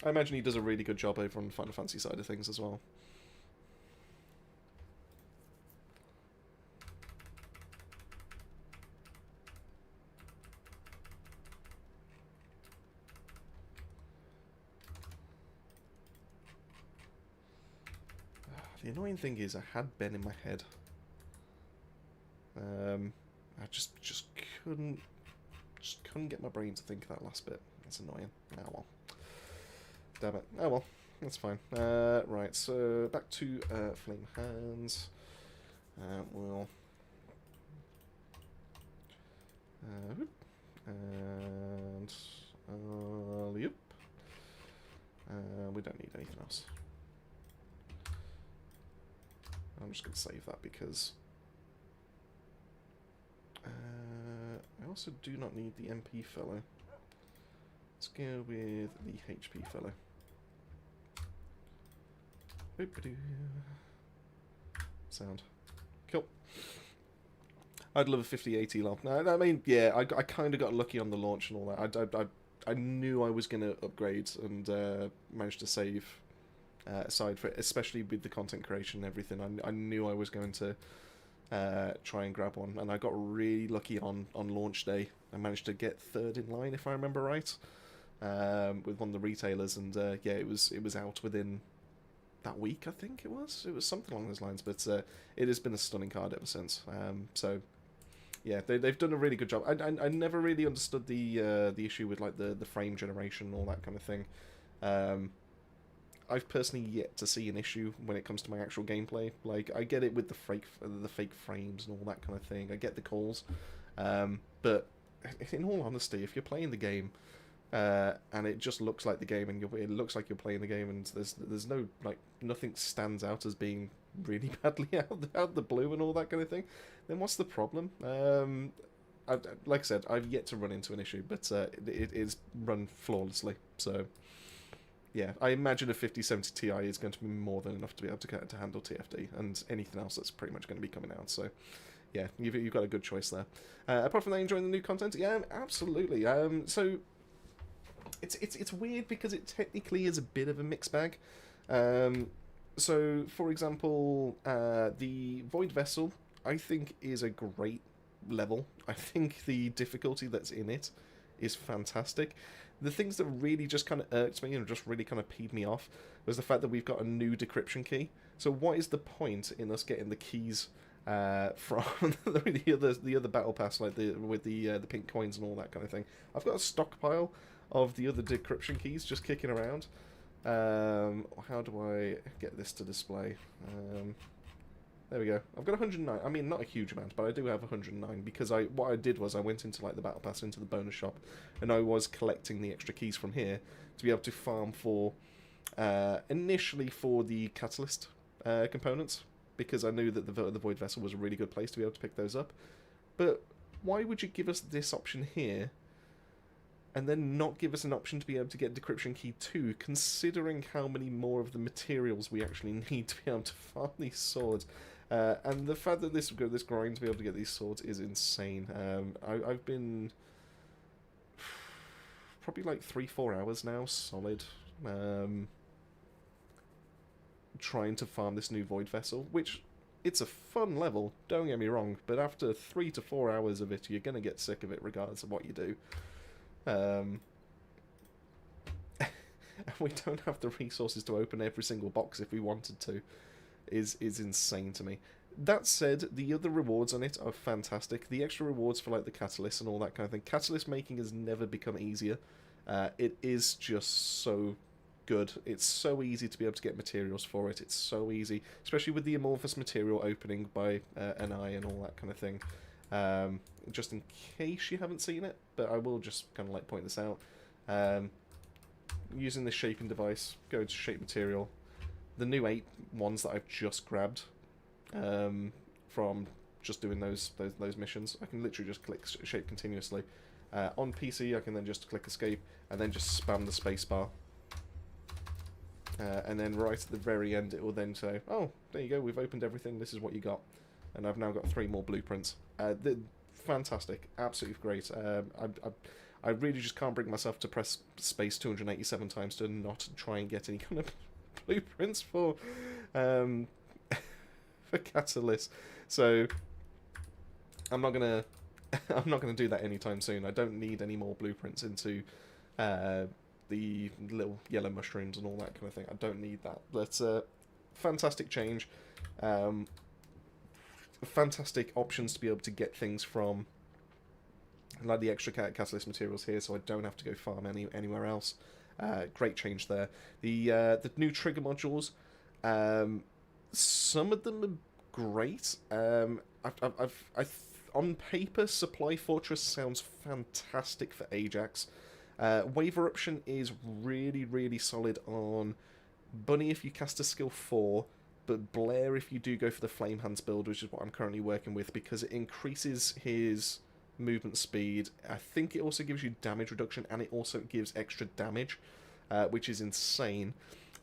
I imagine he does a really good job over on the Final Fantasy side of things as well. The annoying thing is, I had Ben in my head. I just couldn't get my brain to think of that last bit. That's annoying. Oh well. Damn it. Oh well. That's fine. Right, so back to Flame Hands. We'll... and... yep. We don't need anything else. I'm just going to save that because... I also do not need the MP fellow. Let's go with the HP fellow. Sound. Cool. I'd love a 50-80 lump. No, I mean, yeah, I kind of got lucky on the launch and all that. I knew I was going to upgrade and managed to save aside for it, especially with the content creation and everything. I knew I was going to try and grab one, and I got really lucky on launch day. I managed to get third in line, if I remember right, with one of the retailers, and yeah, it was out within that week, I think it was something along those lines. But it has been a stunning card ever since. So yeah, they've done a really good job. I never really understood the issue with like the frame generation and all that kind of thing. I've personally yet to see an issue when it comes to my actual gameplay. Like, I get it with the fake frames and all that kind of thing. I get the calls, but in all honesty, if you're playing the game and it just looks like the game, and it looks like you're playing the game, and there's no, like, nothing stands out as being really badly out the blue and all that kind of thing, then what's the problem? Like I said, I've yet to run into an issue, but it is run flawlessly. So yeah, I imagine a 5070 Ti is going to be more than enough to be able to handle TFD and anything else that's pretty much going to be coming out. So yeah, you've got a good choice there. Apart from that, enjoying the new content? Yeah, absolutely. So it's weird because it technically is a bit of a mixed bag. So for example, the Void Vessel, I think, is a great level. I think the difficulty that's in it is fantastic. The things that really just kind of irked me and just really kind of peed me off was the fact that we've got a new decryption key. So what is the point in us getting the keys from the other battle pass, like with the pink coins and all that kind of thing? I've got a stockpile of the other decryption keys just kicking around. How do I get this to display? There we go. I've got 109. I mean, not a huge amount, but I do have 109 because what I did was I went into like the battle pass, into the bonus shop, and I was collecting the extra keys from here to be able to farm for initially for the catalyst components, because I knew that the Void Vessel was a really good place to be able to pick those up. But why would you give us this option here and then not give us an option to be able to get Decryption Key 2, considering how many more of the materials we actually need to be able to farm these swords. And the fact that this grind to be able to get these swords is insane. I've been probably like 3-4 hours now, solid, trying to farm this new Void Vessel, which it's a fun level, don't get me wrong, but after 3 to 4 hours of it, you're going to get sick of it regardless of what you do. And we don't have the resources to open every single box if we wanted to. Is insane to me. That said, the other rewards on it are fantastic. The extra rewards for like the catalyst and all that kind of thing. Catalyst making has never become easier. It is just so good. It's so easy to be able to get materials for it. It's so easy, especially with the amorphous material opening by an eye and all that kind of thing. Just in case you haven't seen it, but I will just kind of like point this out. Using this shaping device, go to shape material. The new 8 ones that I've just grabbed from just doing those missions, I can literally just click shape continuously. On PC, I can then just click escape and then just spam the spacebar. And then right at the very end, it will then say, "Oh, there you go. We've opened everything. This is what you got." And I've now got 3 more blueprints. Fantastic, absolutely great. I really just can't bring myself to press space 287 times to not try and get any kind of blueprints for for Catalyst. So I'm not gonna do that anytime soon. I don't need any more blueprints into the little yellow mushrooms and all that kind of thing. I don't need that. That's a fantastic change. Fantastic options to be able to get things from, like the extra catalyst materials here, so I don't have to go farm anywhere else. Great change there. The new trigger modules, some of them are great. On paper, Supply Fortress sounds fantastic for Ajax. Wave Eruption is really, really solid on Bunny if you cast a skill 4, but Blair if you do go for the Flame Hands build, which is what I'm currently working with, because it increases his movement speed. I think it also gives you damage reduction, and it also gives extra damage, which is insane.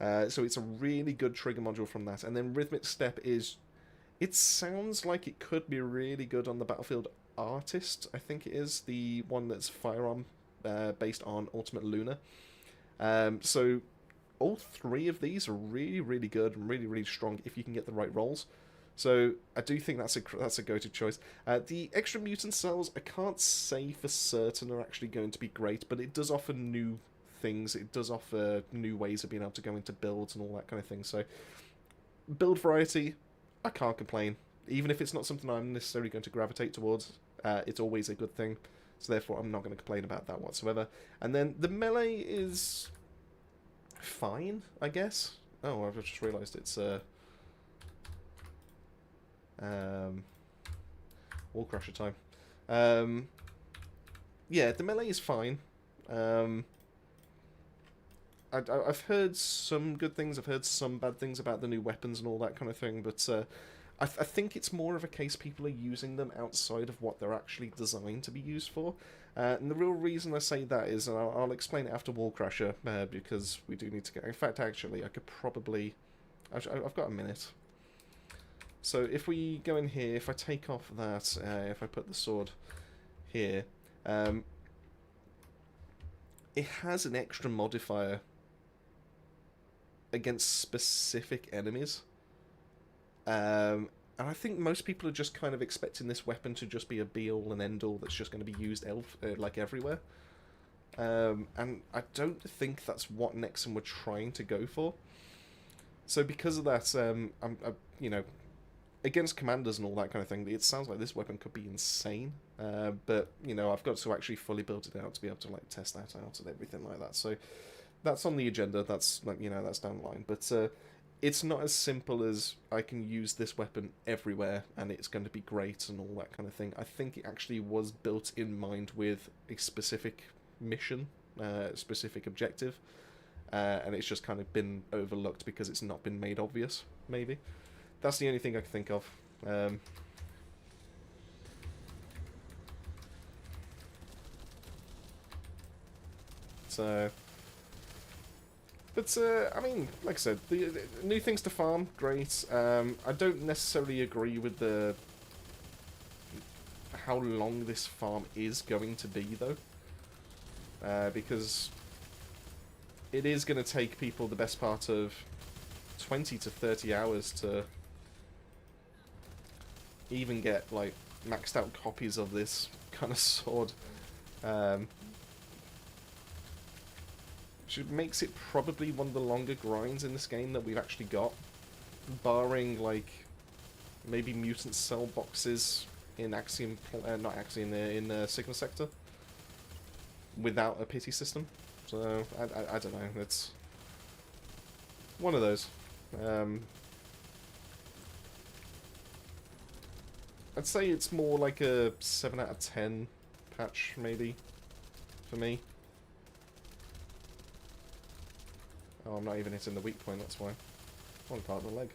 So it's a really good trigger module from that. And then Rhythmic Step is... It sounds like it could be really good on the Battlefield Artist, I think it is, the one that's firearm based on Ultimate Luna. So all 3 of these are really, really good and really, really strong if you can get the right rolls. So I do think that's a go-to choice. The extra mutant cells, I can't say for certain are actually going to be great, but it does offer new things. It does offer new ways of being able to go into builds and all that kind of thing. So build variety, I can't complain. Even if it's not something I'm necessarily going to gravitate towards, it's always a good thing. So therefore, I'm not going to complain about that whatsoever. And then the melee is fine, I guess. Oh, I've just realised it's Wall Crusher time. Yeah, the melee is fine. I've heard some good things, I've heard some bad things about the new weapons and all that kind of thing, but I think it's more of a case people are using them outside of what they're actually designed to be used for. And the real reason I say that is, and I'll explain it after Wall Crusher, because we do need to go. In fact, actually, I could probably... I've got a minute. So if we go in here, if I take off that, if I put the sword here, it has an extra modifier against specific enemies. And I think most people are just kind of expecting this weapon to just be a be-all and end-all that's just going to be used like everywhere. And I don't think that's what Nexon were trying to go for. So because of that, you know, against commanders and all that kind of thing, it sounds like this weapon could be insane. But, you know, I've got to actually fully build it out to be able to, like, test that out and everything like that. So that's on the agenda. That's, like, you know, that's down the line. But it's not as simple as I can use this weapon everywhere and it's going to be great and all that kind of thing. I think it actually was built in mind with a specific mission, specific objective. And it's just kind of been overlooked because it's not been made obvious, maybe. That's the only thing I can think of. So, but I mean, like I said, the new things to farm, great. I don't necessarily agree with the how long this farm is going to be, though, because it is going to take people the best part of 20 to 30 hours to even get, like, maxed out copies of this kind of sword. Which makes it probably one of the longer grinds in this game that we've actually got. Barring, like, maybe mutant cell boxes in Axiom... not Axiom, in Signal Sector. Without a pity system. So, I don't know, it's one of those. I'd say it's more like a 7 out of 10 patch, maybe, for me. Oh, I'm not even hitting the weak point, that's why. One part of the leg.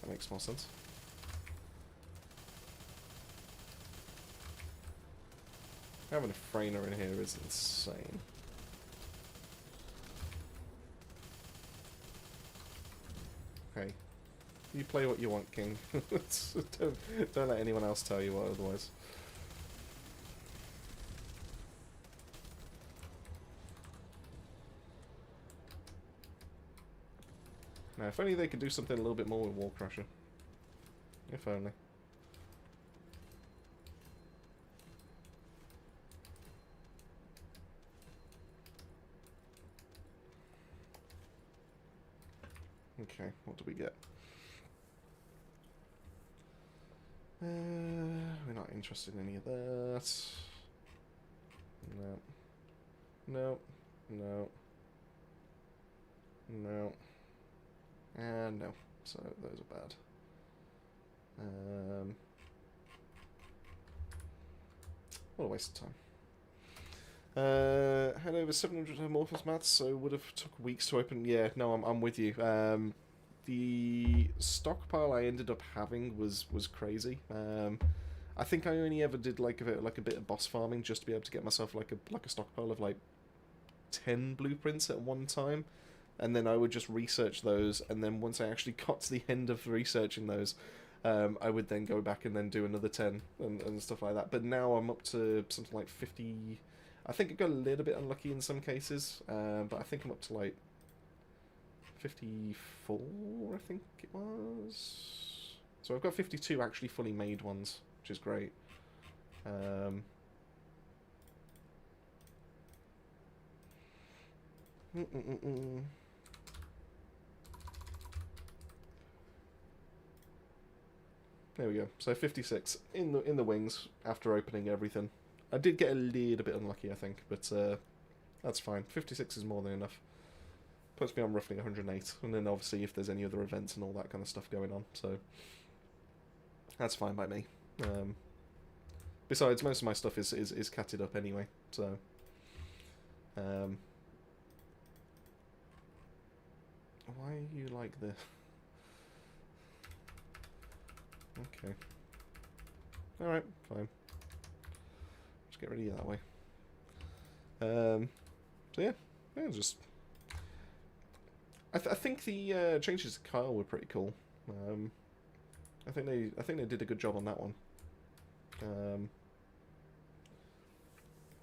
That makes more sense. Having a Frainer in here is insane. Okay. You play what you want, King. don't let anyone else tell you what otherwise. Now, if only they could do something a little bit more with Wall Crusher. If only. Okay, what do we get? We're not interested in any of that. No. No. No. No. And no. So those are bad. What a waste of time. Had over 700 amorphous mats, so would have took weeks to open. Yeah, no, I'm with you. The stockpile I ended up having was crazy. I think I only ever did like a bit of boss farming just to be able to get myself like a stockpile of like 10 blueprints at one time, and then I would just research those, and then once I actually got to the end of researching those, I would then go back and then do another 10 and stuff like that. But now I'm up to something like 50. I think I got a little bit unlucky in some cases, but I think I'm up to like 54, I think it was. So I've got 52 actually fully made ones, which is great. There we go. So 56 in the wings after opening everything. I did get a little bit unlucky, I think, but that's fine. 56 is more than enough. Puts me on roughly 108, and then obviously if there's any other events and all that kind of stuff going on, so that's fine by me. Besides, most of my stuff is catted up anyway, so why are you like this? Okay. Alright, fine. Just get rid of you that way. So yeah, just... I think the changes to Kyle were pretty cool. I think they did a good job on that one.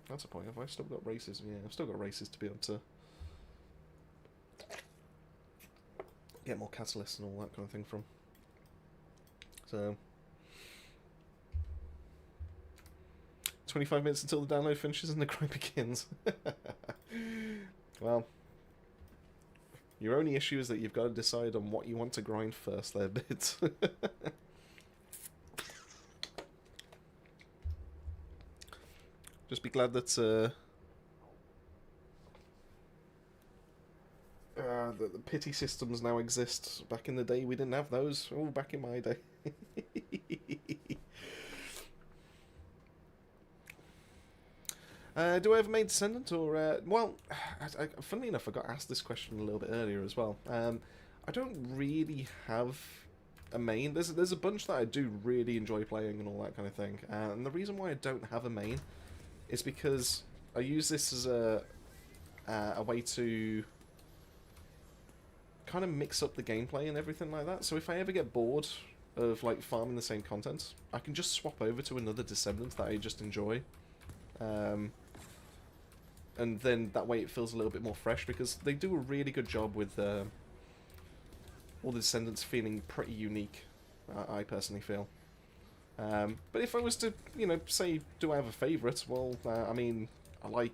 That's a point. Have I still got races? Yeah, I've still got races to be able to get more catalysts and all that kind of thing from. So 25 minutes until the download finishes and the grind begins. Well, your only issue is that you've got to decide on what you want to grind first there, Bits. Just be glad that the pity systems now exist. Back in the day, we didn't have those. Oh, back in my day. Do I have a main descendant, or well, funnily enough, I got asked this question a little bit earlier as well. I don't really have a main. There's a bunch that I do really enjoy playing and all that kind of thing. And the reason why I don't have a main is because I use this as a way to kind of mix up the gameplay and everything like that. So if I ever get bored of like farming the same content, I can just swap over to another Descendant that I just enjoy. And then that way it feels a little bit more fresh, because they do a really good job with all the Descendants feeling pretty unique, I personally feel. But if I was to, you know, say, do I have a favourite? Well, I mean, I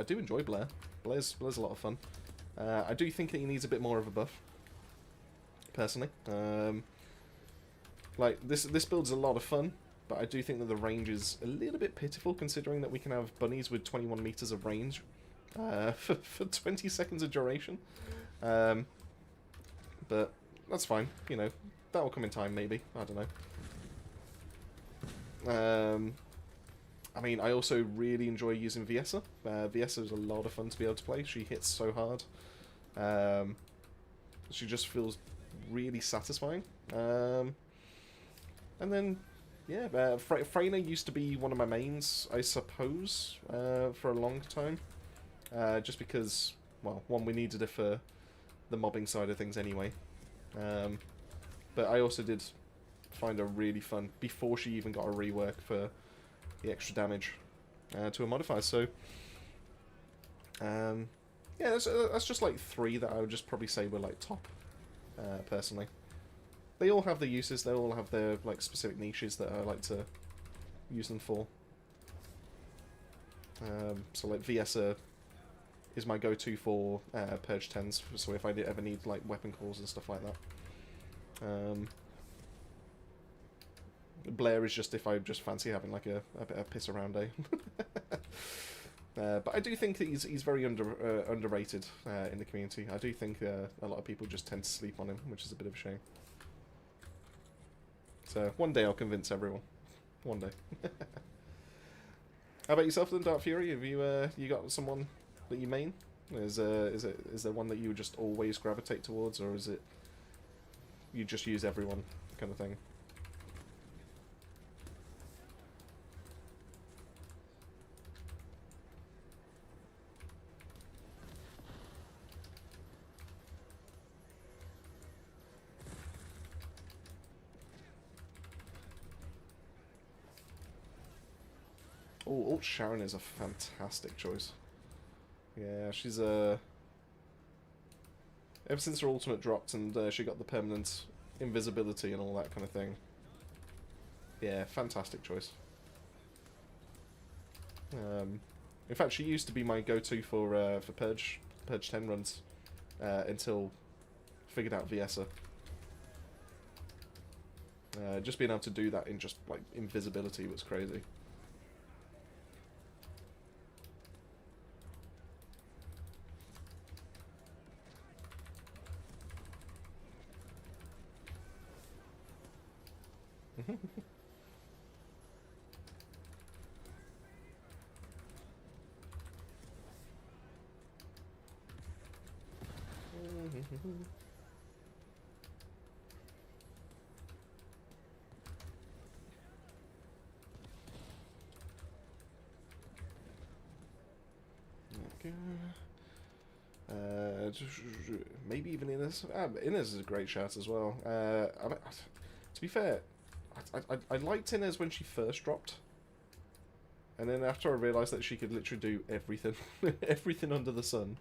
do enjoy Blair. Blair's a lot of fun. I do think that he needs a bit more of a buff, personally. Like, this build's a lot of fun, but I do think that the range is a little bit pitiful, considering that we can have bunnies with 21 meters of range for 20 seconds of duration. But that's fine, you know, that'll come in time, maybe. I don't know. I mean, I also really enjoy using Viessa. Viessa is a lot of fun to be able to play. She hits so hard. She just feels really satisfying. And then, yeah, Freyna used to be one of my mains, I suppose, for a long time. Just because, well, one, we needed it for the mobbing side of things anyway. But I also did find her really fun before she even got a rework for the extra damage to a modifier. So, yeah, that's just like 3 that I would just probably say were like top, personally. They all have their uses, they all have their like specific niches that I like to use them for. So like Viessa is my go-to for Purge 10s, so if I ever need like weapon calls and stuff like that. Blair is just if I just fancy having like a bit of piss around day. But I do think that he's very underrated in the community. I do think a lot of people just tend to sleep on him, which is a bit of a shame. So one day I'll convince everyone. One day. How about yourself then, Dark Fury? Have you got someone that you main? Is there one that you would just always gravitate towards, or is it you just use everyone kind of thing? Oh, Alt Sharon is a fantastic choice. Yeah, she's ever since her ultimate dropped and she got the permanent invisibility and all that kind of thing. Yeah, fantastic choice. In fact, she used to be my go-to for Purge 10 runs until I figured out Viessa. Just being able to do that in just like invisibility was crazy. Maybe even Inez. Inez is a great shout as well. To be fair, I liked Inez when she first dropped. And then after I realised that she could literally do everything, everything under the sun,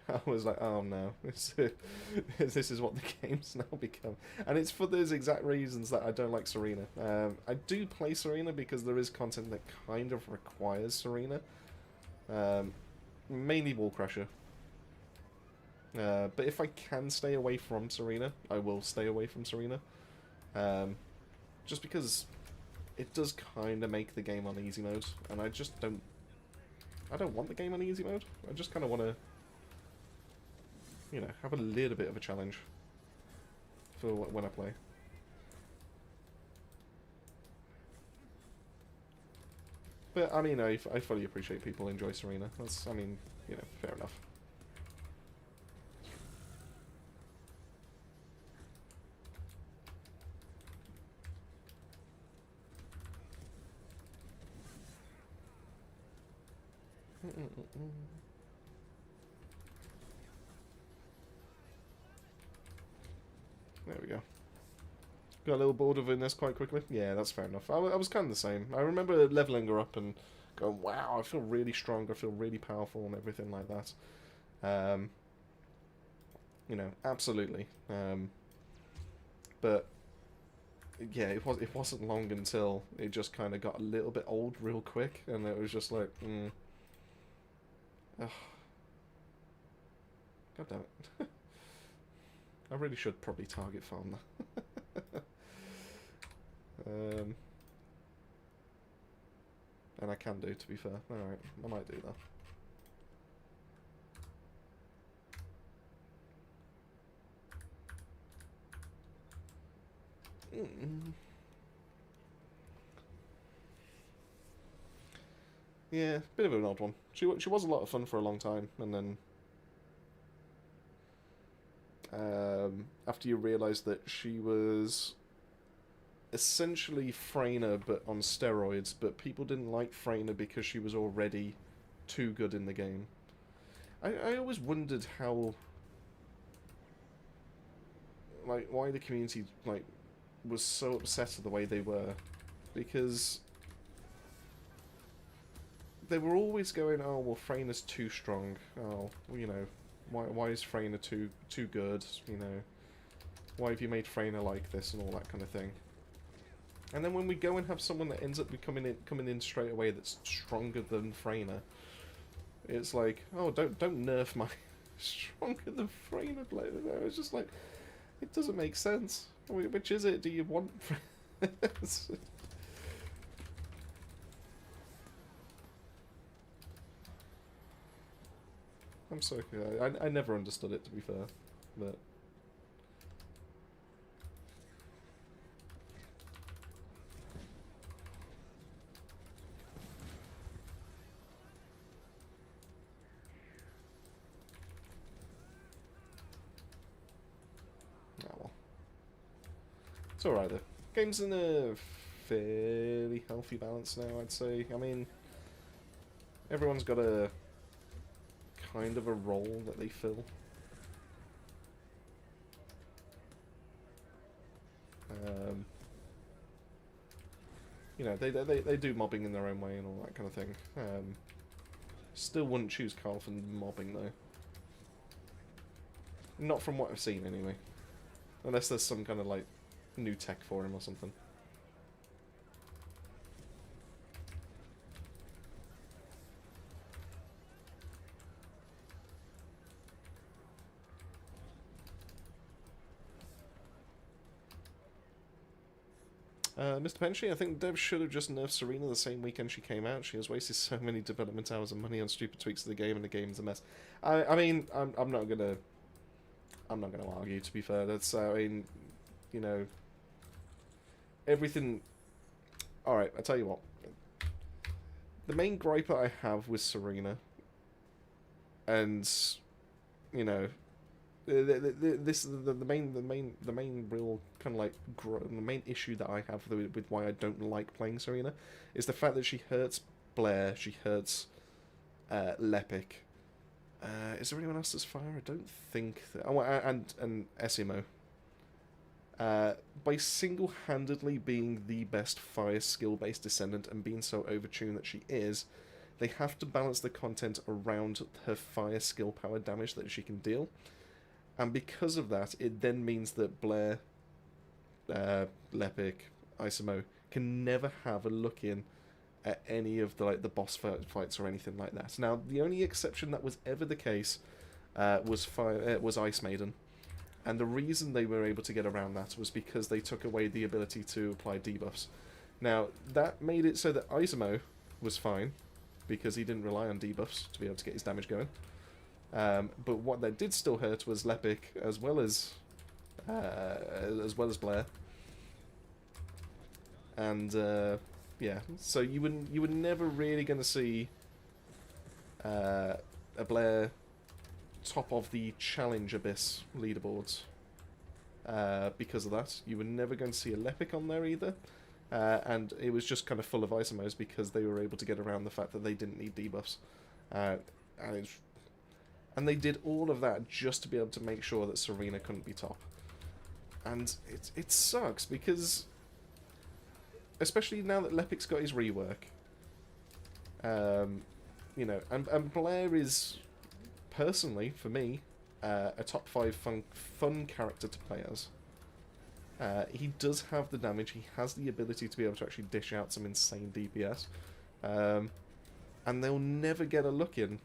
I was like, oh no, this is what the game's now become. And it's for those exact reasons that I don't like Serena. I do play Serena because there is content that kind of requires Serena. Mainly Wall Crusher. But if I can stay away from Serena, I will stay away from Serena. Just because it does kind of make the game on easy mode, and I just don't... I don't want the game on easy mode. I just kind of want to, you know, have a little bit of a challenge for when I play. But, I mean, I fully appreciate people enjoy Serena. That's, I mean, you know, fair enough. There we go. Got a little bored of doing this quite quickly. Yeah, that's fair enough. I was kind of the same. I remember leveling her up and going, wow, I feel really strong, I feel really powerful and everything like that. You know, absolutely. But yeah, it wasn't long until it just kind of got a little bit old real quick, and it was just like, ugh. God damn it. I really should probably target farm that. And I can do, to be fair. Alright, I might do that. Yeah, bit of an odd one. She was a lot of fun for a long time, and then after you realise that she was essentially Freyna but on steroids, but people didn't like Freyna because she was already too good in the game. I always wondered how, like, why the community, like, was so upset at the way they were, because they were always going, oh, well, Freyna's too strong. Oh, well, you know, why is Freyna too good? You know, why have you made Freyna like this and all that kind of thing? And then when we go and have someone that ends up coming in straight away that's stronger than Freyna, it's like, oh, don't nerf my stronger than Freyna player. It's just like, it doesn't make sense. I mean, which is it? Do you want? I'm so I never understood it, to be fair, but. Oh well. It's alright though. Game's in a fairly healthy balance now, I'd say. I mean, everyone's got a kind of a role that they fill. You know, they do mobbing in their own way and all that kind of thing. Still wouldn't choose Carl for mobbing though. Not from what I've seen anyway. Unless there's some kind of like new tech for him or something. Mr. Penshi, I think Dev should have just nerfed Serena the same weekend she came out. She has wasted so many development hours and money on stupid tweaks to the game, and the game's a mess. I mean, I'm not gonna argue. To be fair, that's I mean, you know, everything. All right, I tell you what. The main gripe I have with Serena, and you know, the main real kind of like the main issue that I have with why I don't like playing Serena is the fact that she hurts Blair, she hurts Lepic. Is there anyone else that's fire? I don't think that. Oh, and Esimo. By single-handedly being the best fire skill-based descendant and being so overtuned that she is, they have to balance the content around her fire skill power damage that she can deal. And because of that, it then means that Blair, Lepic, Isamo can never have a look in at any of the boss fights or anything like that. Now, the only exception that was ever the case was Ice Maiden, and the reason they were able to get around that was because they took away the ability to apply debuffs. Now, that made it so that Isamo was fine because he didn't rely on debuffs to be able to get his damage going. But what that did still hurt was Lepic as well as Blair, and yeah. So you were never really going to see a Blair top of the Challenge Abyss leaderboards because of that. You were never going to see a Lepic on there either, and it was just kind of full of Isomos because they were able to get around the fact that they didn't need debuffs. and it's, and they did all of that just to be able to make sure that Serena couldn't be top. And it sucks because, especially now that Lepic's got his rework, you know, and Blair is, personally, for me, a top 5 fun character to play as. He does have the damage, he has the ability to be able to actually dish out some insane DPS. And they'll never get a look in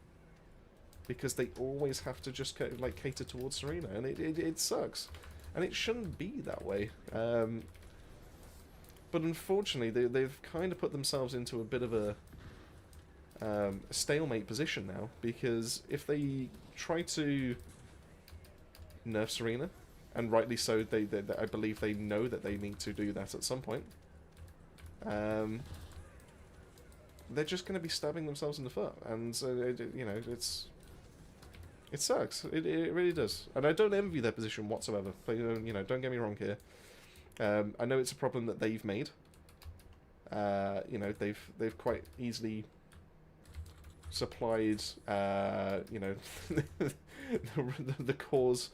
because they always have to just like cater towards Serena, and it sucks. And it shouldn't be that way. But unfortunately, they've kind of put themselves into a bit of a stalemate position now, because if they try to nerf Serena, and rightly so, I believe they know that they need to do that at some point, they're just going to be stabbing themselves in the foot, and so you know, it sucks. It really does, and I don't envy their position whatsoever. But, you know, don't get me wrong here. I know it's a problem that they've made. You know, they've quite easily supplied, you know, the cause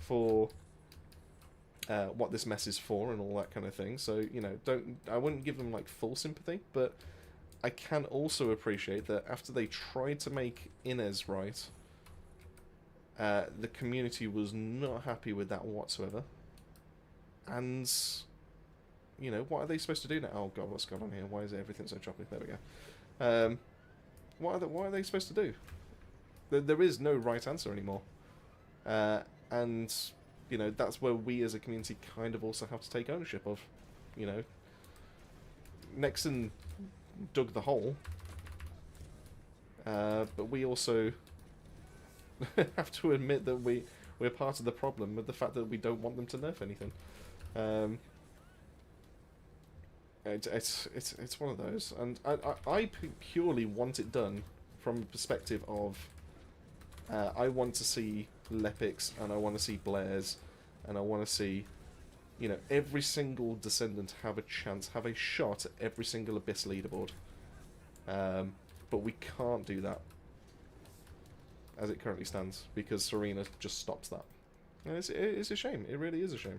for what this mess is for and all that kind of thing. So, you know, I wouldn't give them like full sympathy, but I can also appreciate that after they tried to make Inez right, the community was not happy with that whatsoever. And, you know, what are they supposed to do now? Oh god, what's going on here? Why is everything so choppy? There we go. What are they supposed to do? There is no right answer anymore. And, you know, that's where we as a community kind of also have to take ownership of. You know, Nexon dug the hole, but we also have to admit that we're part of the problem with the fact that we don't want them to nerf anything. It's one of those, and I purely want it done from a perspective of I want to see Lepic's, and I want to see Blair's, and I want to see, you know, every single Descendant have a chance, have a shot at every single Abyss leaderboard. But we can't do that as it currently stands, because Serena just stops that. And it's a shame. It really is a shame.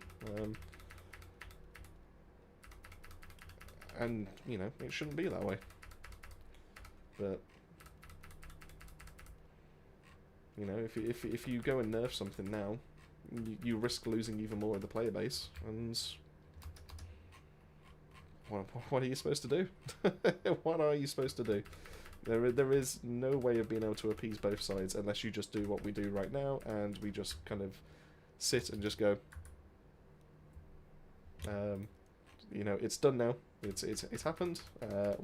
And, you know, it shouldn't be that way. But, you know, if you go and nerf something now, you risk losing even more of the player base, and what are you supposed to do? What are you supposed to do? There is no way of being able to appease both sides unless you just do what we do right now, and we just kind of sit and just go, you know, it's done now. It's happened.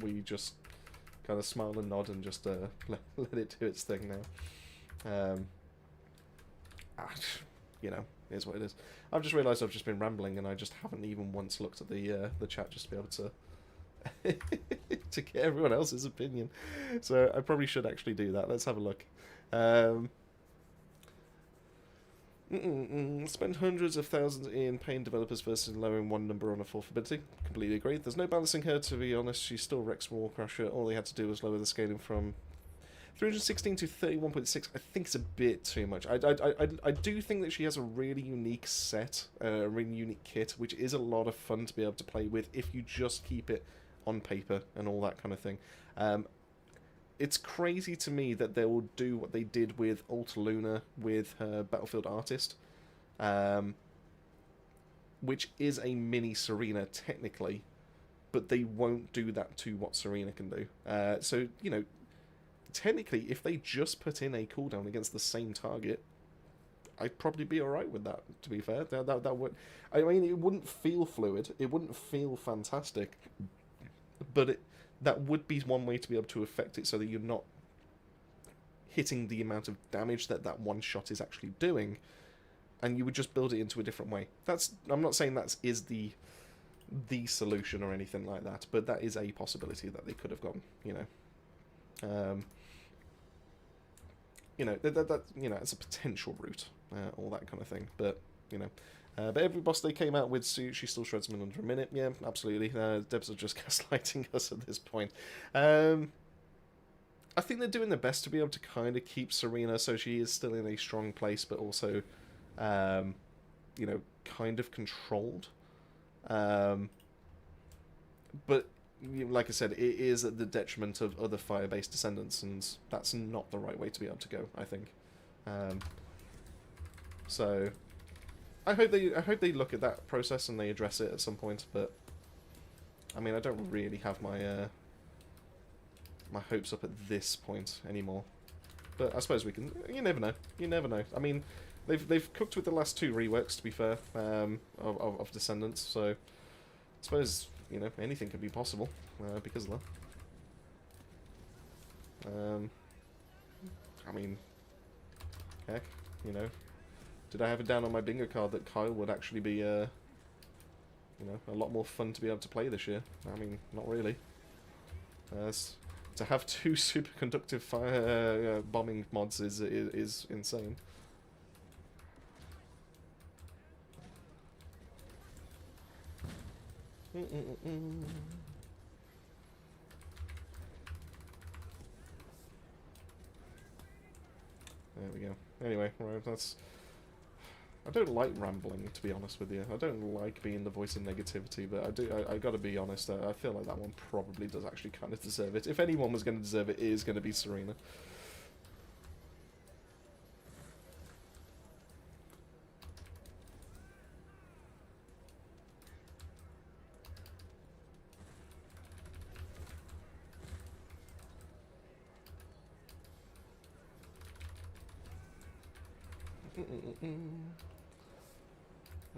We just kind of smile and nod and just let it do its thing now. You know, here's what it is. I've just realised I've just been rambling, and I just haven't even once looked at the chat just to be able to to get everyone else's opinion. So I probably should actually do that. Let's have a look. Spend hundreds of thousands in paying developers versus lowering one number on a fourth ability. Completely agree. There's no balancing her, to be honest. She still wrecks Warcrusher. All they had to do was lower the scaling from 316 to 31.6. I think it's a bit too much. I do think that she has a really unique set, a really unique kit, which is a lot of fun to be able to play with if you just keep it on paper and all that kind of thing. It's crazy to me that they will do what they did with Alta Luna with her Battlefield Artist, which is a mini Serena technically, but they won't do that to what Serena can do. So, you know, technically, if they just put in a cooldown against the same target, I'd probably be alright with that, to be fair. That would... I mean, it wouldn't feel fluid, it wouldn't feel fantastic, but that would be one way to be able to affect it so that you're not hitting the amount of damage that one shot is actually doing, and you would just build it into a different way. I'm not saying that is the solution or anything like that, but that is a possibility that they could have gone, you know. You know, that you know, it's a potential route, all that kind of thing. But, you know, but every boss they came out with, she still shreds them in under a minute. Yeah, absolutely. Debs are just gaslighting us at this point. I I think they're doing their best to be able to kind of keep Serena so she is still in a strong place, but also, you know, kind of controlled. But like I said, it is at the detriment of other fire-based descendants, and that's not the right way to be able to go, I think. So I hope they look at that process and they address it at some point. But I mean, I don't really have my my hopes up at this point anymore. But I suppose we can. You never know. You never know. I mean, they've cooked with the last 2 reworks, to be fair, of Descendants. So I suppose, you know, anything could be possible because of that. I mean, heck, you know, did I have it down on my bingo card that Kyle would actually be, you know, a lot more fun to be able to play this year? I mean, not really. To have 2 superconductive fire bombing mods is insane. There we go. Anyway, right, that's... I don't like rambling, to be honest with you. I don't like being the voice of negativity, but I gotta be honest, I feel like that one probably does actually kind of deserve it. If anyone was going to deserve it, it is going to be Serena.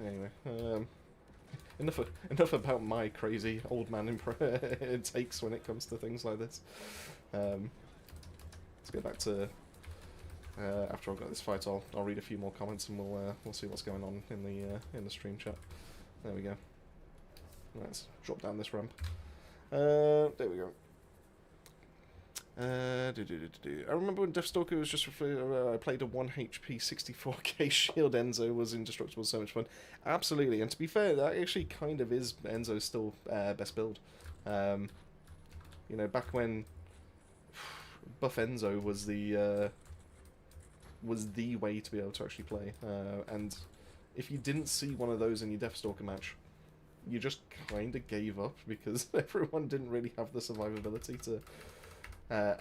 Anyway, enough about my crazy old man takes when it comes to things like this. Let's get back to after I've got this fight. I'll read a few more comments and we'll see what's going on in the stream chat. There we go. Let's drop down this ramp. There we go. I remember when Deathstalker was just I played a 1 HP 64k shield Enzo was indestructible, so much fun. Absolutely, and to be fair, that actually kind of is Enzo's still best build. You know, back when Buff Enzo was the way to be able to actually play, and if you didn't see one of those in your Deathstalker match, you just kind of gave up because everyone didn't really have the survivability to.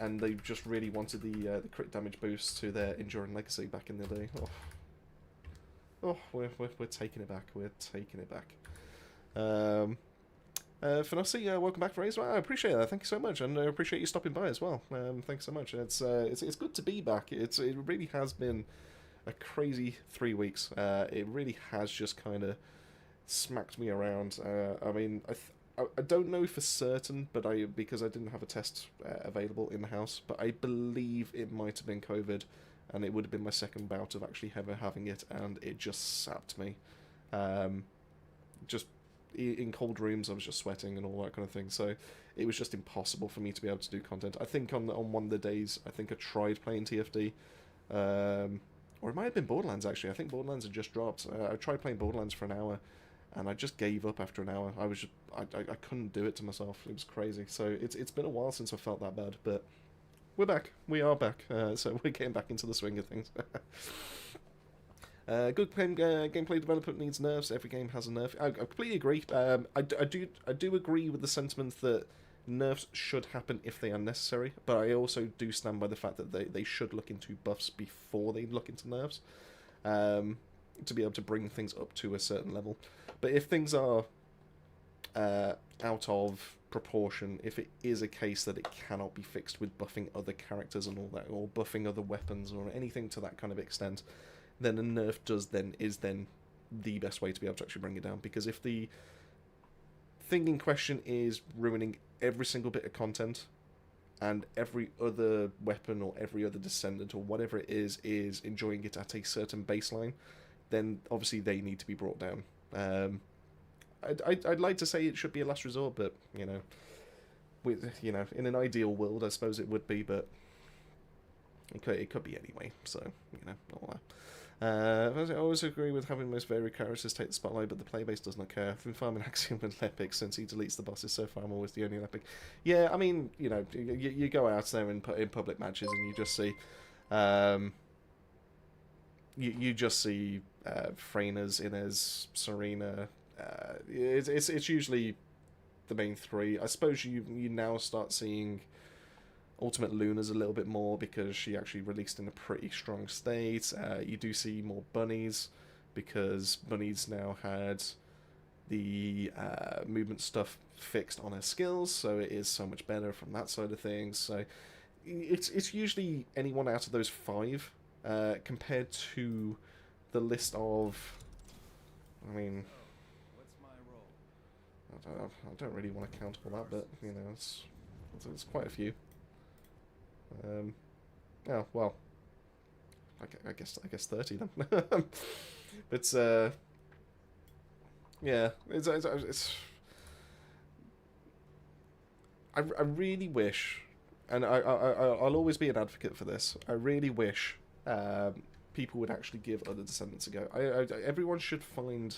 And they just really wanted the crit damage boost to their Enduring Legacy back in the day. We're taking it back. We're taking it back. Fanassi, welcome back, Fraser. Well, I appreciate that. Thank you so much, and I appreciate you stopping by as well. Thanks so much. It's good to be back. It really has been a crazy 3 weeks. It really has just kind of smacked me around. I mean, I don't know for certain, but because I didn't have a test available in the house, but I believe it might have been COVID, and it would have been my second bout of actually ever having it, and it just sapped me. Just in cold rooms, I was just sweating and all that kind of thing, so it was just impossible for me to be able to do content. I think on one of the days, I think I tried playing TFD, or it might have been Borderlands actually. I think Borderlands had just dropped. I tried playing Borderlands for an hour, and I just gave up after an hour. I couldn't do it to myself. It was crazy. So it's been a while since I felt that bad, but we're back. We are back. So we're getting back into the swing of things. Good gameplay development needs nerfs. Every game has a nerf. I completely agree. I do agree with the sentiment that nerfs should happen if they are necessary, but I also do stand by the fact that they should look into buffs before they look into nerfs, to be able to bring things up to a certain level. But if things are out of proportion, if it is a case that it cannot be fixed with buffing other characters and all that, or buffing other weapons or anything to that kind of extent, then a nerf is then the best way to be able to actually bring it down. Because if the thing in question is ruining every single bit of content, and every other weapon or every other descendant or whatever it is enjoying it at a certain baseline, then obviously they need to be brought down. I'd like to say it should be a last resort, but in an ideal world, I suppose it would be, but it could be anyway. So all I always agree with having the most varied characters take the spotlight, but the playbase does not care. I've been farming Axiom and Lepic since he deletes the bosses. So far, I'm always the only Lepic. Yeah, I mean, you know, you go out there in public matches and you just see, you just see Freyna's, Inez, Serena. It's usually the main three. I suppose you now start seeing Ultimate Luna's a little bit more because she actually released in a pretty strong state. You do see more bunnies because bunnies now had the movement stuff fixed on her skills, so it is so much better from that side of things. So it's usually anyone out of those five compared to the list of. I mean, I don't really want to count all that, but you know, it's quite a few. Oh well, I guess 30 then. But yeah, it's I really wish, and I'll always be an advocate for this. I really wish people would actually give other Descendants a go. Everyone should find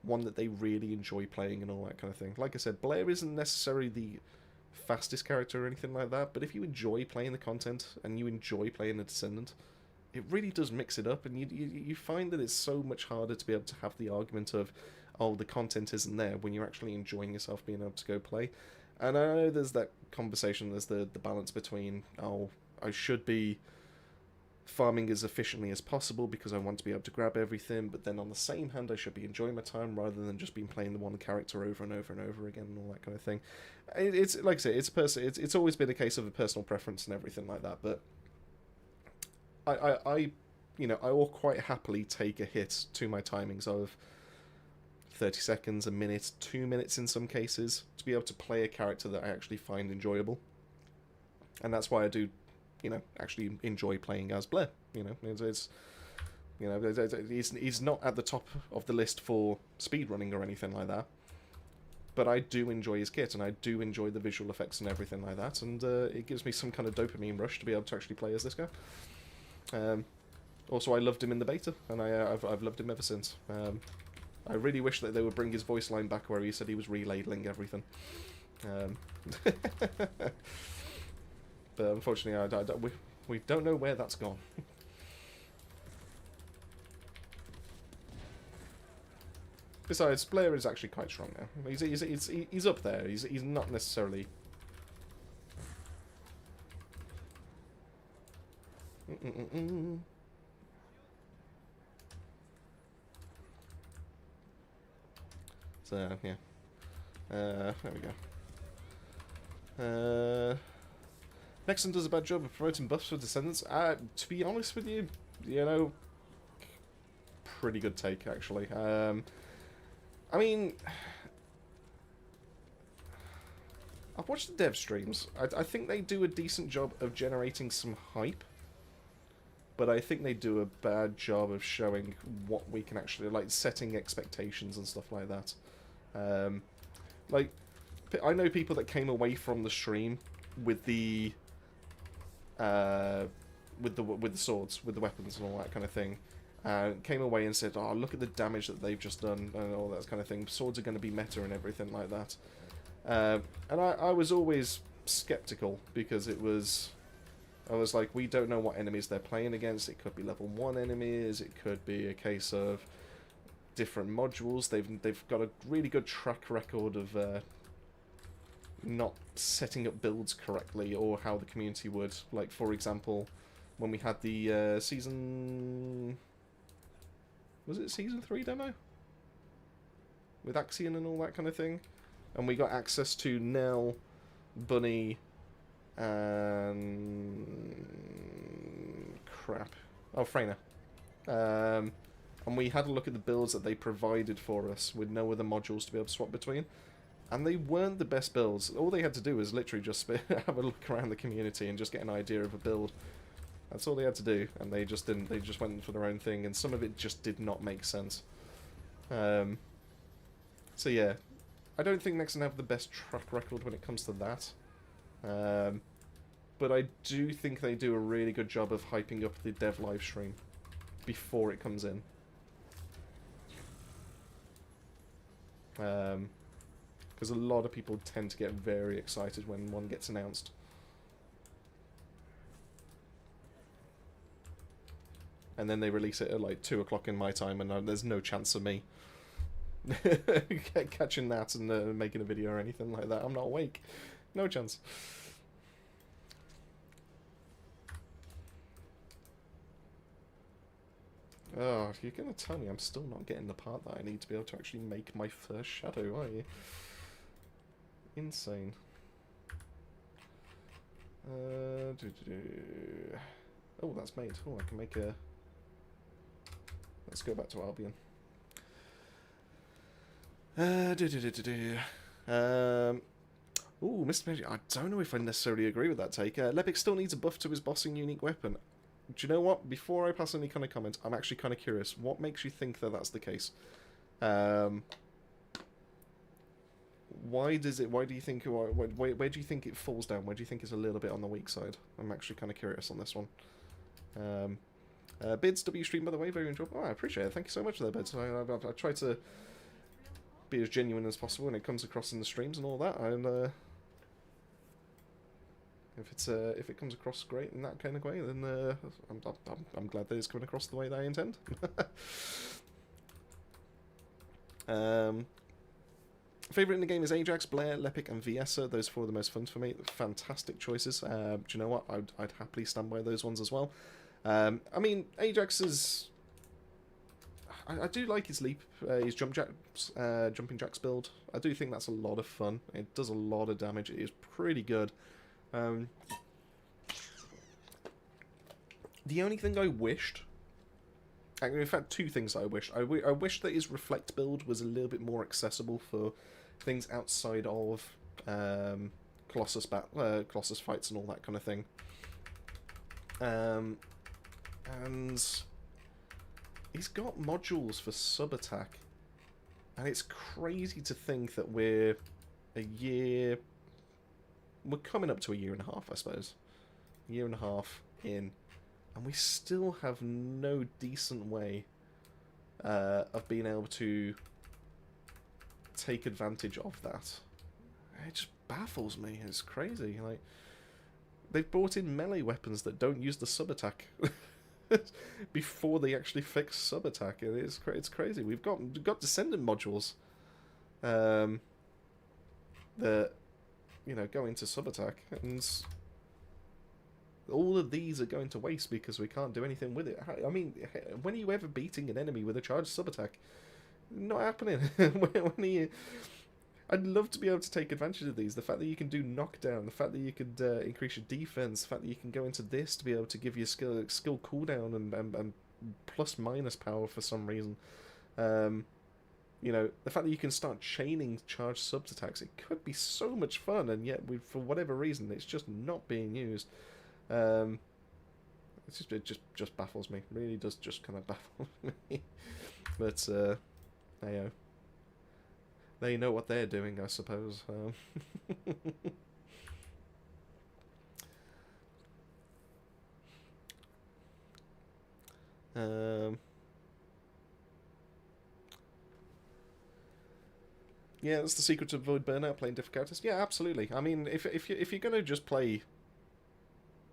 one that they really enjoy playing and all that kind of thing. Like I said, Blair isn't necessarily the fastest character or anything like that, but if you enjoy playing the content and you enjoy playing a Descendant, it really does mix it up, and you find that it's so much harder to be able to have the argument of, oh, the content isn't there, when you're actually enjoying yourself being able to go play. And I know there's that conversation, there's the balance between, oh, I should be farming as efficiently as possible because I want to be able to grab everything, but then on the same hand I should be enjoying my time rather than just being playing the one character over and over and over again and all that kind of thing. It's like I say, it's always been a case of a personal preference and everything like that, but I you know, I will quite happily take a hit to my timings of 30 seconds, a minute, 2 minutes in some cases, to be able to play a character that I actually find enjoyable. And that's why I do, you know, actually enjoy playing as Blair. You know, it's you know, he's not at the top of the list for speedrunning or anything like that, but I do enjoy his kit and I do enjoy the visual effects and everything like that, and it gives me some kind of dopamine rush to be able to actually play as this guy. Also, I loved him in the beta, and I've loved him ever since. I really wish that they would bring his voice line back where he said he was relabeling everything. But unfortunately, we don't know where that's gone. Besides, Blair is actually quite strong now. He's up there. He's not necessarily. So yeah, there we go. Nexon does a bad job of promoting buffs for Descendants. To be honest with you, you know, pretty good take actually. I mean, I've watched the dev streams. I think they do a decent job of generating some hype, but I think they do a bad job of showing what we can actually, like, setting expectations and stuff like that. Like, I know people that came away from the stream with the swords, with the weapons and all that kind of thing, came away and said, oh, look at the damage that they've just done and all that kind of thing. Swords are going to be meta and everything like that. And I was always skeptical because I was like, we don't know what enemies they're playing against. It could be level 1 enemies. It could be a case of different modules. They've got a really good track record of not setting up builds correctly or how the community would. Like, for example, when we had the season... Was it season 3 demo? With Axion and all that kind of thing? And we got access to Nell, Bunny, and... crap. Oh, Freyna. And we had a look at the builds that they provided for us with no other modules to be able to swap between. And they weren't the best builds. All they had to do was literally just have a look around the community and just get an idea of a build. That's all they had to do, and they just didn't. They just went for their own thing, and some of it just did not make sense. So yeah, I don't think Nexon have the best track record when it comes to that. But I do think they do a really good job of hyping up the dev live stream. before it comes in. Because a lot of people tend to get very excited when one gets announced. And then they release it at like 2 o'clock in my time, and there's no chance of me catching that and making a video or anything like that. I'm not awake. No chance. Oh, you're going to tell me I'm still not getting the part that I need to be able to actually make my first shadow, are you? Insane. Oh, that's made. Oh, I can make a... Let's go back to Albion. Ooh, Mr. Magic. I don't know if I necessarily agree with that take. Lepic still needs a buff to his bossing unique weapon. Do you know what? Before I pass any kind of comment, I'm actually kind of curious. What makes you think that that's the case? Why does it? Why do you think? Where do you think it falls down? Where do you think it's a little bit on the weak side? I'm actually kind of curious on this one. Bids W stream, by the way, very enjoyable. Oh, I appreciate it. Thank you so much for that, Bids. I try to be as genuine as possible when it comes across in the streams and all that. And if it comes across great in that kind of way, then I'm glad that it's coming across the way that I intend. Favorite in the game is Ajax, Blair, Lepic, and Viessa. Those four are the most fun for me. Fantastic choices. Do you know what? I'd happily stand by those ones as well. I mean, Ajax is... I do like his leap, his jumping jacks build. I do think that's a lot of fun. It does a lot of damage. It is pretty good. The only thing I wished... In fact, two things I wished. I wish that his reflect build was a little bit more accessible for things outside of Colossus fights and all that kind of thing. And he's got modules for sub attack, and it's crazy to think that we're coming up to a year and a half, I suppose. A year and a half in, and we still have no decent way of being able to take advantage of that. It just baffles me. It's crazy. Like, they've brought in melee weapons that don't use the sub attack before they actually fix sub attack. It's crazy. We've got descendant modules that go into sub attack, and all of these are going to waste because we can't do anything with it. I mean, when are you ever beating an enemy with a charged sub attack? Not happening. When are you... I'd love to be able to take advantage of these. The fact that you can do knockdown, the fact that you could increase your defense, the fact that you can go into this to be able to give you skill cooldown and plus minus power for some reason. The fact that you can start chaining charged sub attacks, it could be so much fun, and yet for whatever reason it's just not being used. It just baffles me. It really does just kind of baffle me. But they know what they're doing, I suppose. Yeah, that's the secret to avoid burnout, playing different characters. Yeah, absolutely. I mean, if you're gonna just play,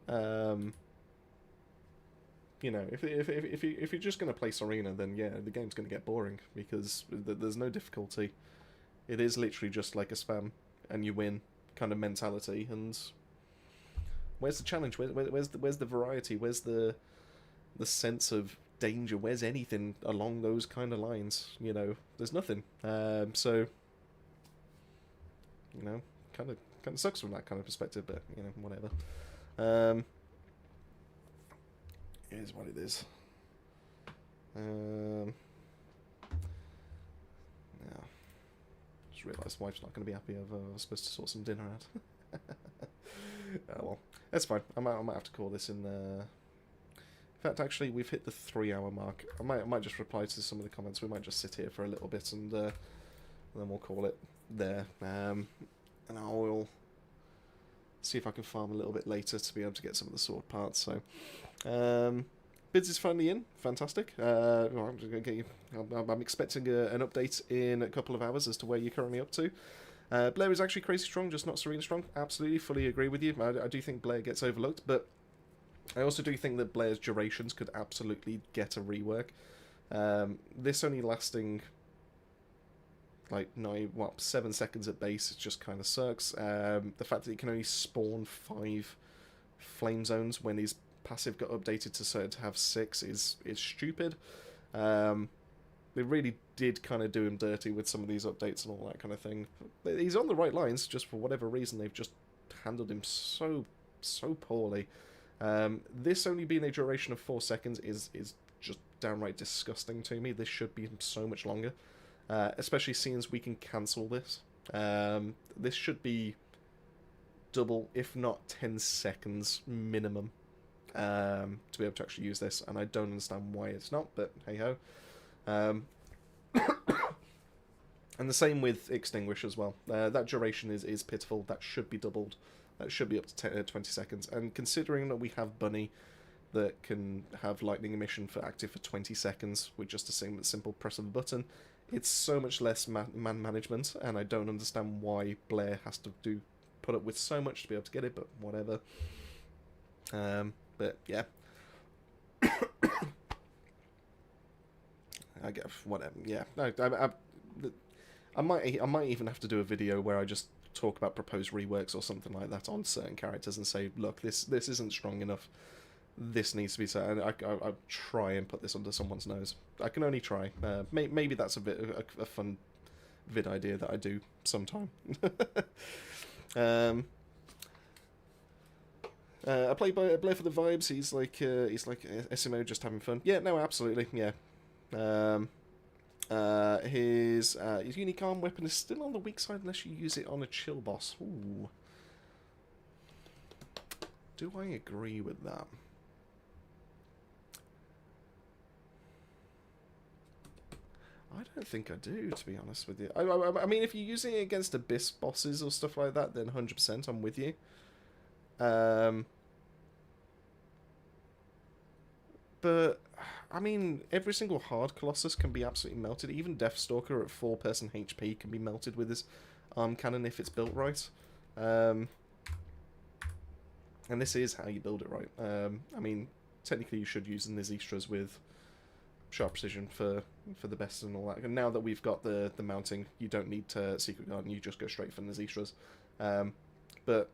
if you're just gonna play Serena, then yeah, the game's gonna get boring because there's no difficulty. It is literally just like a spam and you win kind of mentality. And where's the challenge? Where's the variety? Where's the sense of danger? Where's anything along those kind of lines? There's nothing. So kind of sucks from that kind of perspective, but whatever. It is what it is. Yeah. Just realised wife's not going to be happy. I was supposed to sort some dinner out. Oh well, that's fine. I might have to call this in. In fact, actually, we've hit the 3-hour mark. I might just reply to some of the comments. We might just sit here for a little bit and then we'll call it there. And I will see if I can farm a little bit later to be able to get some of the sword parts. So, but Bids is finally in. Fantastic. Well, I'm just gonna get you. I'm expecting an update in a couple of hours as to where you're currently up to. Blair is actually crazy strong, just not Serena strong. Absolutely, fully agree with you. I do think Blair gets overlooked, but I also do think that Blair's durations could absolutely get a rework. This only lasting like 7 seconds at base, it just kind of sucks. The fact that he can only spawn 5 flame zones when his passive got updated to have 6 is stupid. They really did kind of do him dirty with some of these updates and all that kind of thing. He's on the right lines, just for whatever reason they've just handled him so poorly. This only being a duration of 4 seconds is just downright disgusting to me. This should be so much longer, especially seeing as we can cancel this. This should be double, if not 10 seconds minimum, to be able to actually use this, and I don't understand why it's not, but hey ho. And the same with Extinguish as well. That duration is pitiful. That should be doubled. That should be up to 20 seconds. And considering that we have Bunny that can have lightning emission for active for 20 seconds with just a simple press of a button, it's so much less man management, and I don't understand why Blair has to put up with so much to be able to get it, but whatever. But yeah. I guess whatever. Yeah, no, I might even have to do a video where I just talk about proposed reworks or something like that on certain characters and say, look, this isn't strong enough. This needs to be said. I try and put this under someone's nose. I can only try. Maybe that's a fun vid idea that I do sometime. I play Blair for the vibes. He's like SMO, just having fun. Yeah, no, absolutely, yeah. His Unicorn weapon is still on the weak side unless you use it on a chill boss. Ooh. Do I agree with that? I don't think I do, to be honest with you. I mean, if you're using it against Abyss bosses or stuff like that, then 100% I'm with you. But, I mean, every single hard Colossus can be absolutely melted. Even Deathstalker at 4-person HP can be melted with his arm cannon if it's built right. And this is how you build it right. I mean, technically you should use the Nizistras with sharp precision for the best and all that. And now that we've got the mounting, you don't need to Secret Garden, you just go straight for Nizistras. But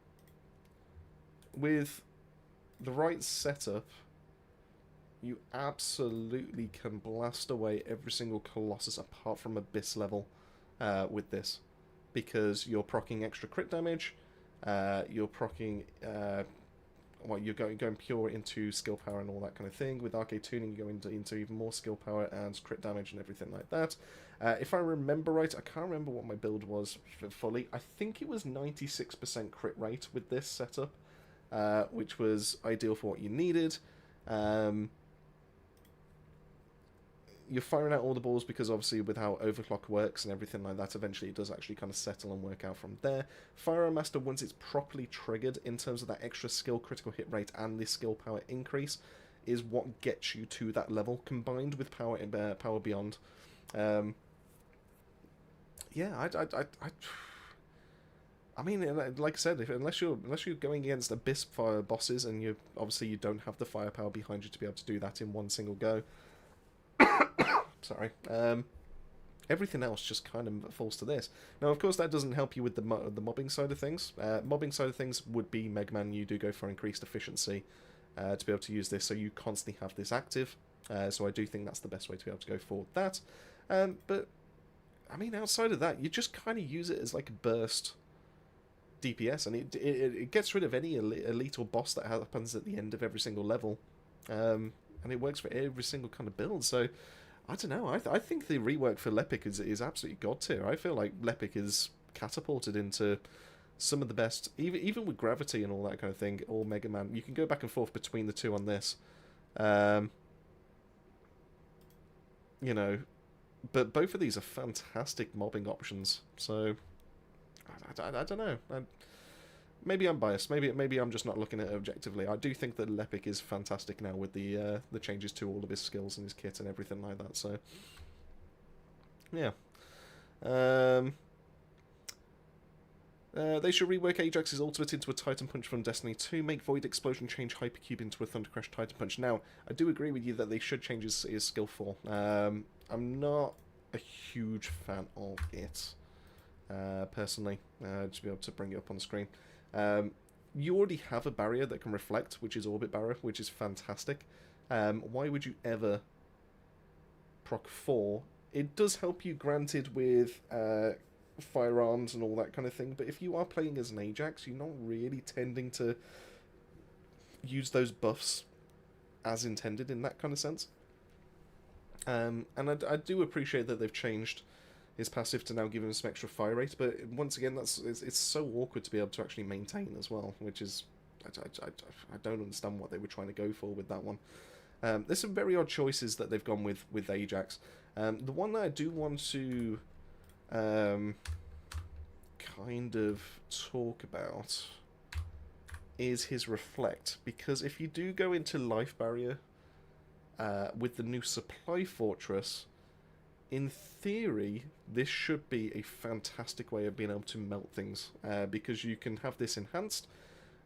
with the right setup, you absolutely can blast away every single Colossus apart from Abyss level with this. Because you're proccing extra crit damage, you're proccing... well, you're going pure into skill power and all that kind of thing. With Arcade Tuning, you go into even more skill power and crit damage and everything like that. If I remember right, I can't remember what my build was fully. I think it was 96% crit rate with this setup, which was ideal for what you needed. You're firing out all the balls because obviously with how overclock works and everything like that, eventually it does actually kind of settle and work out from there. Firearm Master, once it's properly triggered in terms of that extra skill critical hit rate and the skill power increase, is what gets you to that level, combined with power beyond. Yeah, I mean, like I said, unless you're going against Abyss fire bosses and you don't have the firepower behind you to be able to do that in one single go. Sorry. Everything else just kind of falls to this. Now, of course, that doesn't help you with the mobbing side of things. Mobbing side of things would be Mega Man. You do go for increased efficiency to be able to use this, so you constantly have this active. So I do think that's the best way to be able to go for that. But I mean, outside of that, you just kind of use it as like a burst DPS, and it gets rid of any elite or boss that happens at the end of every single level. And it works for every single kind of build, so I don't know. I think the rework for Lepic is absolutely god tier. I feel like Lepic is catapulted into some of the best, even with Gravity and all that kind of thing, or Mega Man. You can go back and forth between the two on this. You know, but both of these are fantastic mobbing options, so I don't know. maybe I'm biased. Maybe I'm just not looking at it objectively. I do think that Lepic is fantastic now with the changes to all of his skills and his kit and everything like that. So yeah. They should rework Ajax's ultimate into a Titan Punch from Destiny 2, make Void Explosion change Hypercube into a Thunder Crash Titan Punch. Now, I do agree with you that they should change his skill 4. I'm not a huge fan of it, personally, to be able to bring it up on the screen. You already have a barrier that can reflect, which is Orbit Barrier, which is fantastic. Why would you ever proc 4? It does help you, granted, with firearms and all that kind of thing, but if you are playing as an Ajax, you're not really tending to use those buffs as intended in that kind of sense. And I do appreciate that they've changed his passive to now give him some extra fire rate, but once again, it's so awkward to be able to actually maintain as well, which is I don't understand what they were trying to go for with that one. There's some very odd choices that they've gone with Ajax. The one that I do want to kind of talk about is his Reflect, because if you do go into Life Barrier with the new Supply Fortress, in theory this should be a fantastic way of being able to melt things, because you can have this enhanced.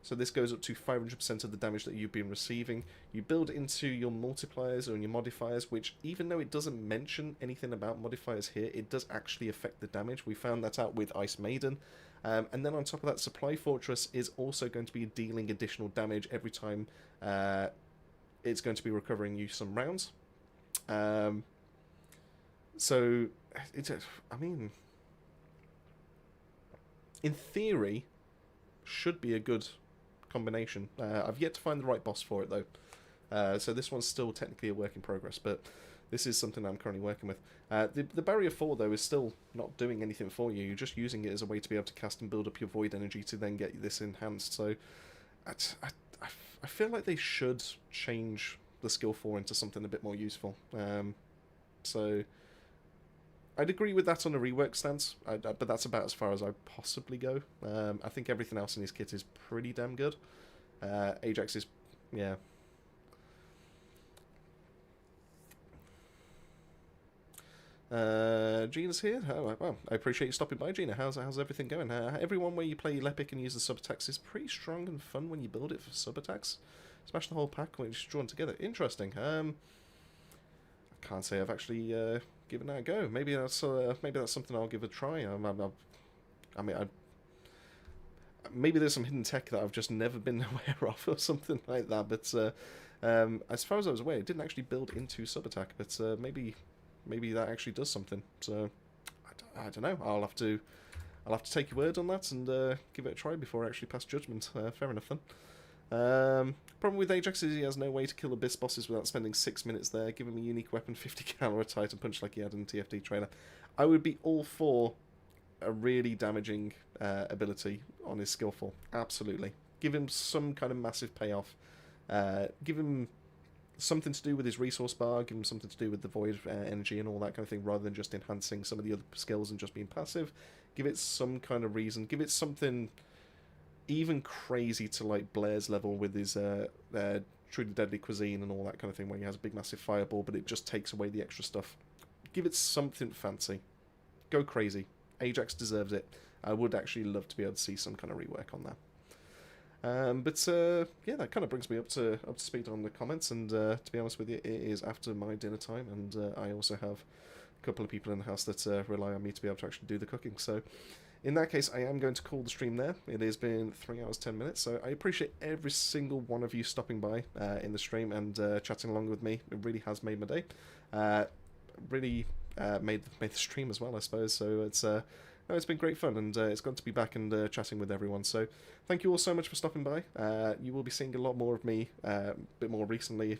So this goes up to 500% of the damage that you've been receiving. You build into your multipliers or your modifiers, which, even though it doesn't mention anything about modifiers here, it does actually affect the damage. We found that out with Ice Maiden. And then on top of that, Supply Fortress is also going to be dealing additional damage every time it's going to be recovering you some rounds. So, I mean, in theory, should be a good combination. I've yet to find the right boss for it, though. So this one's still technically a work in progress, but this is something I'm currently working with. The Barrier 4, though, is still not doing anything for you. You're just using it as a way to be able to cast and build up your Void energy to then get this enhanced. So I feel like they should change the skill 4 into something a bit more useful. So I'd agree with that on a rework stance, but that's about as far as I possibly go. I think everything else in his kit is pretty damn good. Ajax is, yeah. Gina's here. Oh, well, I appreciate you stopping by, Gina. How's everything going? Everyone where you play Lepic and use the sub attacks is pretty strong and fun when you build it for sub attacks. Smash the whole pack when it's drawn together. Interesting. I can't say I've actually given that a go. Maybe that's something I'll give a try. Maybe there's some hidden tech that I've just never been aware of or something like that. But as far as I was aware, it didn't actually build into sub attack. But maybe that actually does something. So I don't know. I'll have to take your word on that and give it a try before I actually pass judgment. Fair enough then. Problem with Ajax is he has no way to kill Abyss bosses without spending 6 minutes there. Give him a unique weapon, 50 cal or a Titan Punch like he had in the TFT trailer. I would be all for a really damaging ability on his skillful. Absolutely. Give him some kind of massive payoff. Give him something to do with his resource bar. Give him something to do with the void energy and all that kind of thing, rather than just enhancing some of the other skills and just being passive. Give it some kind of reason. Give it something even crazy to like Blair's level with his truly deadly cuisine and all that kind of thing, where he has a big massive fireball but it just takes away the extra stuff. Give it something fancy. Go crazy. Ajax deserves it. I would actually love to be able to see some kind of rework on that. But yeah, that kind of brings me up to speed on the comments, and to be honest with you, it is after my dinner time, and I also have a couple of people in the house that rely on me to be able to actually do the cooking. So in that case, I am going to call the stream there. It has been 3 hours 10 minutes, so I appreciate every single one of you stopping by in the stream and chatting along with me. It really has made my day. Really made the stream as well, I suppose. So it's been great fun, and it's good to be back and chatting with everyone. So thank you all so much for stopping by. You will be seeing a lot more of me a bit more recently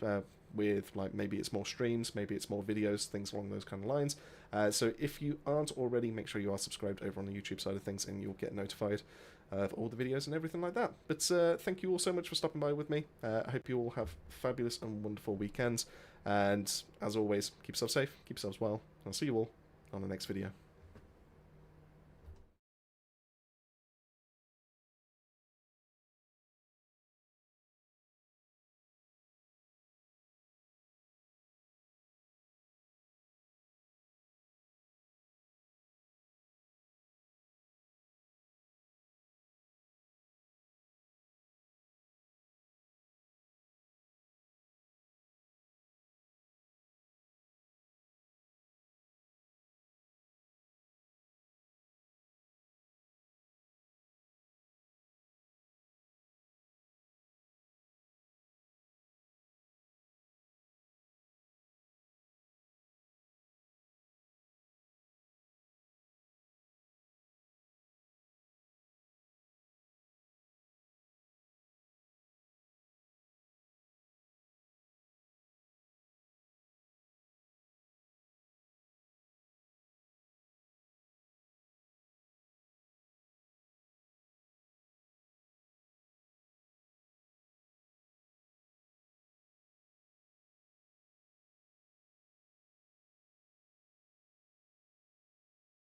with, like, maybe it's more streams, maybe it's more videos, things along those kind of lines. So if you aren't already, make sure you are subscribed over on the YouTube side of things, and you'll get notified of all the videos and everything like that. But thank you all so much for stopping by with me. I hope you all have fabulous and wonderful weekends. And as always, keep yourself safe, keep yourselves well. I'll see you all on the next video.